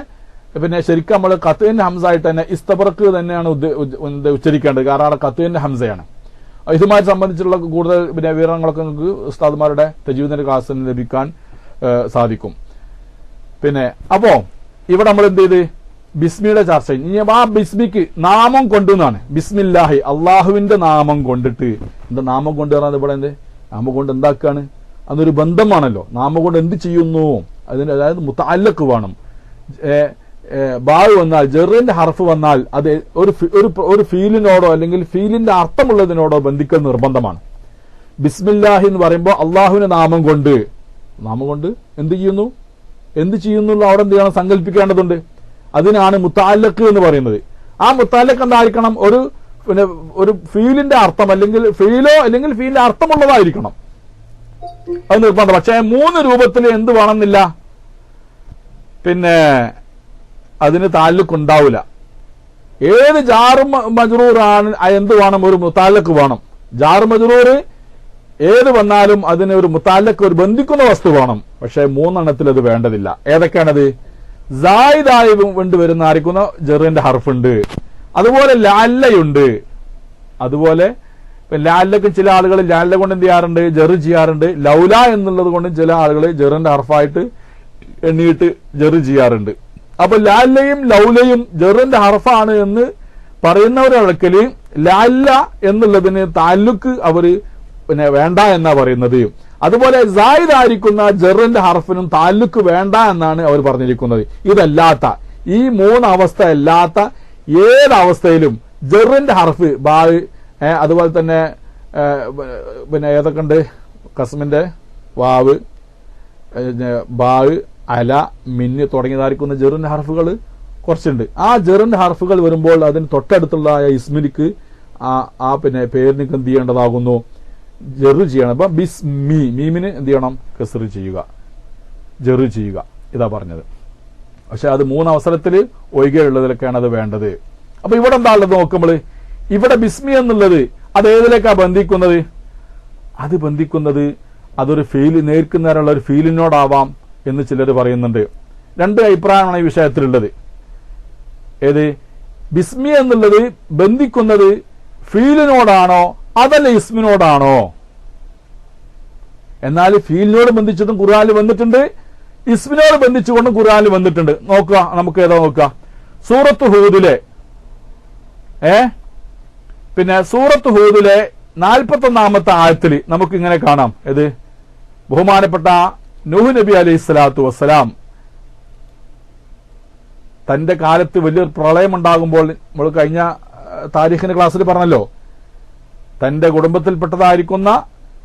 പിന്നെ ശരിക്കും നമ്മൾ ഖത്ഇന്റെ ഹംസ ആയിട്ട് തന്നെ ഇസ്തബറക്ക് തന്നെയാണ് ഉച്ചരിക്കേണ്ടത്. കാരണം അവിടെ ഖത്ഇന്റെ ഹംസയാണ്. ഇതുമായി സംബന്ധിച്ചുള്ള കൂടുതൽ പിന്നെ വിവരങ്ങളൊക്കെ നിങ്ങൾക്ക് ഉസ്താദുമാരുടെ തജ്വീദിന്റെ ക്ലാസ്സിൽ ലഭിക്കാൻ സാധിക്കും. പിന്നെ അപ്പോ ഇവിടെ നമ്മൾ എന്ത് ചെയ്ത് ബിസ്മിയുടെ ചർച്ച, ഇനി ആ ബിസ്മിക്ക് നാമം കൊണ്ടെന്നാണ്. ബിസ്മില്ലാഹി, അള്ളാഹുവിന്റെ നാമം കൊണ്ടിട്ട്. എന്താ നാമം കൊണ്ട് പറഞ്ഞാൽ ഇവിടെ എന്ത് നാമം കൊണ്ട് എന്താക്കാണ്, അതൊരു ബന്ധമാണല്ലോ. നാമം കൊണ്ട് എന്ത് ചെയ്യുന്നു, അതിന് അതായത് മുതഅല്ലഖ് വേണം. ബാവ് വന്നാൽ, ജറിന്റെ ഹർഫ് വന്നാൽ അത് ഒരു ഫീലിനോടോ അല്ലെങ്കിൽ ഫീലിന്റെ അർത്ഥമുള്ളതിനോടോ ബന്ധിക്കൽ നിർബന്ധമാണ്. ബിസ്മില്ലാഹി എന്ന് പറയുമ്പോൾ അള്ളാഹുവിന്റെ നാമം കൊണ്ട് എന്ത് ചെയ്യുന്നു അവിടെ എന്ത് ചെയ്യണം, സങ്കല്പിക്കേണ്ടതുണ്ട്. അതിനാണ് മുതഅല്ലഖ് എന്ന് പറയുന്നത്. ആ മുതഅല്ലഖ് എന്തായിരിക്കണം, ഒരു ഫീലിന്റെ അർത്ഥം അല്ലെങ്കിൽ ഫീലോ അല്ലെങ്കിൽ ഫീലിന്റെ അർത്ഥമുള്ളതായിരിക്കണം. അത് നിർബന്ധം. പക്ഷേ 3 രൂപത്തിൽ എന്ത് വേണമെന്നില്ല, പിന്നെ അതിന് താല്ലുക്ക് ഉണ്ടാവില്ല. ഏത് ജാറും മജ്റൂറാണ് എന്ത് വേണം, ഒരു മുതഅല്ലഖ് വേണം. ജാറ് മജ്റൂർ ഏത് വന്നാലും അതിന് ഒരു മുതഅല്ലഖ്, ഒരു ബന്ധിക്കുന്ന വസ്തു വേണം. പക്ഷെ 3 എണ്ണത്തിൽ അത് വേണ്ടതില്ല. ഏതൊക്കെയാണത്? സായിദായി കൊണ്ടുവരുന്ന ആയിരിക്കുന്ന ജറിന്റെ ഹർഫുണ്ട്, അതുപോലെ ലാല്ലയുണ്ട്. അതുപോലെ ലാല്ലക്ക് ചില ആളുകൾ ലാല്ല കൊണ്ട് എന്ത് ചെയ്യാറുണ്ട്, ജറ് ചെയ്യാറുണ്ട്. ലൗല എന്നുള്ളത് കൊണ്ട് ചില ആളുകൾ ജറിന്റെ ഹർഫായിട്ട് എണ്ണിയിട്ട് ജറ് ചെയ്യാറുണ്ട്. അപ്പൊ ലാല്ലയും ലൗലയും ജറിന്റെ ഹർഫാണ് എന്ന് പറയുന്നവരൊരിക്കല് ലഅല്ല എന്നുള്ളതിന് താല്ലുക്ക് അവര് വേണ്ട എന്നാ പറയുന്നത്. അതുപോലെ സായിദായിരിക്കുന്ന ജറിന്റെ ഹർഫിനും താല്ലുക്ക് വേണ്ട എന്നാണ് അവർ പറഞ്ഞിരിക്കുന്നത്. ഇതല്ലാത്ത ഈ 3 അവസ്ഥ അല്ലാത്ത ഏതവസ്ഥയിലും ജറിന്റെ ഹർഫ് ബാ, അതുപോലെ തന്നെ ഏതൊക്കെ ഉണ്ട്, കസ്മിന്റെ വാവ്, ബാവ്, അല, മിന്ന് തുടങ്ങിയതായിരിക്കുന്ന ജറിന്റെ ഹർഫുകൾ കുറച്ചുണ്ട്. ആ ജറിന്റെ ഹർഫുകൾ വരുമ്പോൾ അതിന് തൊട്ടടുത്തുള്ള ഇസ്മിനിക്ക് ആ പേരിനിക്ക് എന്ത് ചെയ്യേണ്ടതാകുന്നു, ജെറു ചെയ്യണം. അപ്പൊ ബിസ്മി, മീമിന് എന്ത് ചെയ്യണം, കസ്റ് ചെയ്യുക, ജെറു ചെയ്യുക, ഇതാ പറഞ്ഞത്. പക്ഷെ അത് 3 അവസരത്തിൽ ഒഴികെയുള്ളതിലൊക്കെയാണ് അത് വേണ്ടത്. അപ്പൊ ഇവിടെ എന്താ ഉള്ളത് നോക്കുമ്പോൾ, ഇവിടെ ബിസ്മി എന്നുള്ളത് അത് ഏതിലേക്കാ ബന്ധിക്കുന്നത്? അത് ബന്ധിക്കുന്നത് അതൊരു ഫീല്, നേർക്കുന്നേരമുള്ള ഒരു ഫീലിനോടാവാം എന്ന് ചിലർ പറയുന്നുണ്ട്. 2 അഭിപ്രായമാണ് ഈ വിഷയത്തിലുള്ളത്. ഏത് ബിസ്മി എന്നുള്ളത് ബന്ധിക്കുന്നത് ഫീലിനോടാണോ അതല്ല ഇസ്മിനോടാണോ? എന്നാൽ ഫീലിനോട് ബന്ധിച്ചതും ഖുർആനിൽ വന്നിട്ടുണ്ട്, ഇസ്മിനോട് ബന്ധിച്ചുകൊണ്ടും ഖുർആനിൽ വന്നിട്ടുണ്ട്. നോക്കുക, നമുക്ക് ഏതാ നോക്കുക, സൂറത്ത് ഹൂദിലെ സൂറത്ത് ഹൂദിലെ 41-ാമത്തെ ആയത്തിൽ നമുക്ക് ഇങ്ങനെ കാണാം. ഇത് ബഹുമാനപ്പെട്ട നൂഹ് നബി അലൈഹി സ്വലാത്തു വസ്സലാം തന്റെ കാലത്ത് വലിയൊരു പ്രളയം ഉണ്ടാകുമ്പോൾ, നമ്മൾ കഴിഞ്ഞ താരീഖിന്റെ ക്ലാസ്സിൽ പറഞ്ഞല്ലോ, തന്റെ കുടുംബത്തിൽപ്പെട്ടതായിരിക്കുന്ന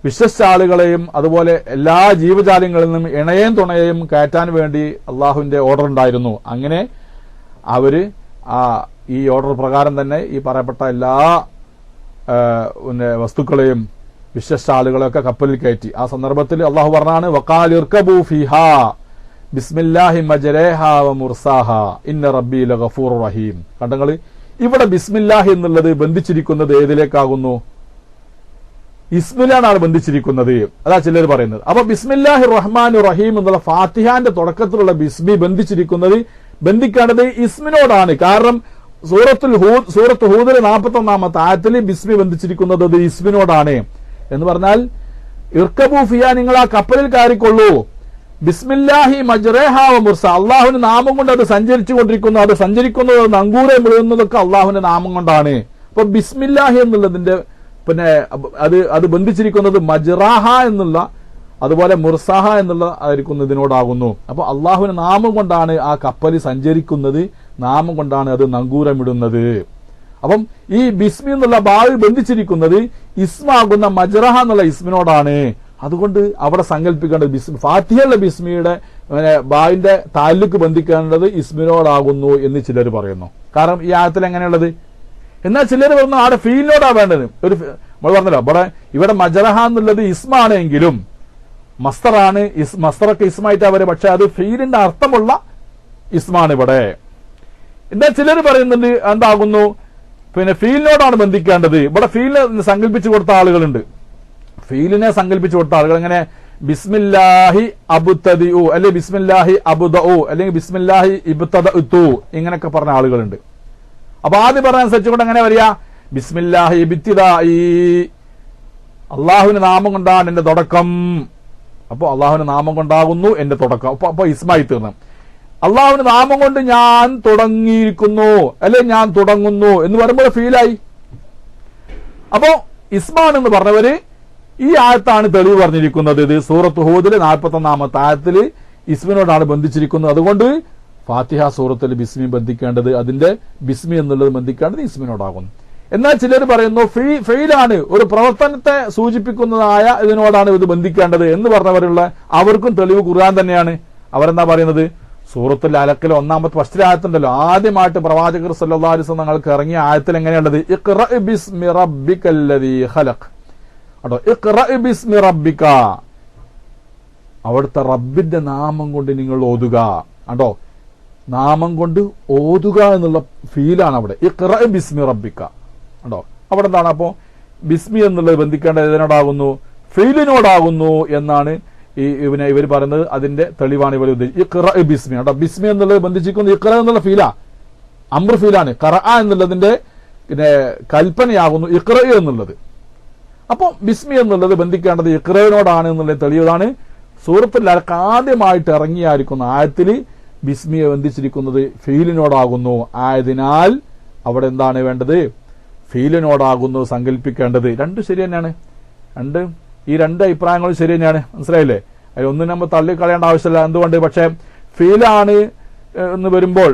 വിശ്വസിച്ച ആളുകളെയും അതുപോലെ എല്ലാ ജീവജാലങ്ങളിൽ നിന്നും ഇണയേയും തുണയെയും കയറ്റാൻ വേണ്ടി അള്ളാഹുവിന്റെ ഓർഡർ ഉണ്ടായിരുന്നു. അങ്ങനെ അവര് ഈ ഓർഡർ പ്രകാരം തന്നെ ഈ പറയപ്പെട്ട എല്ലാ വസ്തുക്കളെയും വിശ്വസിച്ച ആളുകളെയൊക്കെ കപ്പലിൽ കയറ്റി. ആ സന്ദർഭത്തിൽ അള്ളാഹു പറഞ്ഞാണ്, വഖാലു ഇർകബൂ ഫീഹാ ബിസ്മില്ലാഹി മജ്റേഹാ വമുർസാഹാ ഇന്ന റബ്ബി ലഗഫൂറുർ റഹീം. കണ്ടങ്ങള്, ഇവിടെ ബിസ്മില്ലാഹി എന്നുള്ളത് ബന്ധിച്ചിരിക്കുന്നത് ഏതിലേക്കാകുന്നു? ഇസ്മിലാണ് ബന്ധിച്ചിരിക്കുന്നത്. അതാ ചിലർ പറയുന്നത്. അപ്പൊ ബിസ്മില്ലാഹി റഹ്മാൻ റഹീം എന്നുള്ള ഫാത്തിഹാന്റെ തുടക്കത്തിലുള്ള ബിസ്മി ബന്ധിക്കേണ്ടത് ഇസ്മിനോടാണ്. കാരണം സൂറത്ത് ഹൂദിലെ 41-ാമത്തെ ആയത്തിൽ ബിസ്മി ബന്ധിച്ചിരിക്കുന്നത് അത് ഇസ്മിനോടാണ്. എന്ന് പറഞ്ഞാൽ ഇർകബൂ ഫിഹാ, നിങ്ങൾ ആ കപ്പലിൽ കയറിക്കൊള്ളൂ, ബിസ്മില്ലാഹി മജ്റേഹാ വമുർസാ, അള്ളാഹുവിന്റെ നാമം കൊണ്ട് അത് സഞ്ചരിച്ചുകൊണ്ടിരിക്കുന്നു, അത് സഞ്ചരിക്കുന്നത് നങ്കൂരെ മുഴുകുന്നതൊക്കെ അള്ളാഹുവിന്റെ നാമം കൊണ്ടാണ്. അപ്പൊ ബിസ്മില്ലാഹി എന്നുള്ളതിന്റെ അത് ബന്ധിച്ചിരിക്കുന്നത് മജ്റാഹ എന്നുള്ള, അതുപോലെ മുർസാഹ എന്നുള്ള ഇതിനോടാകുന്നു. അപ്പൊ അള്ളാഹുവിന്റെ നാമം കൊണ്ടാണ് ആ കപ്പൽ സഞ്ചരിക്കുന്നത്, നാമം കൊണ്ടാണ് അത് നങ്കൂരമിടുന്നത്. അപ്പം ഈ ബിസ്മി എന്നുള്ള ബാവ് ബന്ധിച്ചിരിക്കുന്നത് ഇസ്മാകുന്ന മജ്റഹ എന്നുള്ള ഇസ്മിനോടാണ്. അതുകൊണ്ട് അവിടെ സങ്കല്പിക്കേണ്ടത് ഫാത്തിഹയുള്ള ബിസ്മിയുടെ ബാവിന്റെ താല്ലുക്ക് ബന്ധിക്കേണ്ടത് ഇസ്മിനോടാകുന്നു എന്ന് ചിലർ പറയുന്നു. കാരണം ഈ ആയത്തിൽ എങ്ങനെയുള്ളത്? എന്നാൽ ചിലർ പറഞ്ഞു അവിടെ ഫീലിനോടാ വേണ്ടത്. നമ്മൾ പറഞ്ഞല്ലോ, ഇവിടെ മജ്റഹ എന്നുള്ളത് ഇസ്മാണ് എങ്കിലും മസ്തറാണ്, മസ്തറൊക്കെ ഇസ്മായിട്ടാ വരെ, പക്ഷെ അത് ഫീലിന്റെ അർത്ഥമുള്ള ഇസ്മാണ് ഇവിടെ. എന്നാൽ ചിലർ പറയുന്നുണ്ട് എന്താകുന്നു, ഫീലിനോടാണ് ബന്ധിക്കേണ്ടത്. ഇവിടെ ഫീലിനെ സങ്കല്പിച്ചു കൊടുത്ത ആളുകളുണ്ട്. ഫീലിനെ സങ്കല്പിച്ചു കൊടുത്ത ആളുകൾ എങ്ങനെ, ബിസ്മില്ലാഹി അബ്തദിഉ, അല്ലെങ്കിൽ ബിസ്മില്ലാഹി അബ്ദഉ, അല്ലെങ്കിൽ ബിസ്മില്ലാഹി ഇബ്തദഉതു, ഇങ്ങനെയൊക്കെ പറഞ്ഞ ആളുകളുണ്ട്. അപ്പൊ ആദ്യം പറഞ്ഞനുസരിച്ചുകൊണ്ട് എങ്ങനെ വരിക, ബിസ്മില്ലാഹി ഇബ്തിദാഇ, അള്ളാഹുവിന്റെ നാമം കൊണ്ടാണ് എന്റെ തുടക്കം. അപ്പൊ അള്ളാഹുവിന്റെ നാമം കൊണ്ടാകുന്നു എന്റെ തുടക്കം. അപ്പൊ ഇസ്മായി തീർന്നു. അള്ളാഹുവിന്റെ നാമം കൊണ്ട് ഞാൻ തുടങ്ങിയിരിക്കുന്നു, അല്ലെ ഞാൻ തുടങ്ങുന്നു എന്ന് പറയുമ്പോൾ ഫീലായി. അപ്പോ ഇസ്മാൻ എന്ന് പറഞ്ഞവര് ഈ ആയത്താണ് തെളിവ് പറഞ്ഞിരിക്കുന്നത്. ഇത് സൂറത്ത് ഹൂദിലെ 41-ാമത്തെ ആയത്തിൽ ഇസ്മിനോടാണ് ബന്ധിച്ചിരിക്കുന്നത്. അതുകൊണ്ട് ഫാത്തിഹ സൂറത്തിൽ ബിസ്മി ബന്ധിക്കേണ്ടത്, അതിന്റെ ബിസ്മി എന്നുള്ളത് ബന്ധിക്കേണ്ടത് ഇസ്മിനോടാകുന്നു. എന്നാൽ ചിലർ പറയുന്നു ഫെയിലാണ്, ഒരു പ്രവർത്തനത്തെ സൂചിപ്പിക്കുന്നതായ ഇതിനോടാണ് ഇത് ബന്ധിക്കേണ്ടത് എന്ന് പറഞ്ഞവരുള്ള അവർക്കും തെളിവ് ഖുർആൻ തന്നെയാണ്. അവരെന്താ പറയുന്നത്, സൂറത്തുൽ അലക്കിലെ 1-ാമത്തെ ഫസ്റ്റിലെ ആയത്തുണ്ടല്ലോ, ആദ്യമായിട്ട് പ്രവാചകർ സല്ലല്ലാഹു അലൈഹി വസല്ലം ഞങ്ങൾക്ക് ഇറങ്ങിയ ആയത്തിൽ എങ്ങനെയുള്ളത്, ഇഖ്റ ബിസ്മി റബ്ബിക്കല്ലദീ ഖലഖ്. അട്ടോ ഇഖ്റ ബിസ്മി റബ്ബിക, അവിടുത്തെ റബ്ബിന്റെ നാമം കൊണ്ട് നിങ്ങൾ ഓതുക. അട്ടോ നാമം കൊണ്ട് ഓതുക എന്നുള്ള ഫീലാണ് അവിടെ. ഇഖ്റ ബിസ്മി റബ്ബിക. ഉണ്ടോ അവിടെ എന്താണ്? അപ്പോ ബിസ്മി എന്നുള്ളത് ബന്ധിക്കേണ്ടത് ഇതിനോടാകുന്നു, ഫീലിനോടാകുന്നു എന്നാണ് ഇവർ പറയുന്നത്. അതിന്റെ തെളിവാണ് ഇവർ ഉദ്ദേശിച്ചത്. ഇഖ്റ ബിസ്മി. കേട്ടോ, ബിസ്മി എന്നുള്ളത് ബന്ധിച്ചിരിക്കുന്നു ഇഖ്റ എന്നുള്ള ഫീലാ, അംർ ഫീലാണ്. ഖറഅ എന്നുള്ളതിന്റെ കൽപ്പനയാകുന്നു ഇഖ്റ എന്നുള്ളത്. അപ്പൊ ബിസ്മി എന്നുള്ളത് ബന്ധിക്കേണ്ടത് ഇഖ്റയോടാണ് എന്നുള്ള തെളിവാണ്. സൂറത്തുൽ അലക്ക് ആദ്യമായിട്ട് ഇറങ്ങിയായിരിക്കുന്ന ആയത്തിൽ ബിസ്മിയെ ബന്ധിച്ചിരിക്കുന്നത് ഫീലിനോടാകുന്നു. ആയതിനാൽ അവിടെ എന്താണ് വേണ്ടത്? ഫീലിനോടാകുന്നു സങ്കല്പിക്കേണ്ടത്. രണ്ടും ശരി തന്നെയാണ്. ഈ രണ്ട് അഭിപ്രായങ്ങളും ശരി തന്നെയാണ്. മനസ്സിലായില്ലേ? അതിലൊന്നും നമ്മൾ തള്ളിക്കളയേണ്ട ആവശ്യമില്ല. എന്തുകൊണ്ട്? പക്ഷെ ഫീലാണ് എന്ന് വരുമ്പോൾ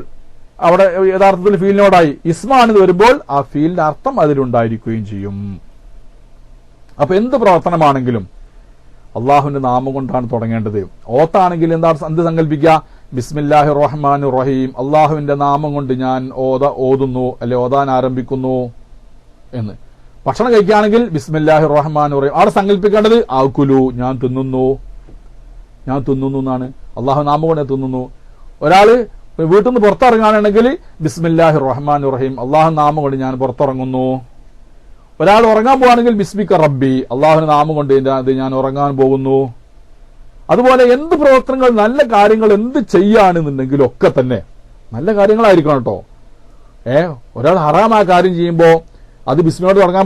അവിടെ യഥാർത്ഥത്തിൽ ഫീലിനോടായി. ഇസ്മാണെന്ന് വരുമ്പോൾ ആ ഫീലിന്റെ അർത്ഥം അതിലുണ്ടായിരിക്കുകയും ചെയ്യും. അപ്പൊ എന്ത് പ്രവർത്തനമാണെങ്കിലും അള്ളാഹുവിന്റെ നാമം കൊണ്ടാണ് തുടങ്ങേണ്ടത്. ഓത്താണെങ്കിൽ എന്ത് സങ്കല്പിക്കുക? ബിസ്മില്ലാഹിർ റഹ്മാനിർ റഹീം, അള്ളാഹുവിന്റെ നാമം കൊണ്ട് ഞാൻ ഓതുന്നു, അല്ലെ ഓതാൻ ആരംഭിക്കുന്നു എന്ന്. ഭക്ഷണം കഴിക്കുകയാണെങ്കിൽ ബിസ്മില്ലാഹിർ റഹ്മാനിർ റഹീം, അവിടെ സങ്കല്പിക്കേണ്ടത് ആക്കുലു, ഞാൻ തിന്നുന്നു എന്നാണ്. അള്ളാഹു നാമം കൊണ്ട് തിന്നുന്നു. ഒരാള് വീട്ടിൽ നിന്ന് പുറത്തിറങ്ങുകയാണെങ്കിൽ ബിസ്മില്ലാഹിർ റഹ്മാനിർ റഹീം, അള്ളാഹു നാമം കൊണ്ട് ഞാൻ പുറത്തിറങ്ങുന്നു. ഒരാൾ ഉറങ്ങാൻ പോവാണെങ്കിൽ ബിസ്മിക റബ്ബി, അള്ളാഹുവിന്റെ നാമം കൊണ്ട് ഞാൻ ഉറങ്ങാൻ പോകുന്നു. അതുപോലെ എന്ത് പ്രവർത്തനങ്ങൾ, നല്ല കാര്യങ്ങൾ എന്ത് ചെയ്യാണെന്നുണ്ടെങ്കിലും ഒക്കെ തന്നെ നല്ല കാര്യങ്ങളായിരിക്കണം കേട്ടോ. ഒരാൾ ഹറാമായ കാര്യം ചെയ്യുമ്പോൾ അത് ബിസ്മിയോട് തുടങ്ങാൻ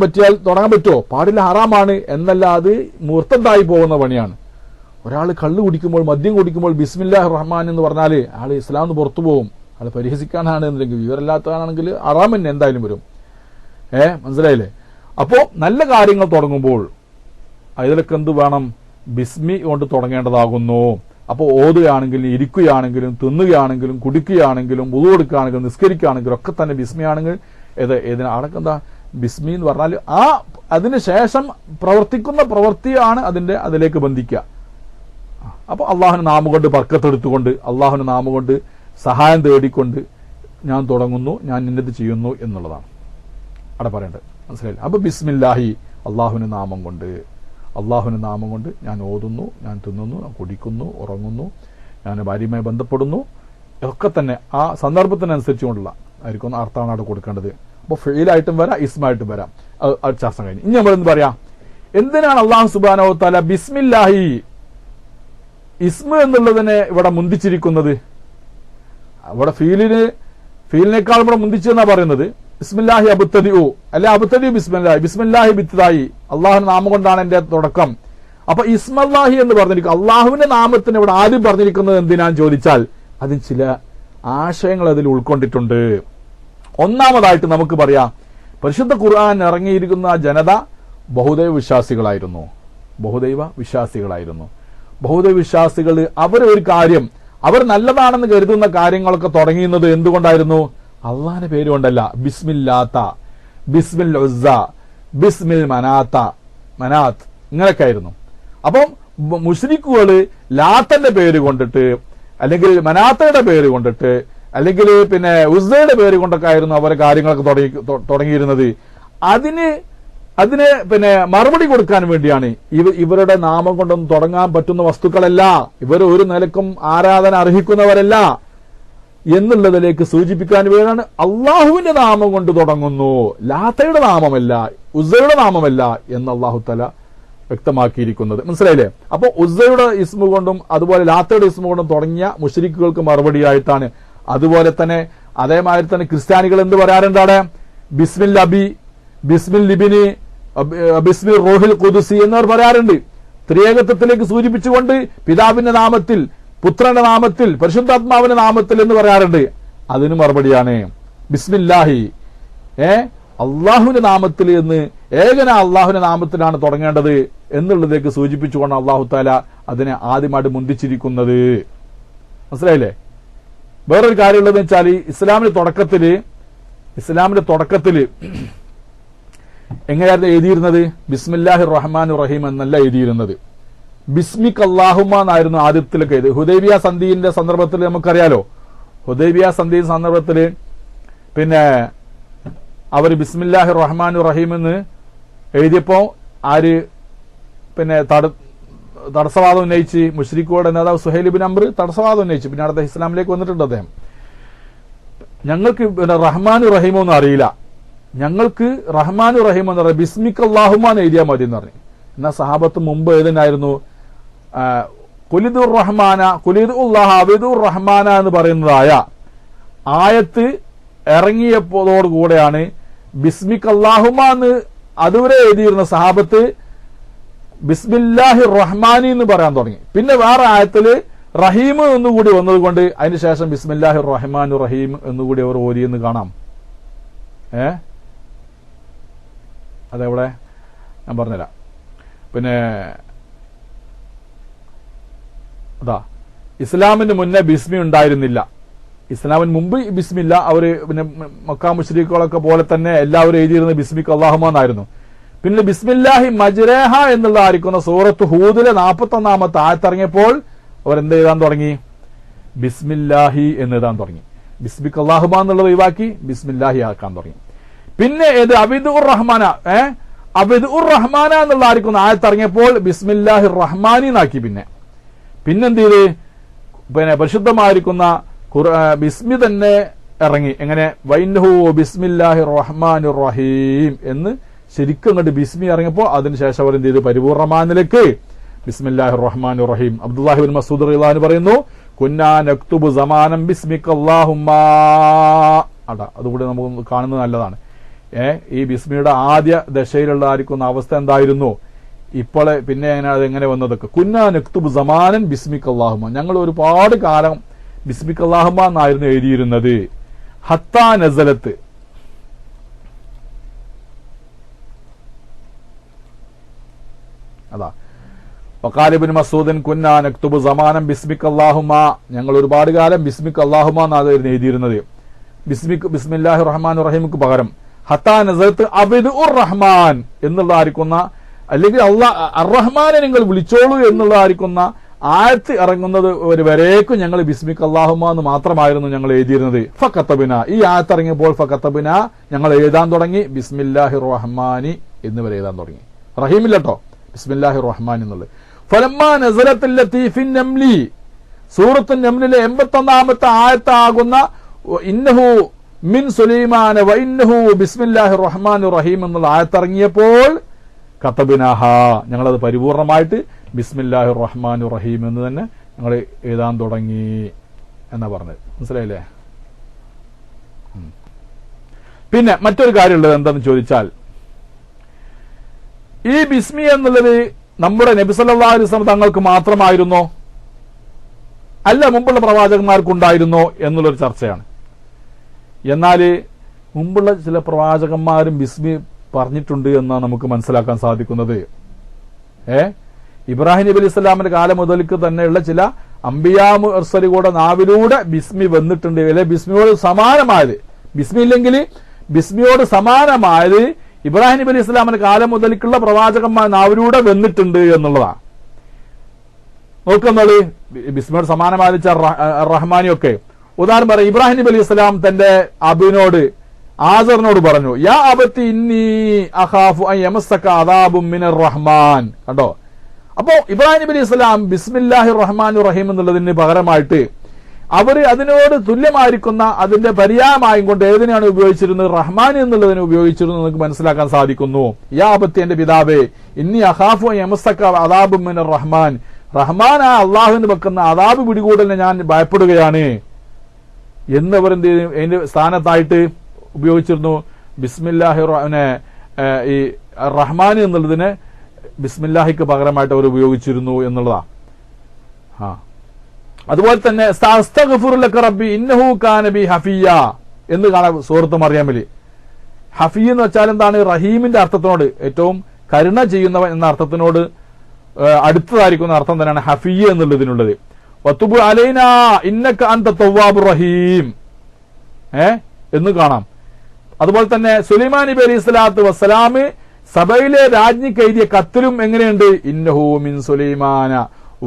പറ്റുമോ? പാടില്ല, ഹറാമാണ് എന്നല്ല, അത് മുർത്തദ്ദായി പോകുന്ന പണിയാണ്. ഒരാൾ കള്ള് കുടിക്കുമ്പോൾ, മദ്യം കുടിക്കുമ്പോൾ ബിസ്മില്ലാഹിർ റഹ്മാൻ എന്ന് പറഞ്ഞാൽ ആൾ ഇസ്ലാം നിന്ന് പുറത്തു പോകും. ആൾ പരിഹസിക്കാനാണ് എന്നുണ്ടെങ്കിൽ, വിവരമില്ലാത്തതാണെങ്കിൽ ഹറാം തന്നെ എന്തായാലും വരും. മനസ്സിലായില്ലേ? അപ്പോ നല്ല കാര്യങ്ങൾ തുടങ്ങുമ്പോൾ അതിലൊക്കെ എന്ത് വേണം? ബിസ്മി കൊണ്ട് തുടങ്ങേണ്ടതാകുന്നു. അപ്പോൾ ഓതുകയാണെങ്കിലും ഇരിക്കുകയാണെങ്കിലും തിന്നുകയാണെങ്കിലും കുടിക്കുകയാണെങ്കിലും വുളു എടുക്കുകയാണെങ്കിലും നിസ്കരിക്കുകയാണെങ്കിലും ഒക്കെ തന്നെ ബിസ്മി ആണെങ്കിൽ അടക്കം എന്താ ബിസ്മി എന്ന് പറഞ്ഞാൽ അതിനുശേഷം പ്രവർത്തിക്കുന്ന പ്രവൃത്തിയാണ് അതിലേക്ക് ബന്ധിക്കുക. അപ്പൊ അള്ളാഹുവിന്റെ നാമം കൊണ്ട് ബർക്കത്തെടുത്തുകൊണ്ട്, അള്ളാഹുവിന്റെ നാമം കൊണ്ട് സഹായം തേടിക്കൊണ്ട് ഞാൻ തുടങ്ങുന്നു, ഞാൻ ഇന്നത് ചെയ്യുന്നു എന്നുള്ളതാണ് അവിടെ പറയേണ്ടത്. മനസ്സിലായില്ല? അപ്പൊ ബിസ്മില്ലാഹി, അള്ളാഹുവിന്റെ നാമം കൊണ്ട് ഞാൻ ഓതുന്നു, ഞാൻ തിന്നുന്നു, ഞാൻ കുടിക്കുന്നു, ഉറങ്ങുന്നു, ഞാൻ ഭാര്യയുമായി ബന്ധപ്പെടുന്നു. ഇതൊക്കെ തന്നെ ആ സന്ദർഭത്തിനനുസരിച്ചുകൊണ്ടുള്ള ആയിരിക്കും അർത്ഥമാണ് അവിടെ കൊടുക്കേണ്ടത്. അപ്പൊ ഫീലായിട്ടും വരാം, ഇസ്മായിട്ടും വരാം. അത് ചർച്ച കഴിഞ്ഞു. ഇനി നമ്മളെന്ത് പറയാം? എന്തിനാണ് അള്ളാഹു സുബ്ഹാനഹു വ തആല ബിസ്മില്ലാഹി ഇസ്മ എന്നുള്ളതിനെ ഇവിടെ മുന്തിച്ചിരിക്കുന്നത്? അവിടെ ഫീലിനേക്കാൾ ഇവിടെ മുന്തിച്ചെന്നാ പറയുന്നത്. ബിസ്മില്ലാഹി അബ്തദിഉ, അല്ലെ അബ്തദിഉ ബിസ്മില്ലാഹി, ബിസ്മില്ലാഹി ബിത്ദായി, അള്ളാഹുവിന്റെ നാമം കൊണ്ടാണ് എന്റെ തുടക്കം. അപ്പൊ ഇസ്മല്ലാഹി എന്ന് പറഞ്ഞിരിക്കും, അള്ളാഹുവിന്റെ നാമത്തിന് ഇവിടെ ആദ്യം പറഞ്ഞിരിക്കുന്നത് എന്തിനാന്ന് ചോദിച്ചാൽ അതിന് ചില ആശയങ്ങൾ അതിൽ ഉൾക്കൊണ്ടിട്ടുണ്ട്. ഒന്നാമതായിട്ട് നമുക്ക് പറയാം, പരിശുദ്ധ ഖുർആൻ ഇറങ്ങിയിരിക്കുന്ന ജനത ബഹുദൈവ വിശ്വാസികളായിരുന്നു. ബഹുദൈവ വിശ്വാസികൾ ഒരു കാര്യം, അവർ നല്ലതാണെന്ന് കരുതുന്ന കാര്യങ്ങളൊക്കെ തുടങ്ങിയുന്നത് എന്തുകൊണ്ടായിരുന്നു? അള്ളാഹിന്റെ പേരുകൊണ്ടല്ല. ബിസ്മില്ലാത്ത, ബിസ്മിൽ ഉസ്സ, ബിസ്മിൽ മനാത്ത്, ഇങ്ങനെയൊക്കെ ആയിരുന്നു. അപ്പം മുശ്രിക്കുകള് ലാത്തന്റെ പേര് കൊണ്ടിട്ട്, അല്ലെങ്കിൽ മനാത്തയുടെ പേര് കൊണ്ടിട്ട്, അല്ലെങ്കിൽ പിന്നെ ഉസ്സയുടെ പേര് കൊണ്ടൊക്കെ ആയിരുന്നു അവരെ കാര്യങ്ങളൊക്കെ തുടങ്ങിയിരുന്നത്. അതിന് പിന്നെ മറുപടി കൊടുക്കാൻ വേണ്ടിയാണ് ഇവരുടെ നാമം കൊണ്ടൊന്നും തുടങ്ങാൻ പറ്റുന്ന വസ്തുക്കളല്ല, ഇവർ ഒരു നിലക്കും ആരാധന അർഹിക്കുന്നവരല്ല എന്നുള്ളതിലേക്ക് സൂചിപ്പിക്കാൻ വേണ്ടിയാണ് അള്ളാഹുവിന്റെ നാമം കൊണ്ട് തുടങ്ങുന്നു, ലാത്തയുടെ നാമമല്ല, ഉസ്സയുടെ നാമമല്ല എന്ന് അള്ളാഹു തആല വ്യക്തമാക്കിയിരിക്കുന്നത്. മനസ്സിലായില്ലേ? അപ്പൊ ഉസ്സയുടെ ഇസ്മു കൊണ്ടും അതുപോലെ ലാത്തയുടെ ഇസ്മു കൊണ്ടും തുടങ്ങിയ മുശ്രിക്കുകൾക്ക് മറുപടിയായിട്ടാണ്. അതുപോലെ തന്നെ അതേമാതിരി തന്നെ ക്രിസ്ത്യാനികൾ എന്ത് പറയാറുണ്ടാണ്? ബിസ്മിൽ അബി, ബിസ്മിൽ ലിബിനി, ബിസ്മിൽ റൂഹിൽ ഖുദുസി എന്നവർ പറയാറുണ്ട്. ത്രിയേകത്വത്തിലേക്ക് സൂചിപ്പിച്ചുകൊണ്ട് പിതാവിന്റെ നാമത്തിൽ, പുത്രന്റെ നാമത്തിൽ, പരിശുദ്ധാത്മാവിന്റെ നാമത്തിൽ എന്ന് പറയാറുണ്ട്. അതിന് മറുപടിയാണ് ബിസ്മില്ലാഹി, അള്ളാഹുവിന്റെ നാമത്തിൽ എന്ന്, അള്ളാഹുവിന്റെ നാമത്തിലാണ് തുടങ്ങേണ്ടത് എന്നുള്ളതിലേക്ക് സൂചിപ്പിച്ചുകൊണ്ട് അള്ളാഹു തആല അതിനെ ആദ്യമായിട്ട് മുന്തിച്ചിരിക്കുന്നത്. മനസ്സിലായില്ലേ? വേറൊരു കാര്യമുള്ളതെന്ന് വെച്ചാൽ ഇസ്ലാമിന്റെ തുടക്കത്തില് എങ്ങനെയായിരുന്നു എഴുതിയിരുന്നത്? ബിസ്മില്ലാഹിർ റഹ്മാനിർ റഹീം എന്നല്ല എഴുതിയിരുന്നത്, ബിസ്മിക് അല്ലാഹുമ്മ എന്നായിരുന്നു ആദ്യത്തിലൊക്കെ എഴുതി. ഹുദൈബിയ സന്ധിന്റെ സന്ദർഭത്തിൽ നമുക്കറിയാലോ, ഹുദൈബിയ സന്ധി സന്ദർഭത്തില് പിന്നെ അവർ ബിസ്മില്ലാഹിർ റഹ്മാനിർ റഹീം എന്ന് എഴുതിയപ്പോ പിന്നെ തടസ്സവാദം ഉന്നയിച്ച് മുശ്രിക്കുകളുടെ നേതാവ് സുഹൈൽ ഇബ്നു അംർ തടസ്സവാദം ഉന്നയിച്ചു. പിന്നെ അടുത്ത ഇസ്ലാമിലേക്ക് വന്നിട്ടുണ്ട് അദ്ദേഹം. ഞങ്ങൾക്ക് പിന്നെ റഹ്മാനു റഹീമോ ഒന്നും അറിയില്ല, ഞങ്ങൾക്ക് റഹ്മാനു റഹീം എന്ന് പറയാം, ബിസ്മിക് അല്ലാഹുമ്മ എന്ന് എഴുതിയാൽ മതി എന്ന് പറഞ്ഞു. എന്നാൽ സഹാബത്ത് മുമ്പ് ഏതിനായിരുന്നു? കുലിദുർ റഹ്മാന, കുലിദുല്ലാഹ അബിദുർ റഹ്മാന എന്ന് പറയുന്നതായ ആയത്ത് ഇറങ്ങിയപ്പോഴോടുകൂടെയാണ് ബിസ്മിക് അല്ലാഹുമ്മ എന്ന് അതുവരെ എഴുതിയിരുന്ന സഹാബത്ത് ബിസ്മില്ലാഹിർ റഹ്മാനി എന്ന് പറയാൻ തുടങ്ങി. പിന്നെ വേറെ ആയത്തില് റഹീം എന്നുകൂടി വന്നതുകൊണ്ട് അതിനുശേഷം ബിസ്മില്ലാഹിർ റഹ്മാനിർ റഹീം എന്നുകൂടി അവർ ഓതിയെന്ന് കാണാം. അതെവിടെ ഞാൻ പറഞ്ഞുതരാം. പിന്നെ അതാ ഇസ്ലാമിന് മുന്നേ ബിസ്മി ഉണ്ടായിരുന്നില്ല. ഇസ്ലാമിന് മുമ്പ് ബിസ്മില്ല. അവര് പിന്നെ മക്കാ മുശ്രിക്കുകളൊക്കെ പോലെ തന്നെ എല്ലാവരും എഴുതിയിരുന്നത് ബിസ്മിക്ക് അല്ലാഹുമാന്നായിരുന്നു. പിന്നെ ബിസ്മില്ലാഹി മജ്റേഹ എന്നുള്ളതായിരിക്കുന്ന സൂറത്ത് ഹൂദിലെ 41-ാമത്തെ ആയത്തിറങ്ങിയപ്പോൾ അവരെന്ത് എഴുതാൻ തുടങ്ങി? ബിസ്മില്ലാഹി എന്ന് എഴുതാൻ തുടങ്ങി. ബിസ്മിക്ക് അല്ലാഹുമാ എന്നുള്ളത് ഒഴിവാക്കി ബിസ്മില്ലാഹി ആക്കാൻ തുടങ്ങി. പിന്നെ ഏത് അബിദുർ റഹ്മാന അബിദുർ റഹ്മാന എന്നുള്ളതായിരിക്കുന്ന ആയത്തിറങ്ങിയപ്പോൾ ബിസ്മില്ലാഹി റഹ്മാനി എന്നാക്കി. പിന്നെന്ത് ചെയ്ത് പിന്നെ പരിശുദ്ധമായിരിക്കുന്ന ബിസ്മി തന്നെ ഇറങ്ങി. എങ്ങനെ? വൈന്നഹു ബിസ്മില്ലാഹി റഹ്മാനിർ റഹീം എന്ന് ശരിക്കും അങ്ങോട്ട് ബിസ്മി ഇറങ്ങിയപ്പോൾ അതിനുശേഷം അവർ എന്ത് ചെയ്തു? പരിപൂർണമാനിലേക്ക് ബിസ്മില്ലാഹിർ റഹ്മാനിർ റഹീം. അബ്ദുല്ലാഹി ബിൻ മസ്ഊദ് റളിയല്ലാഹു അൻഹു പറയുന്നു, കുന്നാ നക്തുബു സമാനം ബിസ്മിക അല്ലാഹുമ്മാ. അതുകൂടി നമുക്ക് കാണുന്നത് നല്ലതാണ്. ഈ ബിസ്മിയുടെ ആദ്യ ദശയിലുള്ളതായിരിക്കുന്ന അവസ്ഥ എന്തായിരുന്നു? ഇപ്പോൾ പിന്നെ അതെങ്ങനെ വന്നതൊക്കെ കുന്നാ നക്തുബു സമാനൻ ബിസ്മിക അല്ലാഹുമ്മ, ഞങ്ങൾ ഒരുപാട് കാലം ബിസ്മിക അല്ലാഹുമ്മ എന്നായിരുന്നു എഴുതിയിരുന്നത്. ഹത്താ നസലത്ത്, അതാ വഖാല ഇബ്നു മസ്ഊദൻ കുന്നാ നക്തുബു സമാനം ബിസ്മിക അല്ലാഹുമ്മ, ഞങ്ങൾ ഒരുപാട് കാലം ബിസ്മിക അല്ലാഹുമ്മ എന്നായിരുന്നു എഴുതിയിരുന്നത്. ബിസ്മില്ലാഹിർ റഹ്മാനിർ റഹീമിക്ക് പകരം ഹത്താ നസലത്ത് അബ്ദുർ റഹ്മാൻ എന്നുള്ളതായിരിക്കുന്ന, അല്ലെങ്കിൽ അർ-റഹ്മാനെ നിങ്ങൾ വിളിച്ചോളൂ എന്നുള്ളതായിരിക്കുന്ന ആയത്ത് ഇറങ്ങുന്നത് വരേക്കും ഞങ്ങൾ ബിസ്മിക അല്ലാഹുമ്മ എന്ന് മാത്രമായിരുന്നു ഞങ്ങൾ എഴുതിയിരുന്നത്. ഫകതബിന, ഈ ആയത്ത് ഇറങ്ങിയപ്പോൾ ഫകതബിന ഞങ്ങൾ എഴുതാൻ തുടങ്ങി ബിസ്മില്ലാഹിർ റഹ്മാനി എന്നിവരെ എഴുതാൻ തുടങ്ങി. റഹീമില്ലട്ടോ, ബിസ്മില്ലാഹിർ റഹ്മാൻ എന്നുള്ളത്. ഫലമ്മാ നസലത്തുല്ലത്തി ഫിൻ നംലി, സൂറത്തുൻ നംലിലെ 81-ാമത്തെ ആയത്താകുന്ന ഇന്നഹു മിൻ സുലൈമാന വ ഇന്നഹു ബിസ്മില്ലാഹിർ റഹ്മാനിർ റഹീം എന്നുള്ള ആയത്തിറങ്ങിയപ്പോൾ കതബിനാഹ, ഞങ്ങളത് പരിപൂർണമായിട്ട് ബിസ്മില്ലാഹിർ റഹ്മാനിർ റഹീം എന്ന് തന്നെ ഞങ്ങൾ എഴുതാൻ തുടങ്ങി എന്നാ പറഞ്ഞത്. മനസ്സിലായില്ലേ? പിന്നെ മറ്റൊരു കാര്യമുള്ളത് എന്താണെന്ന് ചോദിച്ചാൽ, ഈ ബിസ്മി എന്നുള്ളത് നമ്മുടെ നബി സല്ലല്ലാഹു അലൈഹി വസല്ലം തങ്ങൾക്ക് മാത്രമായിരുന്നോ അല്ല മുമ്പുള്ള പ്രവാചകന്മാർക്കുണ്ടായിരുന്നോ എന്നുള്ളൊരു ചർച്ചയാണ്. എന്നാൽ മുമ്പുള്ള ചില പ്രവാചകന്മാരും ബിസ്മി പറഞ്ഞിട്ടുണ്ട് എന്നാണ് നമുക്ക് മനസ്സിലാക്കാൻ സാധിക്കുന്നത്. ഇബ്രാഹിം നബി അലൈഹി സ്വലാമിന്റെ കാലം മുതൽക്ക് തന്നെയുള്ള ചില അംബിയാ മുർസലുകളുടെ നാവിലൂടെ ബിസ്മി വന്നിട്ടുണ്ട്. അല്ലെ ബിസ്മിയോട് സമാനമായത്, ബിസ്മി ഇല്ലെങ്കിൽ ബിസ്മിയോട് സമാനമായത് ഇബ്രാഹിം നബി അലൈഹി സ്വലാമിന്റെ കാലം മുതൽക്കുള്ള പ്രവാചകന്മാർ നാവിലൂടെ വന്നിട്ടുണ്ട് എന്നുള്ളതാണ്. നോക്കുന്നത് ബിസ്മിയോട് സമാനമായത് റഹ്മാനിയൊക്കെ. ഉദാഹരണം പറയാം, ഇബ്രാഹിം നബി അലൈഹി സ്വലാം തന്റെ അബിനോട് ആസറിനോട് പറഞ്ഞു, യാ അബത്തി ഇന്നി അഖാഫു അൻ യമസ്സക അദാബും മിനർ റഹ്മാൻ. കണ്ടോ? അപ്പോ ഇബ്രാഹിം നബി അലൈഹി സ്വലാം ബിസ്മില്ലാഹിർ റഹ്മാനിർ റഹീം എന്നുള്ളതിന് പകരമായിട്ട് അവർ അതിനോട് തുല്യമായിരിക്കുന്ന അതിന്റെ പര്യായമായും കൊണ്ട് ഏതിനാണ് ഉപയോഗിച്ചിരുന്നത്? റഹ്മാൻ എന്നുള്ളതിന് ഉപയോഗിച്ചിരുന്നു നമുക്ക് മനസ്സിലാക്കാൻ സാധിക്കുന്നു. യാ അബത്തി, എന്റെ പിതാവേ, ഇന്നി അഖാഫു അൻ യമസ്സക അദാബും മിനർ റഹ്മാൻ, റഹ്മാനാ അള്ളാഹുവിന് വെക്കുന്ന അദാബ് പിടികൂടലിനെ ഞാൻ ഭയപ്പെടുകയാണ് എന്നവർ എന്ത് ചെയ്തു? അതിന്റെ സ്ഥാനത്തായിട്ട് ഉപയോഗിച്ചിരുന്നു ബിസ്മില്ലാഹി ഈ റഹ്മാൻ എന്നുള്ളതിന് ബിസ്മില്ലാഹിക്ക് പകരമായിട്ട് അവർ ഉപയോഗിച്ചിരുന്നു എന്നുള്ളതാ. അതുപോലെ തന്നെ അസ്തഗ്ഫിറു ലക റബ്ബി ഇന്നഹു കാന ബി ഹഫിയ എന്ന് കാണാം സൂറത്ത് മർയമിൽ. ഹഫി എന്ന് വെച്ചാൽ എന്താണ്? റഹീമിന്റെ അർത്ഥത്തിനോട്, ഏറ്റവും കരുണ ചെയ്യുന്നവൻ എന്ന അർത്ഥത്തിനോട് അടുത്തതായിരിക്കുന്ന അർത്ഥം തന്നെയാണ് ഹഫിയ എന്നുള്ളതിനുള്ളത്. വതുബ് അലൈനാ ഇന്നക അൻത തവ്വാബുർ റഹീം എന്ന് കാണാം. അതുപോലെ തന്നെ സുലൈമാൻ നബി അലൈഹി സ്വലാത്തു വസ്സലാം സഭയിലെ രാജ്ഞിക്ക് എഴുതിയ കത്തിലും എങ്ങനെയുണ്ട്? ഇന്നഹു മിൻ സുലൈമാന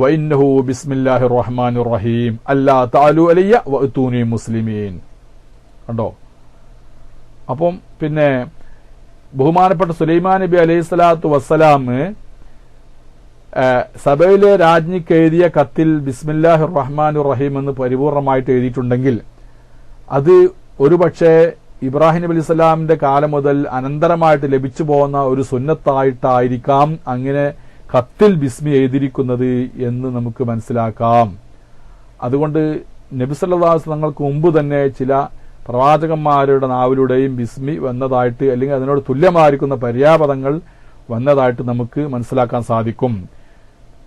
വ ഇന്നഹു ബിസ്മില്ലാഹിർ റഹ്മാനിർ റഹീം അല്ലാ തഅലു അലയ്യ വഅതൂനി മുസ്ലിമീൻ. കണ്ടോ? അപ്പം പിന്നെ ബഹുമാനപ്പെട്ട സുലൈമാൻ നബി അലൈഹി സ്വലാത്തു വസ്സലാം സഭയിലെ രാജ്ഞിക്ക് എഴുതിയ കത്തിൽ ബിസ്മില്ലാഹിർ റഹ്മാനിർ റഹീം എന്ന് പരിപൂർണമായിട്ട് എഴുതിയിട്ടുണ്ടെങ്കിൽ അത് ഒരുപക്ഷെ ഇബ്രാഹിം നബി അലൈഹി സ്വലാമിന്റെ കാലം മുതൽ അനന്തരമായിട്ട് ലഭിച്ചു പോകുന്ന ഒരു സുന്നത്തായിട്ടായിരിക്കാം അങ്ങനെ കത്തിൽ ബിസ്മി എഴുതിയിരിക്കുന്നത് എന്ന് നമുക്ക് മനസ്സിലാക്കാം. അതുകൊണ്ട് നബി സല്ലല്ലാഹു അലൈഹി വസല്ലം തങ്ങൾക്ക് മുമ്പ് തന്നെ ചില പ്രവാചകന്മാരുടെ നാവിലൂടെയും ബിസ്മി വന്നതായിട്ട്, അല്ലെങ്കിൽ അതിനോട് തുല്യമായിരിക്കുന്ന പര്യാപദങ്ങൾ വന്നതായിട്ട് നമുക്ക് മനസ്സിലാക്കാൻ സാധിക്കും.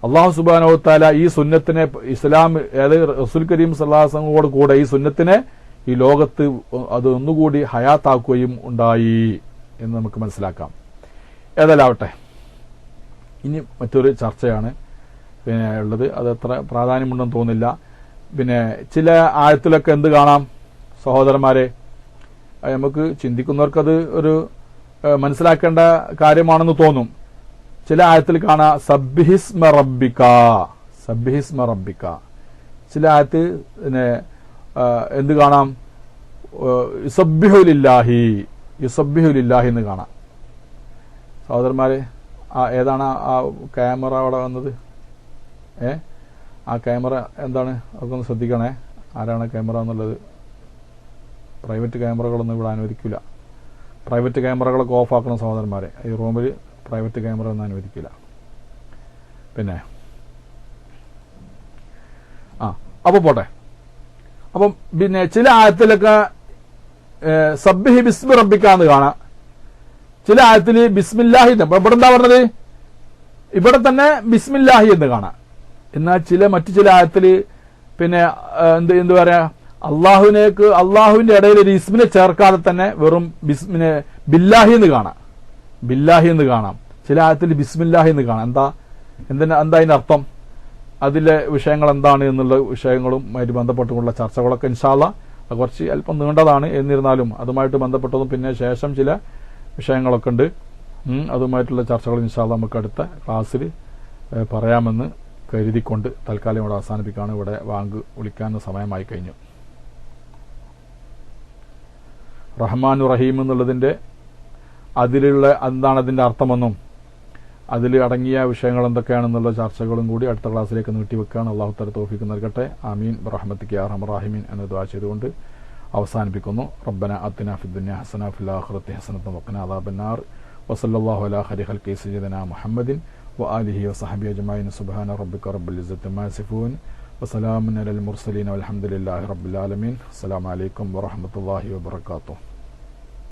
അല്ലാഹു സുബ്ഹാനഹു വ തആല ഈ സുന്നത്തിനെ ഇസ്ലാം, അതായത് റസൂൽ കരീം സല്ലല്ലാഹു അലൈഹി വസല്ലമയോട് കൂടെ ഈ സുന്നത്തിനെ ഈ ലോകത്ത് അത് ഒന്നുകൂടി ഹയാത്താക്കുകയും ഉണ്ടായി എന്ന് നമുക്ക് മനസ്സിലാക്കാം. ഏതായാലാവട്ടെ, ഇനി മറ്റൊരു ചർച്ചയാണ് പിന്നെ ഉള്ളത്. അത് അത്ര പ്രാധാന്യമുണ്ടെന്ന് തോന്നില്ല. പിന്നെ ചില ആയത്തിലൊക്കെ എന്ത് കാണാം സഹോദരന്മാരെ, നമുക്ക് ചിന്തിക്കുന്നവർക്കത് ഒരു മനസ്സിലാക്കേണ്ട കാര്യമാണെന്ന് തോന്നും. ചില ആയത്തിൽ കാണാം സബ്ബിഹിസ്മ റബ്ബിക, സബ്ബിഹിസ്മ റബ്ബിക. ചില ആയത്ത് പിന്നെ എന്ത് കാണാം, യുസബ്ബിഹുലില്ലാഹി, യുസബ്ബിഹുലില്ലാഹി എന്ന് കാണാം. സഹോദരന്മാരെ, ഏതാണ് ആ ക്യാമറ അവിടെ വന്നത്? ആ ക്യാമറ എന്താണ്? അതൊക്കെ ഒന്ന് ശ്രദ്ധിക്കണേ. ആരാണ് ക്യാമറ എന്നുള്ളത്? പ്രൈവറ്റ് ക്യാമറകളൊന്നും ഇവിടെ അനുവദിക്കില്ല. പ്രൈവറ്റ് ക്യാമറകളൊക്കെ ഓഫാക്കണം സഹോദരന്മാരെ. ഈ റൂമിൽ പ്രൈവറ്റ് ക്യാമറ ഒന്നും അനുവദിക്കില്ല. അപ്പോൾ പോട്ടെ. അപ്പം പിന്നെ ചില ആയത്തിലൊക്കെ സബ്ബിഹി ബിസ്മി റബ്ബിക്കാന്ന് കാണാം. ചില ആയത്തിൽ ബിസ്മില്ലാഹി, ഇവിടെ എന്താ പറഞ്ഞത്? ഇവിടെ തന്നെ ബിസ്മില്ലാഹി എന്ന് കാണാം. എന്നാൽ മറ്റു ചില ആയത്തിൽ പിന്നെ എന്ത് പറയാ, അള്ളാഹുവിന്റെ ഇടയിൽ ഒരു ഇസ്മിനെ ചേർക്കാതെ തന്നെ വെറും ബില്ലാഹി എന്ന് കാണാം, ബില്ലാഹി എന്ന് കാണാം. ചില ആയത്തിൽ ബിസ്മില്ലാഹി എന്ന് കാണാം. എന്താ അതിന്റെ അർത്ഥം? അതിലെ വിഷയങ്ങൾ എന്താണ് എന്നുള്ള വിഷയങ്ങളും അതുമായിട്ട് ബന്ധപ്പെട്ടുള്ള ചർച്ചകളൊക്കെ ഇൻഷാ അല്ലാഹ് കുറച്ച് അല്പം നീണ്ടതാണ്. എന്നിരുന്നാലും അതുമായിട്ട് ബന്ധപ്പെട്ടതും പിന്നെ ശേഷം ചില വിഷയങ്ങളൊക്കെ ഉണ്ട്. അതുമായിട്ടുള്ള ചർച്ചകൾ ഇൻഷാ അല്ലാഹ് നമുക്ക് അടുത്ത ക്ലാസ്സിൽ പറയാമെന്ന് കരുതിക്കൊണ്ട് തൽക്കാലം ഇവിടെ അവസാനിപ്പിക്കുകയാണ്. ഇവിടെ വാങ്ക് വിളിക്കാൻ സമയമായി കഴിഞ്ഞു. റഹ്മാനു റഹീം എന്നുള്ളതിന്റെ അതിലുള്ള എന്താണ് അതിന്റെ അർത്ഥമെന്നും അതിൽ അടങ്ങിയ വിഷയങ്ങൾ എന്തൊക്കെയാണെന്നുള്ള ചർച്ചകളും കൂടി അടുത്ത ക്ലാസ്സിലേക്ക് നീട്ടിവെക്കുകയാണ്. അല്ലാഹു തആല തൗഫീഖ് നൽകട്ടെ. ആമീൻ ബിറഹ്മതിക യാ അർഹമർ റഹീമീൻ എന്ന് ദുആ ചെയ്തുകൊണ്ട് അവസാനിപ്പിക്കുന്നു. റബ്ബന ആതിനാ ഫിദ് ദുനിയ ഹസന വഫിൽ ആഖിറതി ഹസനത വഖിനാ അദാബന്നാർ വസല്ലല്ലാഹു അലാ ഖൈരി ഖൽഖി സയ്യിദിനാ മുഹമ്മദിൻ വആലിഹി വസഹ്ബിഹി അജ്മഈൻ സുബ്ഹാന റബ്ബിക റബ്ബിൽ ഇസ്സത്തി അമ്മാ യസിഫൂൻ വസലാമുൻ അലൽ മുർസലീൻ വൽഹംദുലില്ലാഹി റബ്ബിൽ ആലമീൻ. അസ്സലാമു അലൈക്കും വറഹ്മത്തുള്ളാഹി വബറകാതുഹു.